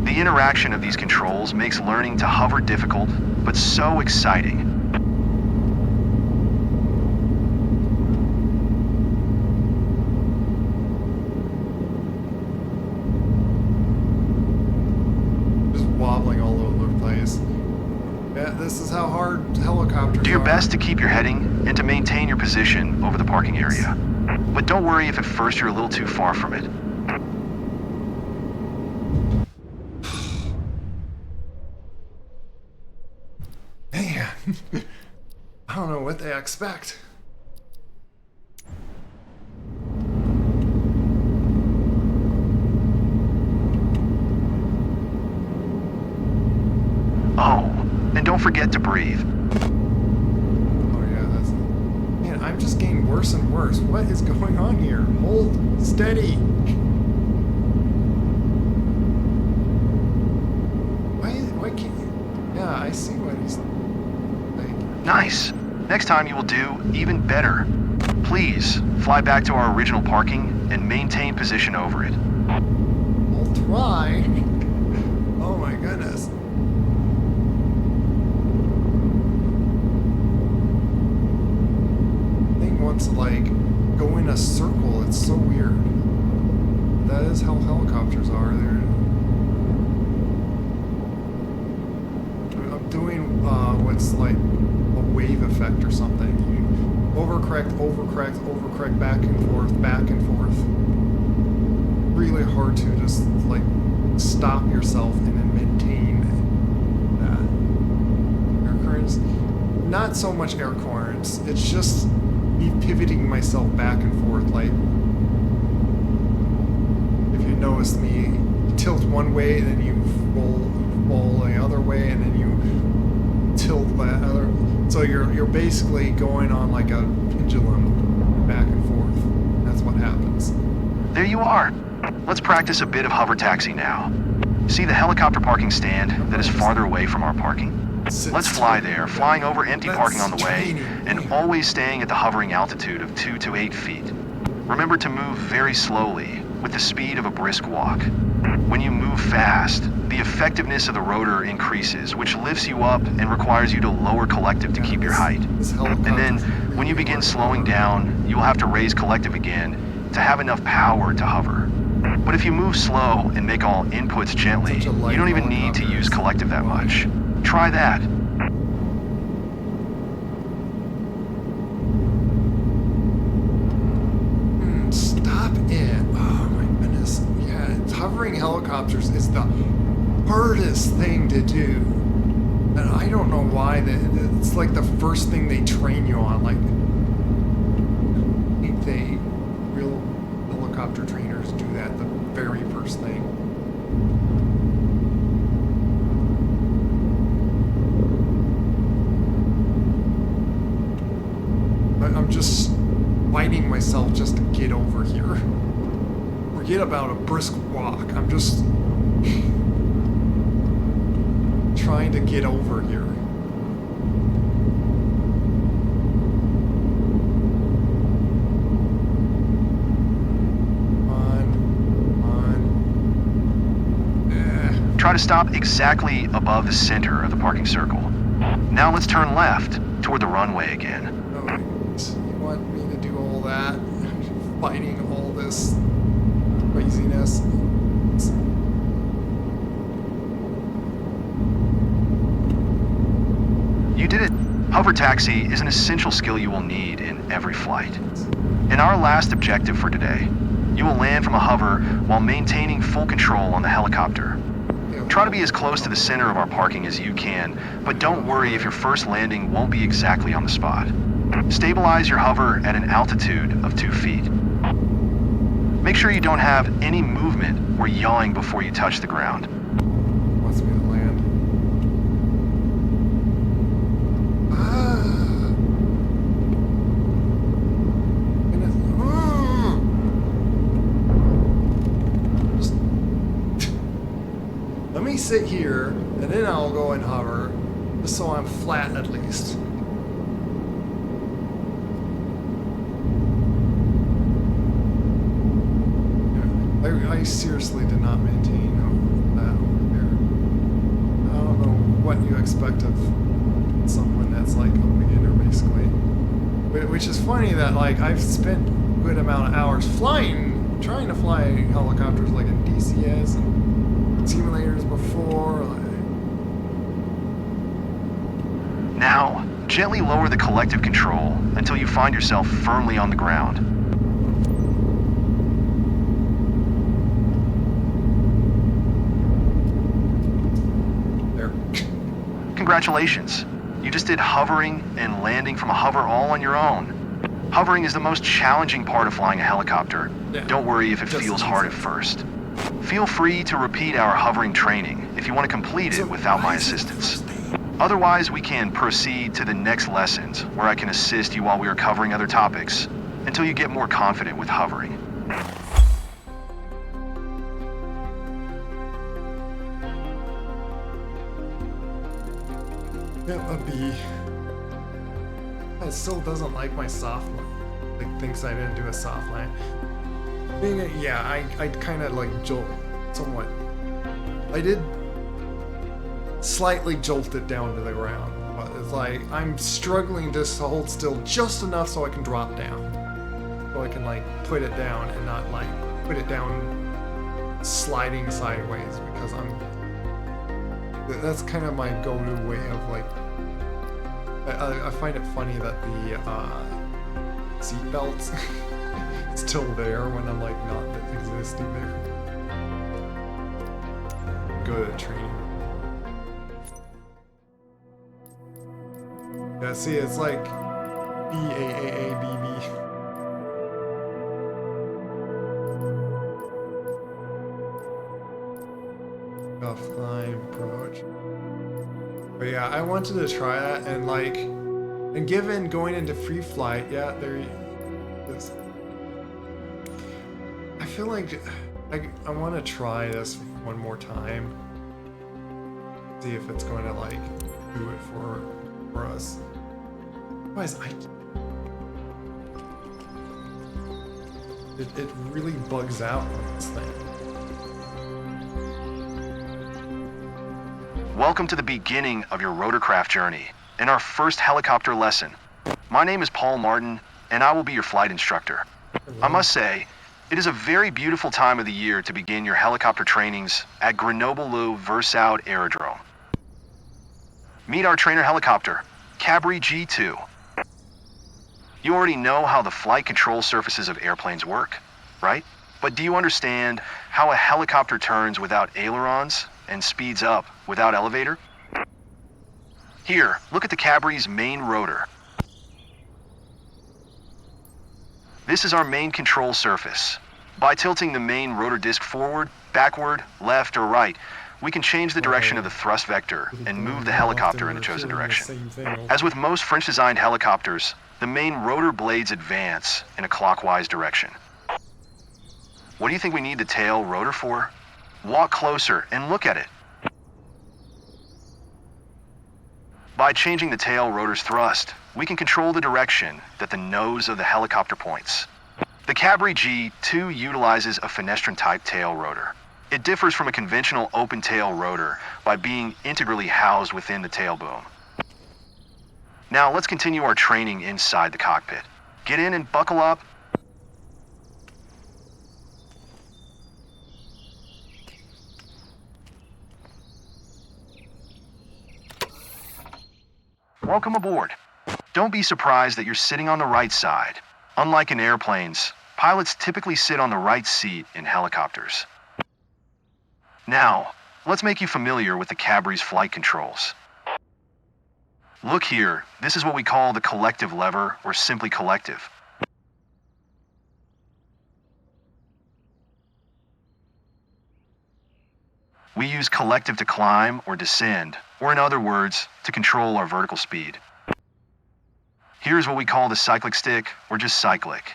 S2: The interaction of these controls makes learning to hover difficult, but so exciting.
S1: just wobbling all over the place. Yeah, this is how hard helicopters
S2: Do your
S1: are.
S2: best to keep your heading and to maintain your position over the parking area. But don't worry if at first you're a little too far from it.
S1: Man, I don't know what they expect.
S2: Oh, and don't forget to breathe.
S1: Oh yeah, that's... Man, I'm just getting worse and worse. What is going on here? Hold steady. Why can't you... Yeah, I see what he's... Like...
S2: Nice. Next time you will do even better. Please fly back to our original parking and maintain position over it.
S1: I'll try. Oh my goodness. I think once, like, go in a circle, it's so weird. That is how helicopters are. I'm doing what's like a wave effect or something. You overcorrect, overcorrect, overcorrect, back and forth, back and forth. Really hard to just like stop yourself and then maintain that. Air currents, not so much air currents. It's just me pivoting myself back and forth. Like, if you notice me tilt one way, then you roll the other way, and then you tilt that other. So you're basically going on like a pendulum back and forth. That's what happens.
S2: There you are. Let's practice a bit of hover taxi now. See the helicopter parking stand that is farther away from our parking? Let's fly there, flying over empty parking on the way, and always staying at the hovering altitude of 2 to 8 feet. Remember to move very slowly, with the speed of a brisk walk. When you move fast, the effectiveness of the rotor increases, which lifts you up and requires you to lower collective to keep your height. And then, when you begin slowing down, you will have to raise collective again to have enough power to hover. But if you move slow and make all inputs gently, you don't even need to use collective that much. Try that.
S1: Stop it. Oh my goodness. Yeah, hovering helicopters is the hardest thing to do. And I don't know why. It's like the first thing they train you on. Like, I think they, real helicopter trainers do that the very first thing. I'm just fighting myself just to get over here. Forget about a brisk walk. I'm just trying to get over here.
S2: Try to stop exactly above the center of the parking circle. Now let's turn left toward the runway again.
S1: Oh my goodness. You want me to do all that? Fighting all this craziness?
S2: You did it. Hover taxi is an essential skill you will need in every flight. In our last objective for today, you will land from a hover while maintaining full control on the helicopter.
S1: Yeah,
S2: Try to be as close to the center of our parking as you can, but don't worry if your first landing won't be exactly on the spot. Stabilize your hover at an altitude of 2 feet. Make sure you don't have any movement or yawing before you touch the ground.
S1: Wants me to land. Just let me sit here, and then I'll go and hover, just so I'm flat at least. I seriously did not maintain that over there. I don't know what you expect of someone that's like a beginner, basically. Which is funny that like I've spent a good amount of hours trying to fly helicopters like in DCS and simulators before.
S2: Now, gently lower the collective control until you find yourself firmly on the ground. Congratulations. You just did hovering and landing from a hover all on your own. Hovering is the most challenging part of flying a helicopter.
S1: Yeah.
S2: Don't worry if it feels hard at first. Feel free to repeat our hovering training if you want to complete it without my assistance. Otherwise, we can proceed to the next lessons where I can assist you while we are covering other topics until you get more confident with hovering.
S1: Yeah, a B. It still doesn't like my soft land. Like thinks I didn't do a soft land. I kind of like jolt somewhat. I did slightly jolt it down to the ground, but it's like I'm struggling to hold still just enough so I can drop down. So I can like put it down and not like put it down sliding sideways because that's kind of my go-to way of like. I find it funny that the seat belts still there when I'm like not existing there. Go to training. Yeah, see, it's like B-A-A-A-B-B. Offline approach. But yeah, I wanted to try that and like, and given going into free flight, yeah, there is. I feel like I want to try this one more time. See if it's going to like do it for us. Otherwise, it really bugs out on this thing.
S2: Welcome to the beginning of your rotorcraft journey and our first helicopter lesson. My name is Paul Martin, and I will be your flight instructor. I must say, it is a very beautiful time of the year to begin your helicopter trainings at Grenoble-Versoud Aerodrome. Meet our trainer helicopter, Cabri G2. You already know how the flight control surfaces of airplanes work, right? But do you understand how a helicopter turns without ailerons and speeds up without elevator? Here, look at the Cabri's main rotor. This is our main control surface. By tilting the main rotor disc forward, backward, left, or right, we can change the direction of the thrust vector and move the helicopter in a chosen direction. As with most French-designed helicopters, the main rotor blades advance in a clockwise direction. What do you think we need the tail rotor for? Walk closer and look at it. By changing the tail rotor's thrust, we can control the direction that the nose of the helicopter points. The Cabri G2 utilizes a fenestrine-type tail rotor. It differs from a conventional open-tail rotor by being integrally housed within the tail boom. Now let's continue our training inside the cockpit. Get in and buckle up. Welcome aboard. Don't be surprised that you're sitting on the right side. Unlike in airplanes, pilots typically sit on the right seat in helicopters. Now, let's make you familiar with the Cabre's flight controls. Look here, this is what we call the collective lever, or simply collective. We use collective to climb or descend, or in other words, to control our vertical speed. Here's what we call the cyclic stick, or just cyclic.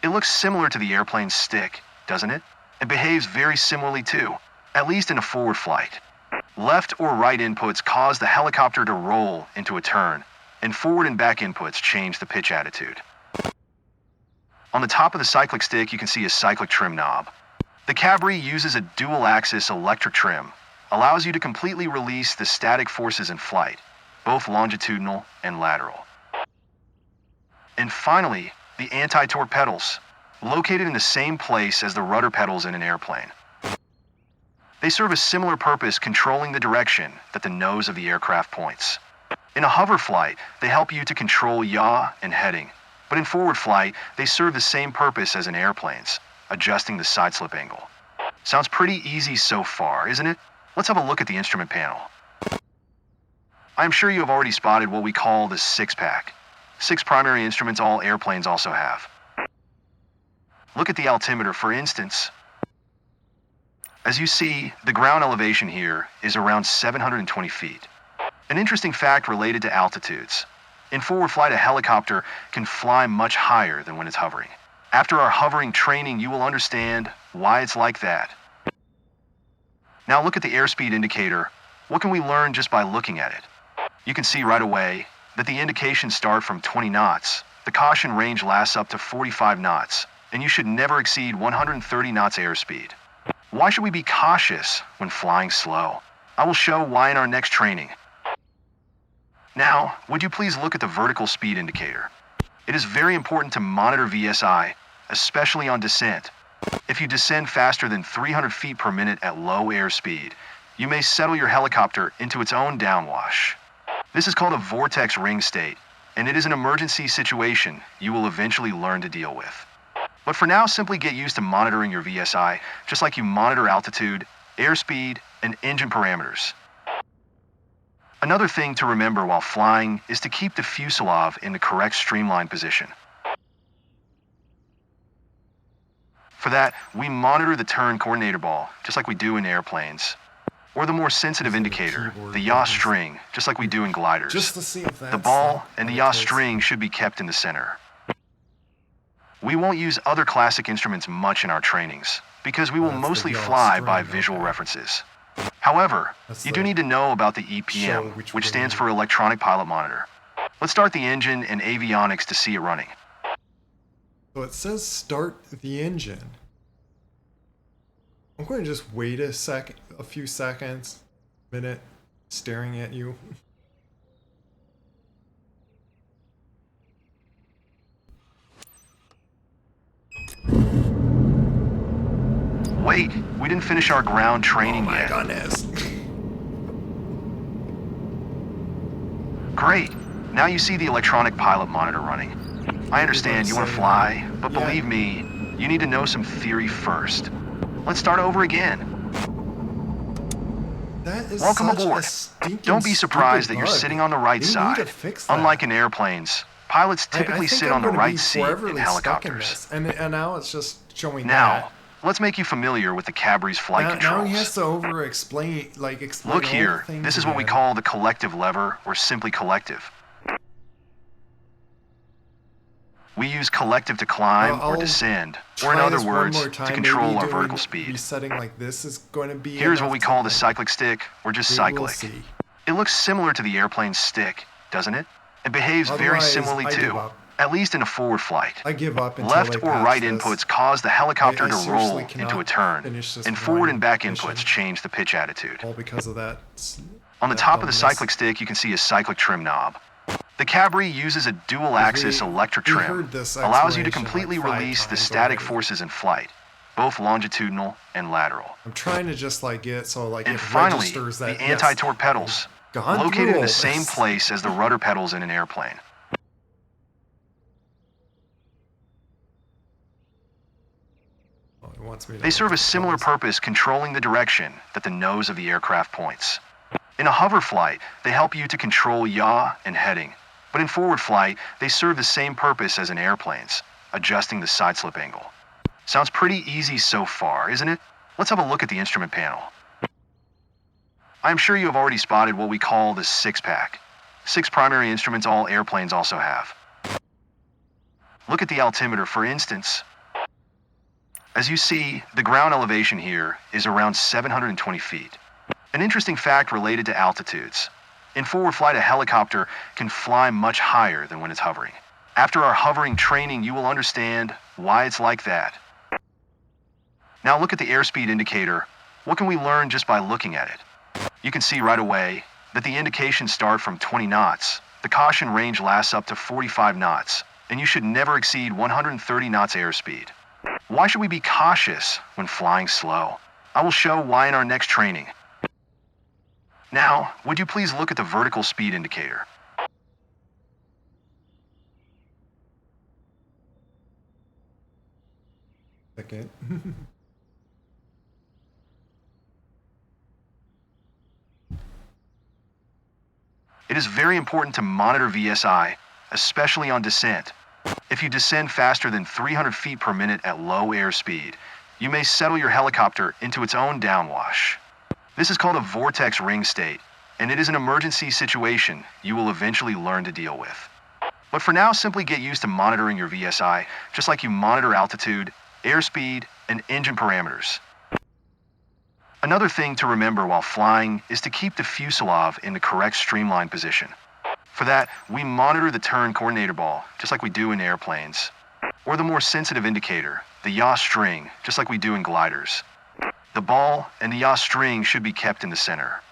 S2: It looks similar to the airplane's stick, doesn't it? It behaves very similarly too, at least in a forward flight. Left or right inputs cause the helicopter to roll into a turn, and forward and back inputs change the pitch attitude. On the top of the cyclic stick, you can see a cyclic trim knob. The Cabre uses a dual-axis electric trim, allows you to completely release the static forces in flight, both longitudinal and lateral. And finally, the anti-torque pedals, located in the same place as the rudder pedals in an airplane. They serve a similar purpose, controlling the direction that the nose of the aircraft points. In a hover flight, they help you to control yaw and heading, but in forward flight, they serve the same purpose as in airplanes, adjusting the side slip angle. Sounds pretty easy so far, isn't it? Let's have a look at the instrument panel. I'm sure you have already spotted what we call the six-pack. 6 primary instruments all airplanes also have. Look at the altimeter, for instance. As you see, the ground elevation here is around 720 feet. An interesting fact related to altitudes. In forward flight, a helicopter can fly much higher than when it's hovering. After our hovering training, you will understand why it's like that. Now look at the airspeed indicator. What can we learn just by looking at it? You can see right away that the indications start from 20 knots. The caution range lasts up to 45 knots, and you should never exceed 130 knots airspeed. Why should we be cautious when flying slow? I will show why in our next training. Now, would you please look at the vertical speed indicator? It is very important to monitor VSI, especially on descent. If you descend faster than 300 feet per minute at low airspeed, you may settle your helicopter into its own downwash. This is called a vortex ring state, and it is an emergency situation you will eventually learn to deal with. But for now, simply get used to monitoring your VSI, just like you monitor altitude, airspeed, and engine parameters. Another thing to remember while flying is to keep the fuselage in the correct streamline position. For that, we monitor the turn coordinator ball, just like we do in airplanes. Or the more sensitive indicator, the yaw string, just like we do in gliders.
S1: Just to see if that's
S2: The ball and the yaw string should be kept in the center. We won't use other classic instruments much in our trainings, because we will
S1: That's the
S2: mostly
S1: yaw
S2: fly
S1: string,
S2: by visual
S1: okay.
S2: references. However,
S1: That's
S2: you do
S1: the
S2: need to know about the
S1: show
S2: ep1,
S1: which
S2: which
S1: we're
S2: stands
S1: gonna
S2: for electronic pilot monitor. Let's start the engine and avionics to see it running.
S1: So it says start the engine. I'm going to just wait a few seconds, minute, staring at you.
S2: Wait, we didn't finish our ground training
S1: Oh my
S2: yet.
S1: goodness.
S2: Great. Now you see the electronic pilot monitor running. I understand you want to fly, but
S1: Yeah.
S2: believe me, you need to know some theory first. Let's start over again.
S1: That is
S2: Welcome
S1: such
S2: aboard.
S1: a stinking
S2: Don't be surprised that
S1: stupid
S2: you're
S1: bug.
S2: sitting on the right
S1: They need
S2: side.
S1: to fix that.
S2: Unlike in airplanes, pilots
S1: I
S2: typically
S1: think
S2: sit
S1: I'm
S2: on the
S1: gonna
S2: right
S1: be
S2: seat in
S1: foreverly stuck in
S2: helicopters.
S1: this. And now it's just showing
S2: Now, let's make you familiar with the Cabre's flight
S1: that. Now he has
S2: controls.
S1: to over-explain, explain
S2: Look
S1: all
S2: here,
S1: the things
S2: this is what we
S1: again.
S2: call the collective lever, or simply collective. We use collective to climb or
S1: I'll
S2: descend, or
S1: Try
S2: in other
S1: this one
S2: words,
S1: more
S2: to
S1: time.
S2: control
S1: Maybe
S2: our
S1: doing
S2: vertical speed.
S1: resetting like this is going to be
S2: Here's what
S1: enough
S2: we
S1: to,
S2: call the cyclic stick, or just
S1: we'll
S2: cyclic.
S1: see.
S2: It looks similar to the airplane's stick, doesn't it? It behaves very
S1: Otherwise,
S2: similarly
S1: I give
S2: too,
S1: up.
S2: at least in a forward flight.
S1: I give up until
S2: Left
S1: they
S2: or
S1: patch
S2: right
S1: this.
S2: inputs cause the helicopter
S1: I
S2: to
S1: seriously
S2: roll into a
S1: cannot
S2: turn,
S1: finish this
S2: and forward and back
S1: mission.
S2: inputs change the pitch attitude.
S1: All because of that.
S2: On the
S1: that
S2: top of the
S1: dumbness.
S2: cyclic stick, you can see a cyclic trim knob. The Cabre uses a dual-axis
S1: We-
S2: electric
S1: we
S2: trim,
S1: heard this
S2: allows you to
S1: explanation
S2: completely
S1: like 5
S2: release the
S1: times
S2: static
S1: already.
S2: forces in flight, both longitudinal and lateral.
S1: I'm trying to just get so
S2: And
S1: it
S2: finally,
S1: registers that
S2: the anti-torque pedals,
S1: gone
S2: located
S1: through
S2: in
S1: all
S2: the same
S1: this.
S2: place as the rudder pedals in an airplane.
S1: wants me to
S2: They serve a
S1: lift
S2: similar
S1: propellers.
S2: purpose controlling the direction that the nose of the aircraft points. In a hover flight, they help you to control yaw and heading. But in forward flight, they serve the same purpose as in airplanes, adjusting the side slip angle. Sounds pretty easy so far, isn't it? Let's have a look at the instrument panel. I'm sure you have already spotted what we call the six-pack. 6 primary instruments all airplanes also have. Look at the altimeter, for instance. As you see, the ground elevation here is around 720 feet. An interesting fact related to altitudes. In forward flight, a helicopter can fly much higher than when it's hovering. After our hovering training, you will understand why it's like that. Now look at the airspeed indicator. What can we learn just by looking at it? You can see right away that the indications start from 20 knots. The caution range lasts up to 45 knots, and you should never exceed 130 knots airspeed. Why should we be cautious when flying slow? I will show why in our next training. Now, would you please look at the vertical speed indicator?
S1: Second.
S2: It is very important to monitor VSI, especially on descent. If you descend faster than 300 feet per minute at low airspeed, you may settle your helicopter into its own downwash. This is called a vortex ring state, and it is an emergency situation you will eventually learn to deal with. But for now, simply get used to monitoring your VSI, just like you monitor altitude, airspeed, and engine parameters. Another thing to remember while flying is to keep the fuselage in the correct streamline position. For that, we monitor the turn coordinator ball, just like we do in airplanes, or the more sensitive indicator, the yaw string, just like we do in gliders. The ball and the yaw string should be kept in the center.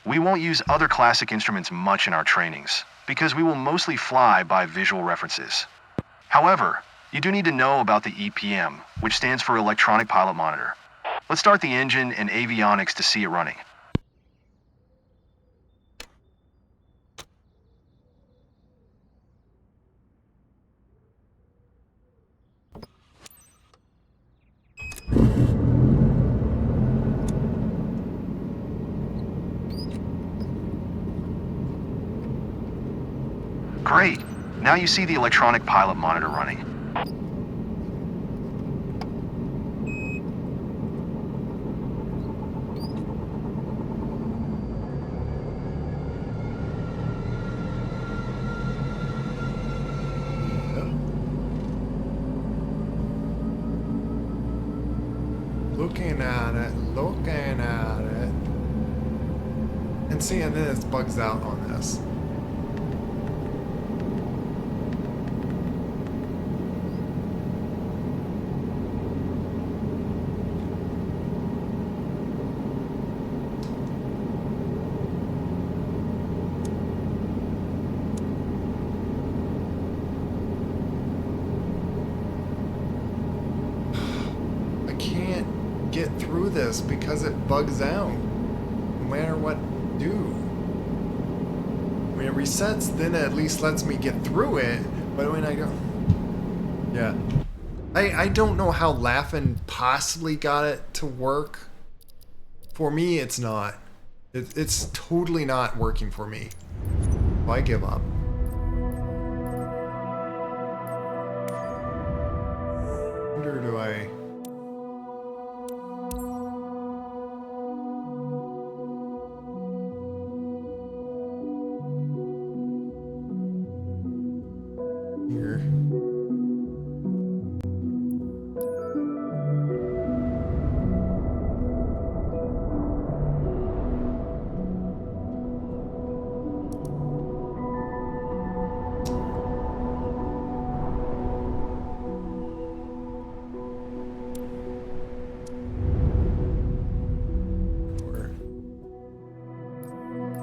S2: We won't use other classic instruments much in our trainings, because we will mostly fly by visual references. However, you do need to know about the ep1, which stands for Electronic Pilot Monitor. Let's start the engine and avionics to see it running. Great! Now you see the electronic pilot monitor running.
S1: Looking at it, looking at it. And see, and then it bugs out on this. I can't get through this because it bugs out. No matter what I do. When it resets, then it at least lets me get through it. But when I go... Yeah. I don't know how Laughing possibly got it to work. For me, it's not. It's totally not working for me. So I give up. Wonder do I... Here.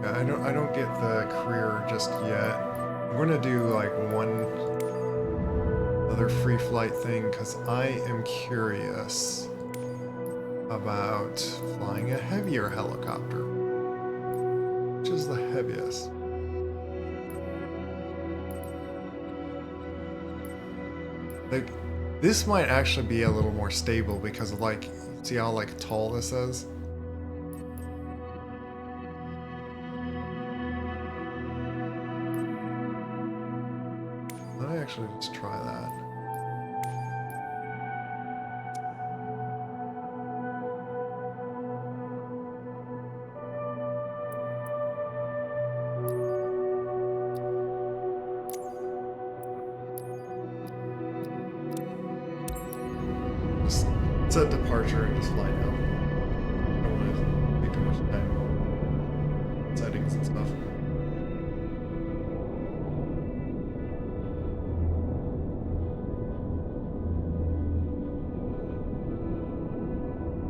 S1: Yeah, I don't get the career just yet. I'm gonna do like one other free flight thing because I am curious about flying a heavier helicopter. Which is the heaviest? Like, This might actually be a little more stable because of like, see how like tall this is? Let me actually just try that. Just set departure and just fly now. I don't want to take too much time. Settings and stuff.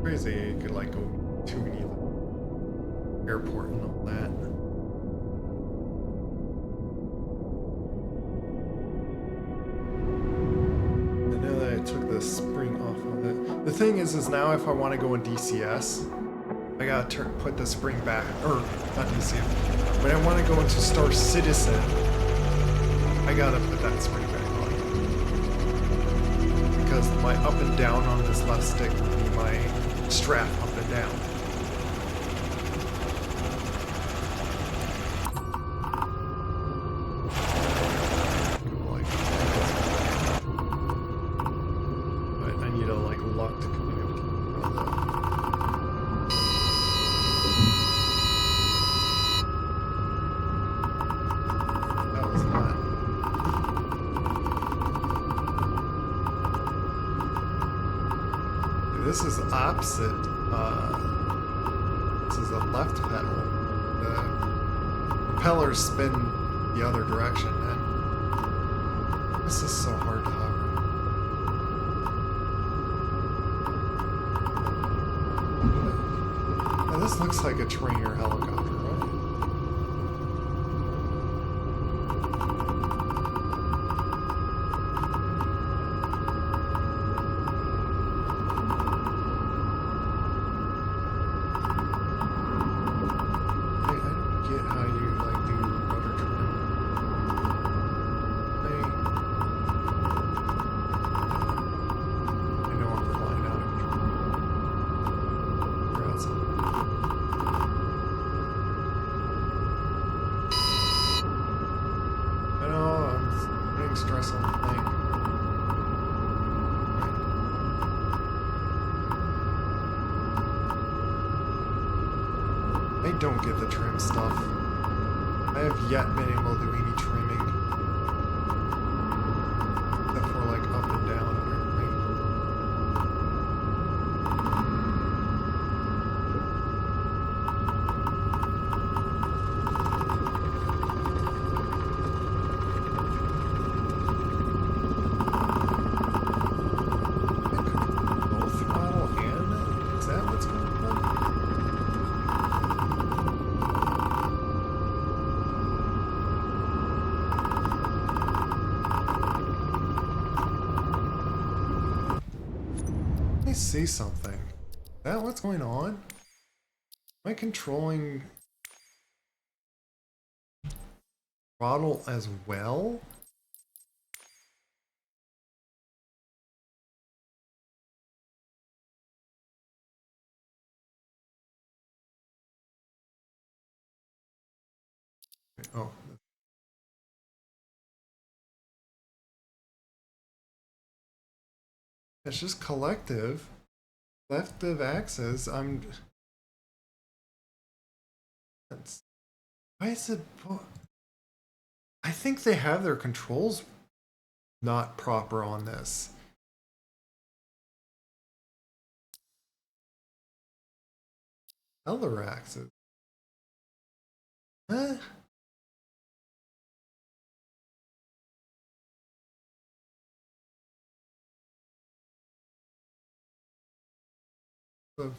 S1: Crazy, you could like go to an airport and all that. And now that I took the spring off of it, the thing is now if I want to go in DCS, I gotta put the spring back, or not DCS, but I want to go into Star Citizen, I gotta put that spring back on. Because my up and down on this left stick would be my strap up and down. But I need a like lock to communicate. That was not. This is opposite. This is the left pedal. The propellers spin the other direction, and this is so hard to hover. Now this looks like a trainer helicopter, right? Stress on the thing. I don't get the trim stuff. I have yet been able to do any trimming. Except for like up and down and everything. See something. Is that what's going on? Am I controlling throttle as well? Oh. It's just collective. Left of axis, that's, why is it, I think they have their controls not proper on this. Other axis. Huh? So,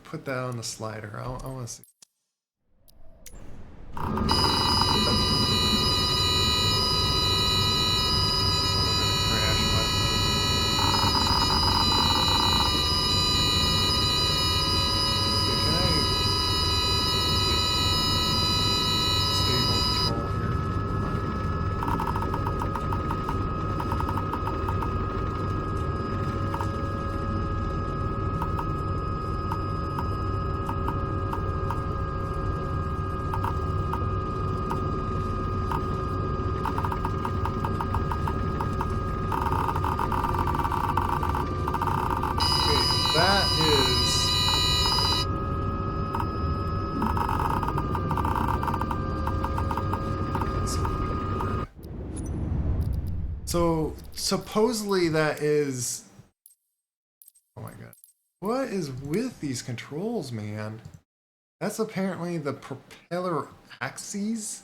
S1: put that on the slider. I want to see. So supposedly that is. Oh my god. What is with these controls, man? That's apparently the propeller axes.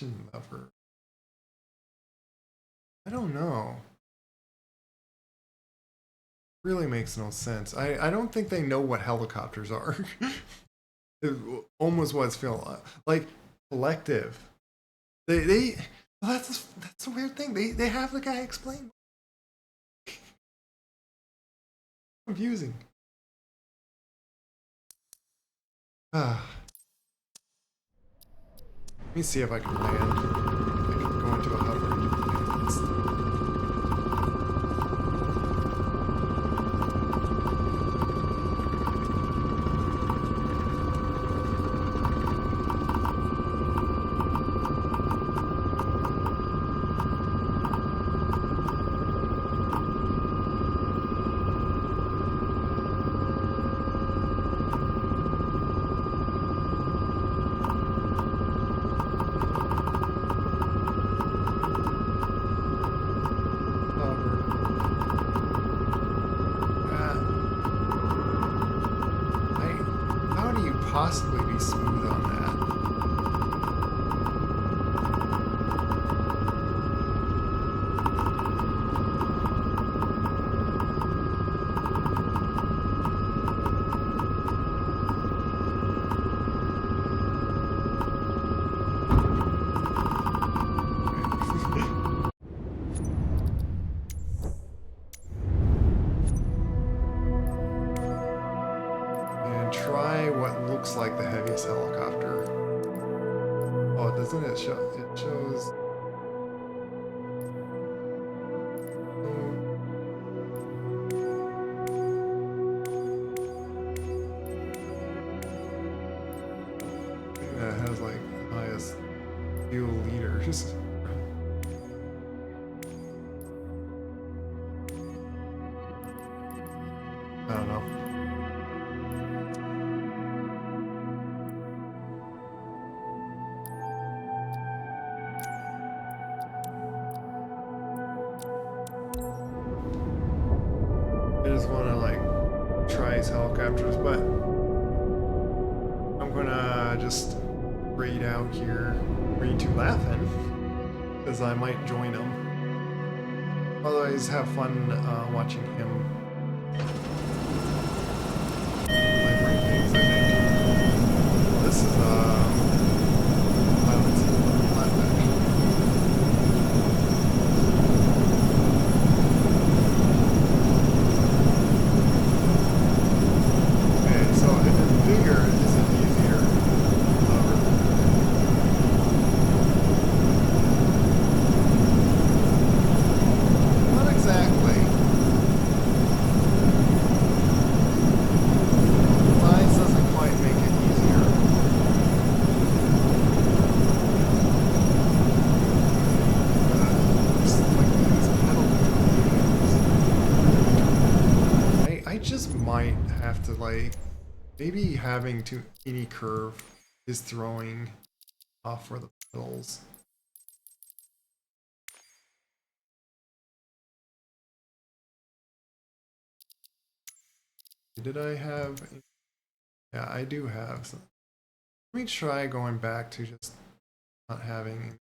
S1: Lever. I don't know. Really makes no sense. I don't think they know what helicopters are. It almost was feeling like collective. They well, that's a weird thing. They have the guy explain. Confusing. Ah. Let me see if I can land. I can go into a hover engine. Possibly be smooth on that. Try what looks like the heaviest helicopter. Oh, doesn't it show? It shows. It has like the highest fuel liters. I don't know. I just want to like try his helicopters, but I'm gonna just raid out here. Read to laughing, because I might join him. Otherwise, have fun watching him play brain games. I think this is pilots flatback. Bigger, is it easier? Not exactly. Size doesn't quite make it easier. Just like these pedal. I just might have to like. Maybe having too any curve is throwing off for the pedals. Did I have? Yeah, I do have some. Let me try going back to just not having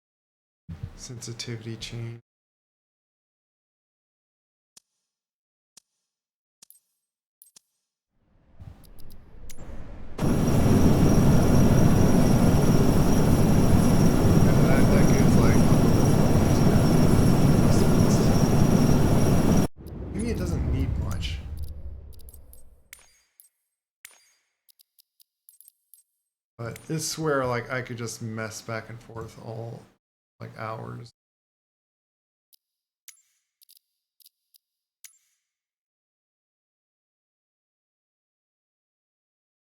S1: sensitivity change. Maybe it doesn't need much. But it's where like I could just mess back and forth all like hours.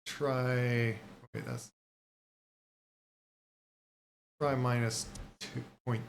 S1: Try wait, that's try minus 2.2.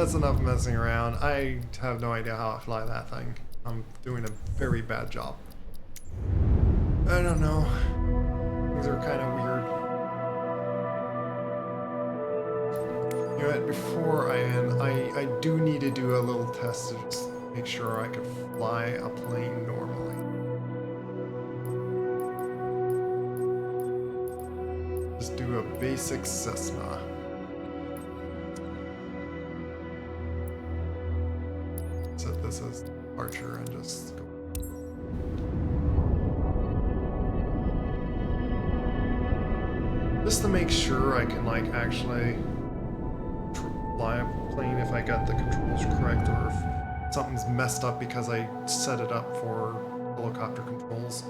S1: that's enough messing around. I have no idea how I fly that thing. I'm doing a very bad job. I don't know. Things are kind of weird. You know what, before I end, I do need to do a little test to just make sure I could fly a plane normally. Just do a basic Cessna. Set this as departure and just go. Just to make sure I can like actually fly a plane if I got the controls correct or if something's messed up because I set it up for helicopter controls.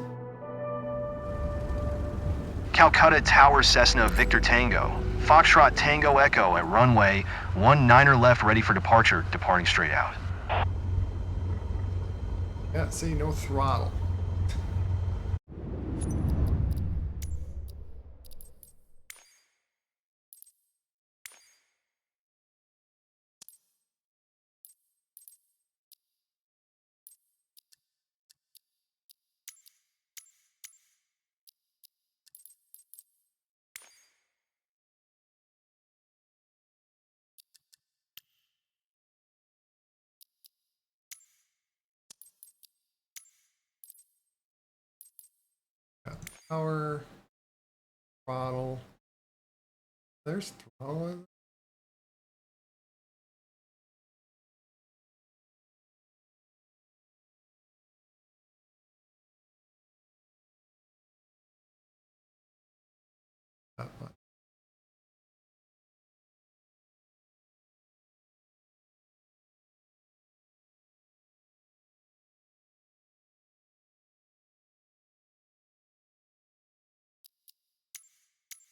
S2: Calcutta Tower Cessna Victor Tango. Foxtrot Tango Echo at runway 19 left ready for departure, departing straight out.
S1: Yeah, see, no throttle. Got power, throttle. There's throttle. That button.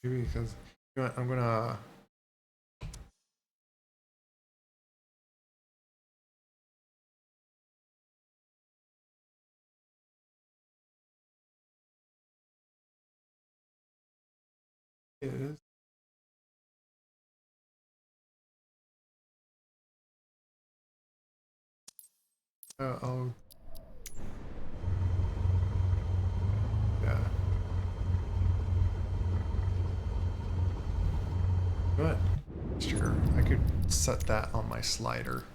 S1: Maybe because you know what, I'm gonna. It is. Oh, yeah. Good. Sure, I could set that on my slider.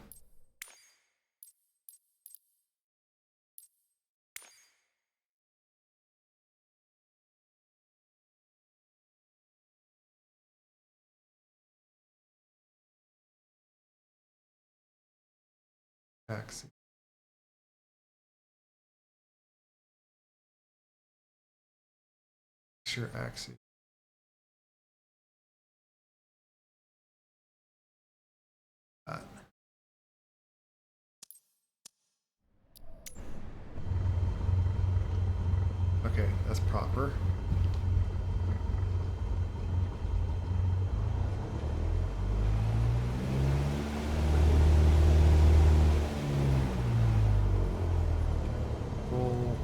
S1: Taxi. Sure, axis. That. Okay, that's proper. Full.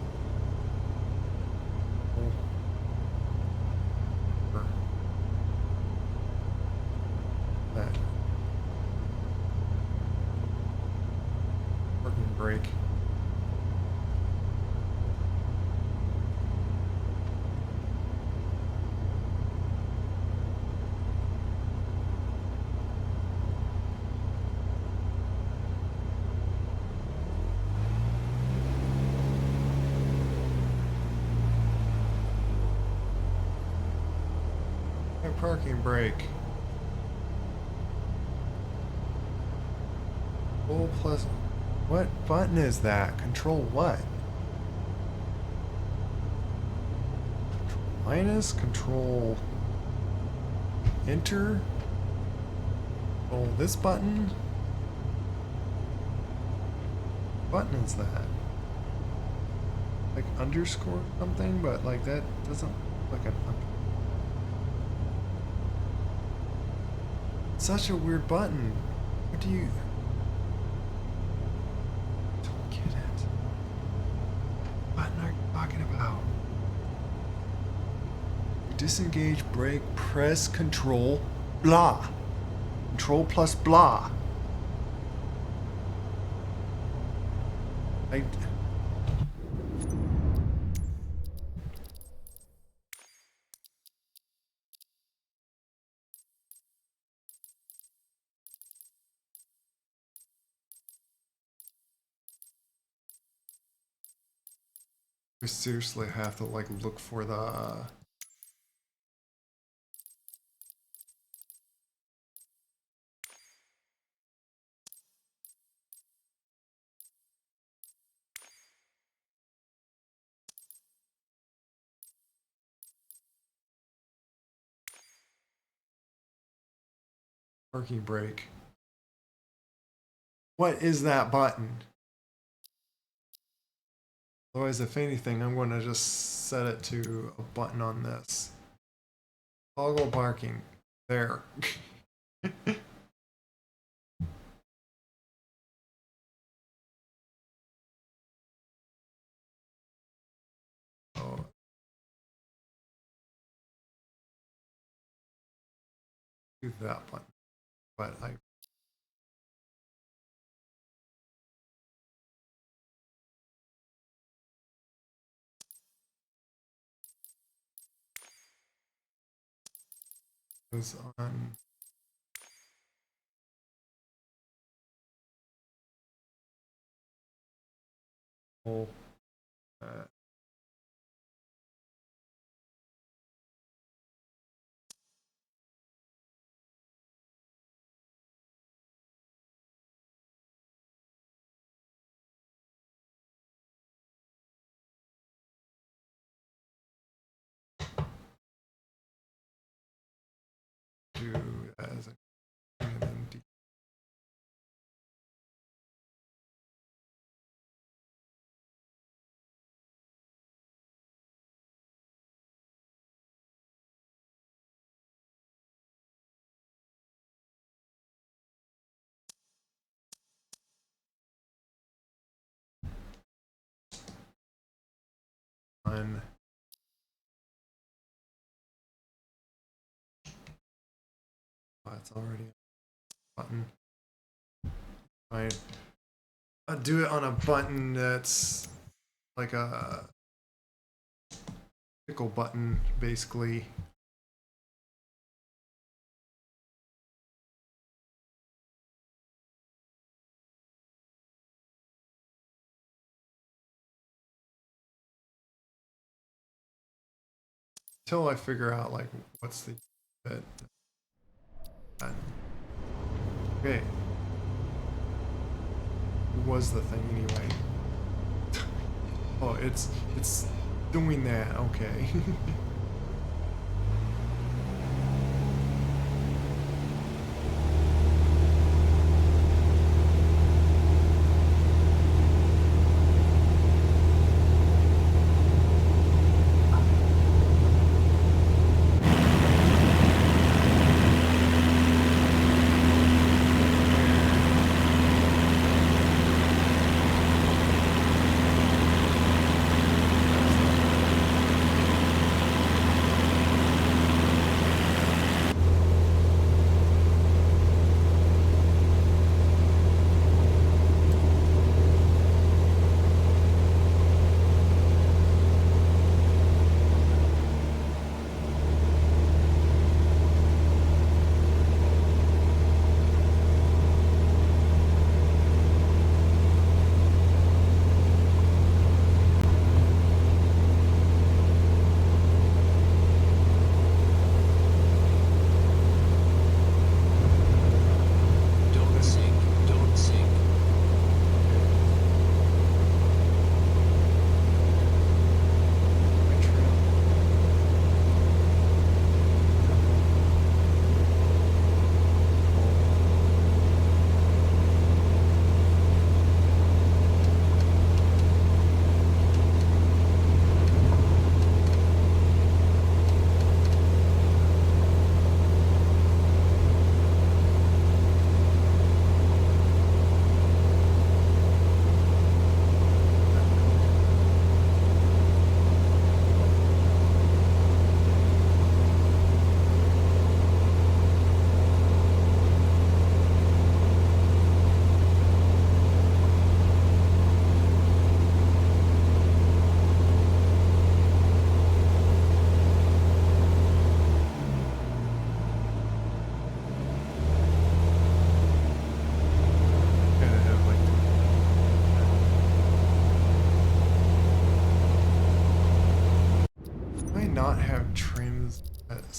S1: That. Parking brake. Parking brake. Full plus. What button is that? Control what? Control minus? Control enter? Control this button? What button is that? Like underscore something, but like that doesn't look like an underscore. Such a weird button. What do you... Don't get it. What button are you talking about? Disengage, brake, press, control, blah. Control plus blah. I seriously have to like look for the parking brake. What is that button? Otherwise, if anything, I'm going to just set it to a button on this. Toggle parking. There. Oh, do that button. But I was on. Oh, uh, do as a and then on. Oh, it's already a button. I do it on a button that's like a pickle button, basically. Until I figure out like what's the bit. Okay. What was the thing anyway? Oh, it's doing that. Okay.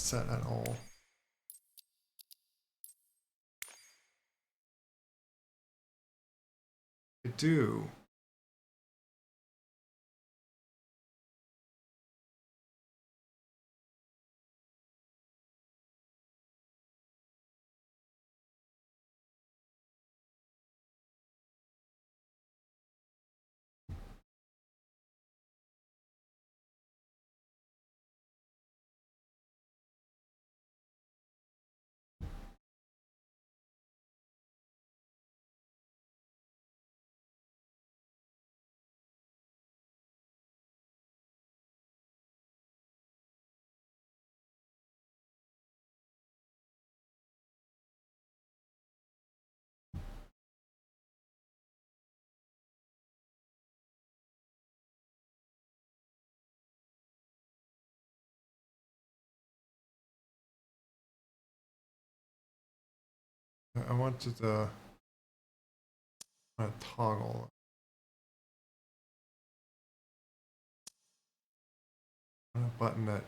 S1: set at all. I do. I wanted to toggle a button that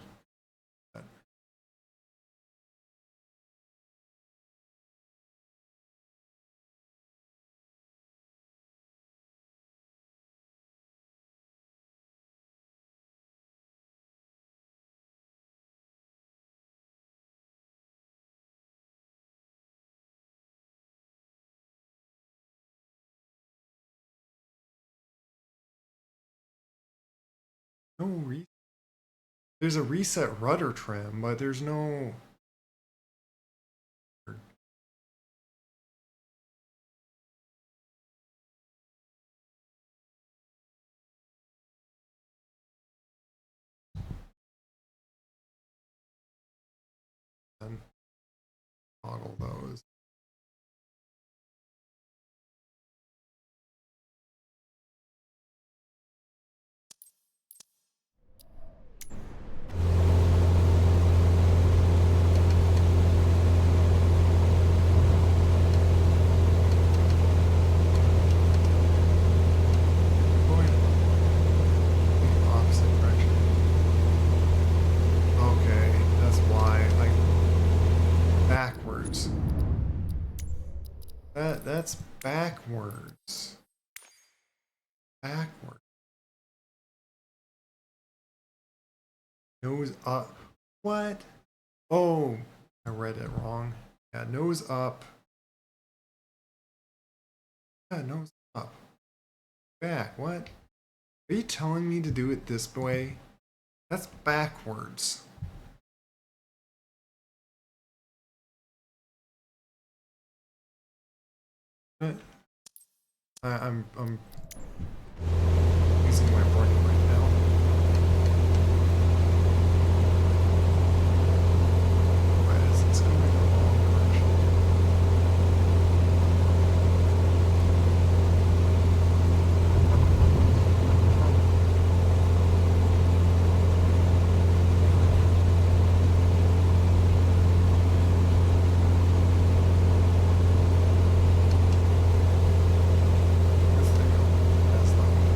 S1: no re there's a reset rudder trim, but there's no toggle those. Going in the opposite direction. Okay, that's why. Like backwards. That's backwards. Backwards. Nose up. What? Oh, I read it wrong. Yeah, nose up. Yeah, nose up. Back. What? Are you telling me to do it this way? That's backwards. What? I'm using my brain right now. Why is this going the wrong direction? Let's take a pass that one.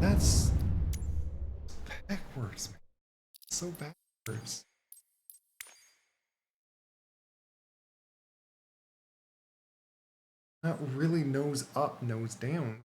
S1: That's backwards, man. So bad. Words. Not really nose up, nose down.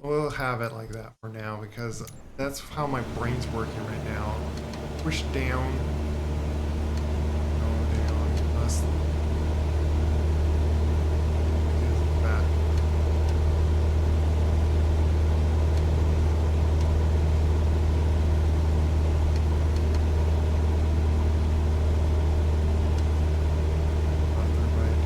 S1: We'll have it like that for now because that's how my brain's working right now. Push down, go down, us. Back. Left or right.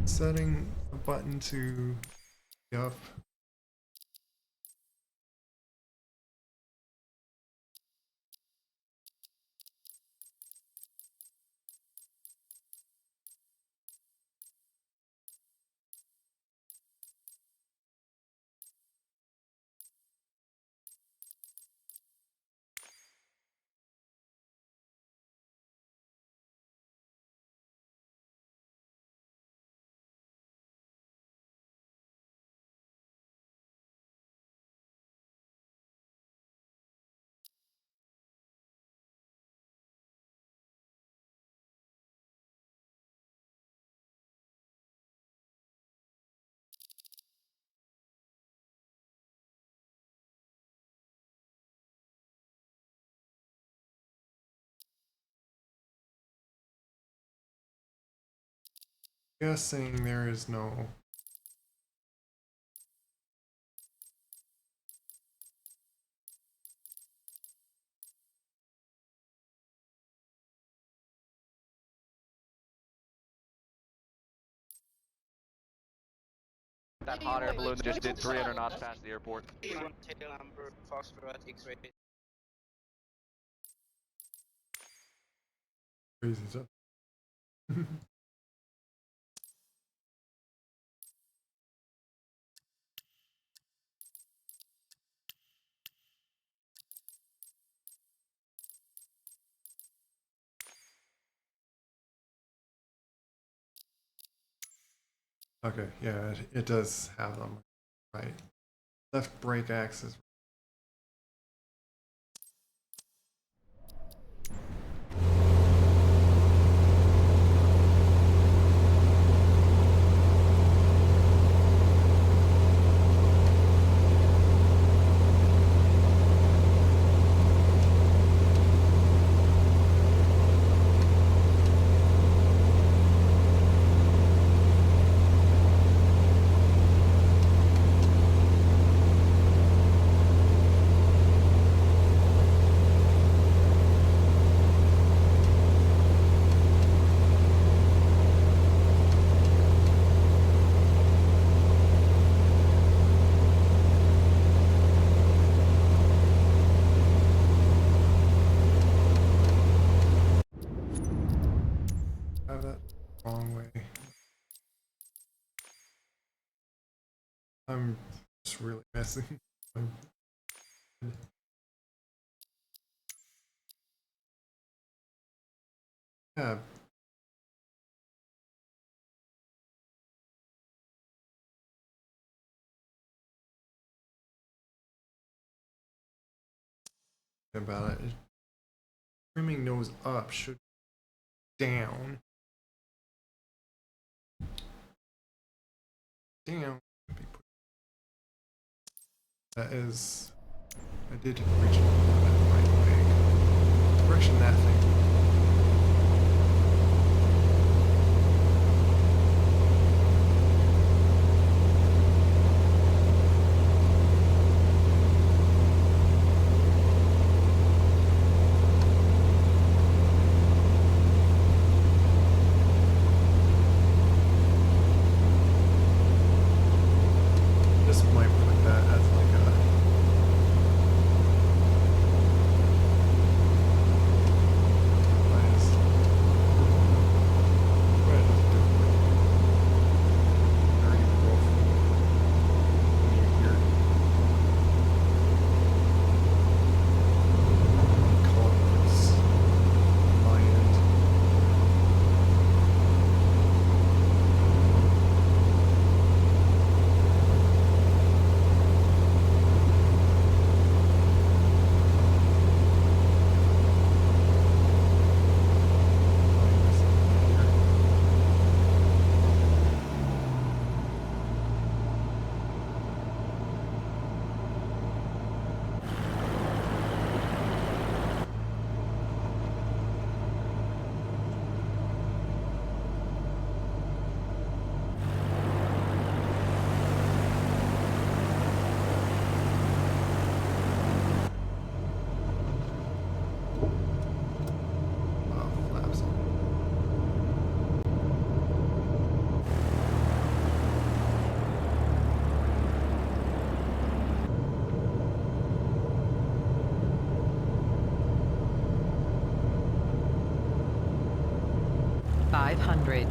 S1: Setting a button to up. Guessing there is no.
S8: That hot air balloon that just did 300 knots past the airport.
S9: Tail Amber, Foxtrot, X-ray.
S1: Crazy stuff. Okay, yeah, it does have them. Right. Left brake axis. Yes. Yeah. About it. Trimming nose up should down. Down. That is. I did reach that right way. Direction that thing. This might put that as like a minus. Go ahead and do it. Very rough. Here. Colors. My end. Flaps on.
S3: $500.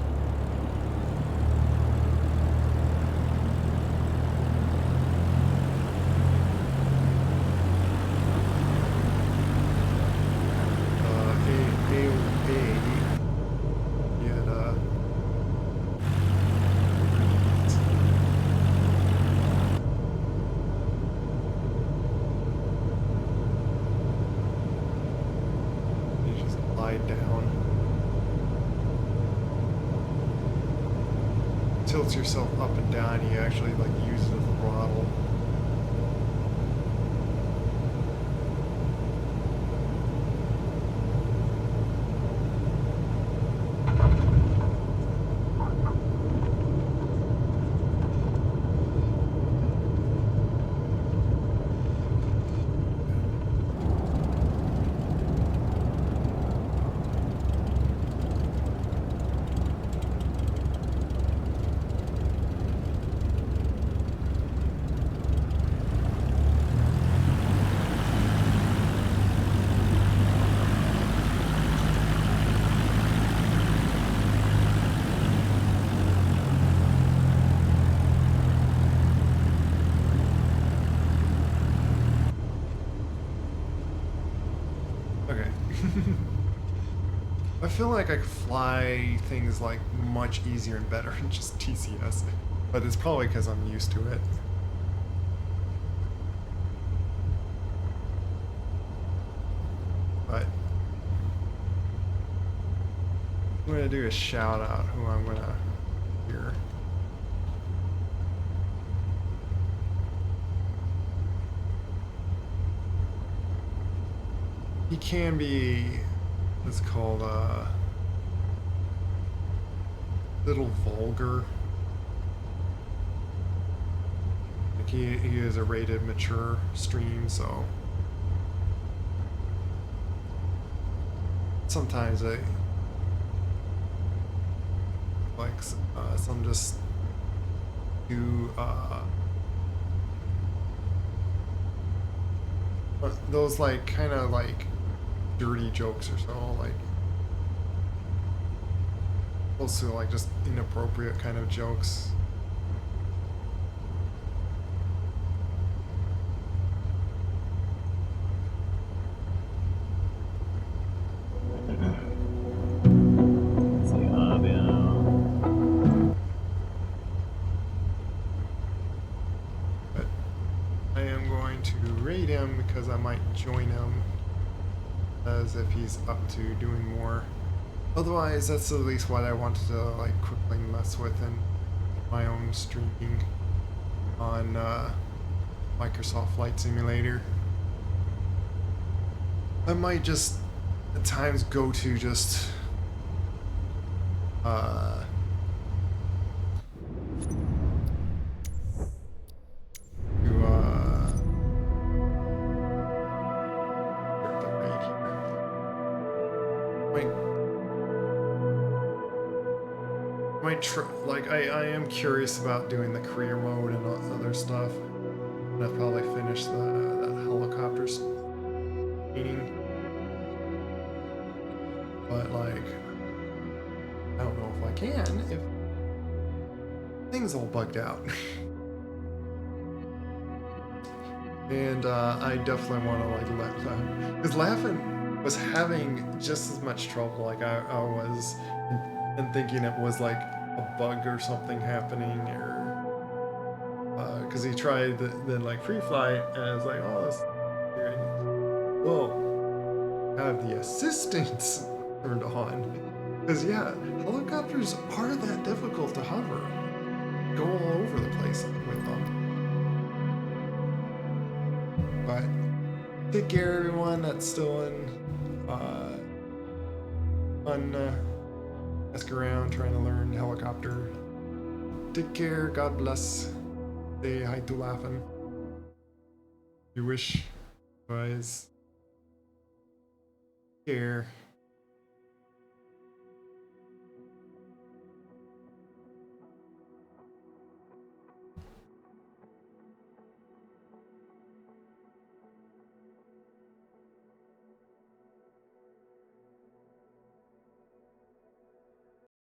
S1: You just glide down. Tilts yourself up and down, you actually like use the throttle. Okay. I feel like I could fly things like much easier and better than just TCS, but it's probably because I'm used to it. But I'm gonna do a shout out who I'm gonna hear. He can be, it's called little vulgar. Like he is a rated mature stream, so sometimes I like some just do those like kind of like dirty jokes or so, like also like just inappropriate kind of jokes. to raid him because I might join him as if he's up to doing more. Otherwise, that's at least what I wanted to like quickly mess with in my own streaming on Microsoft Flight Simulator. I might just at times go to just like I am curious about doing the career mode and other stuff. And I'll probably finish that helicopters meeting. But like I don't know if I can if things all bugged out. And I definitely want to like let because Laughing was having just as much trouble like I was and thinking it was like a bug or something happening or because he tried then like free flight and I was like, oh, this well have the assistance turned on because yeah, helicopters are that difficult to hover, go all over the place with them. But take care everyone that's still in ask around trying to learn helicopter. Take care, God bless. Say hi to Laughing. You wish, guys. Care.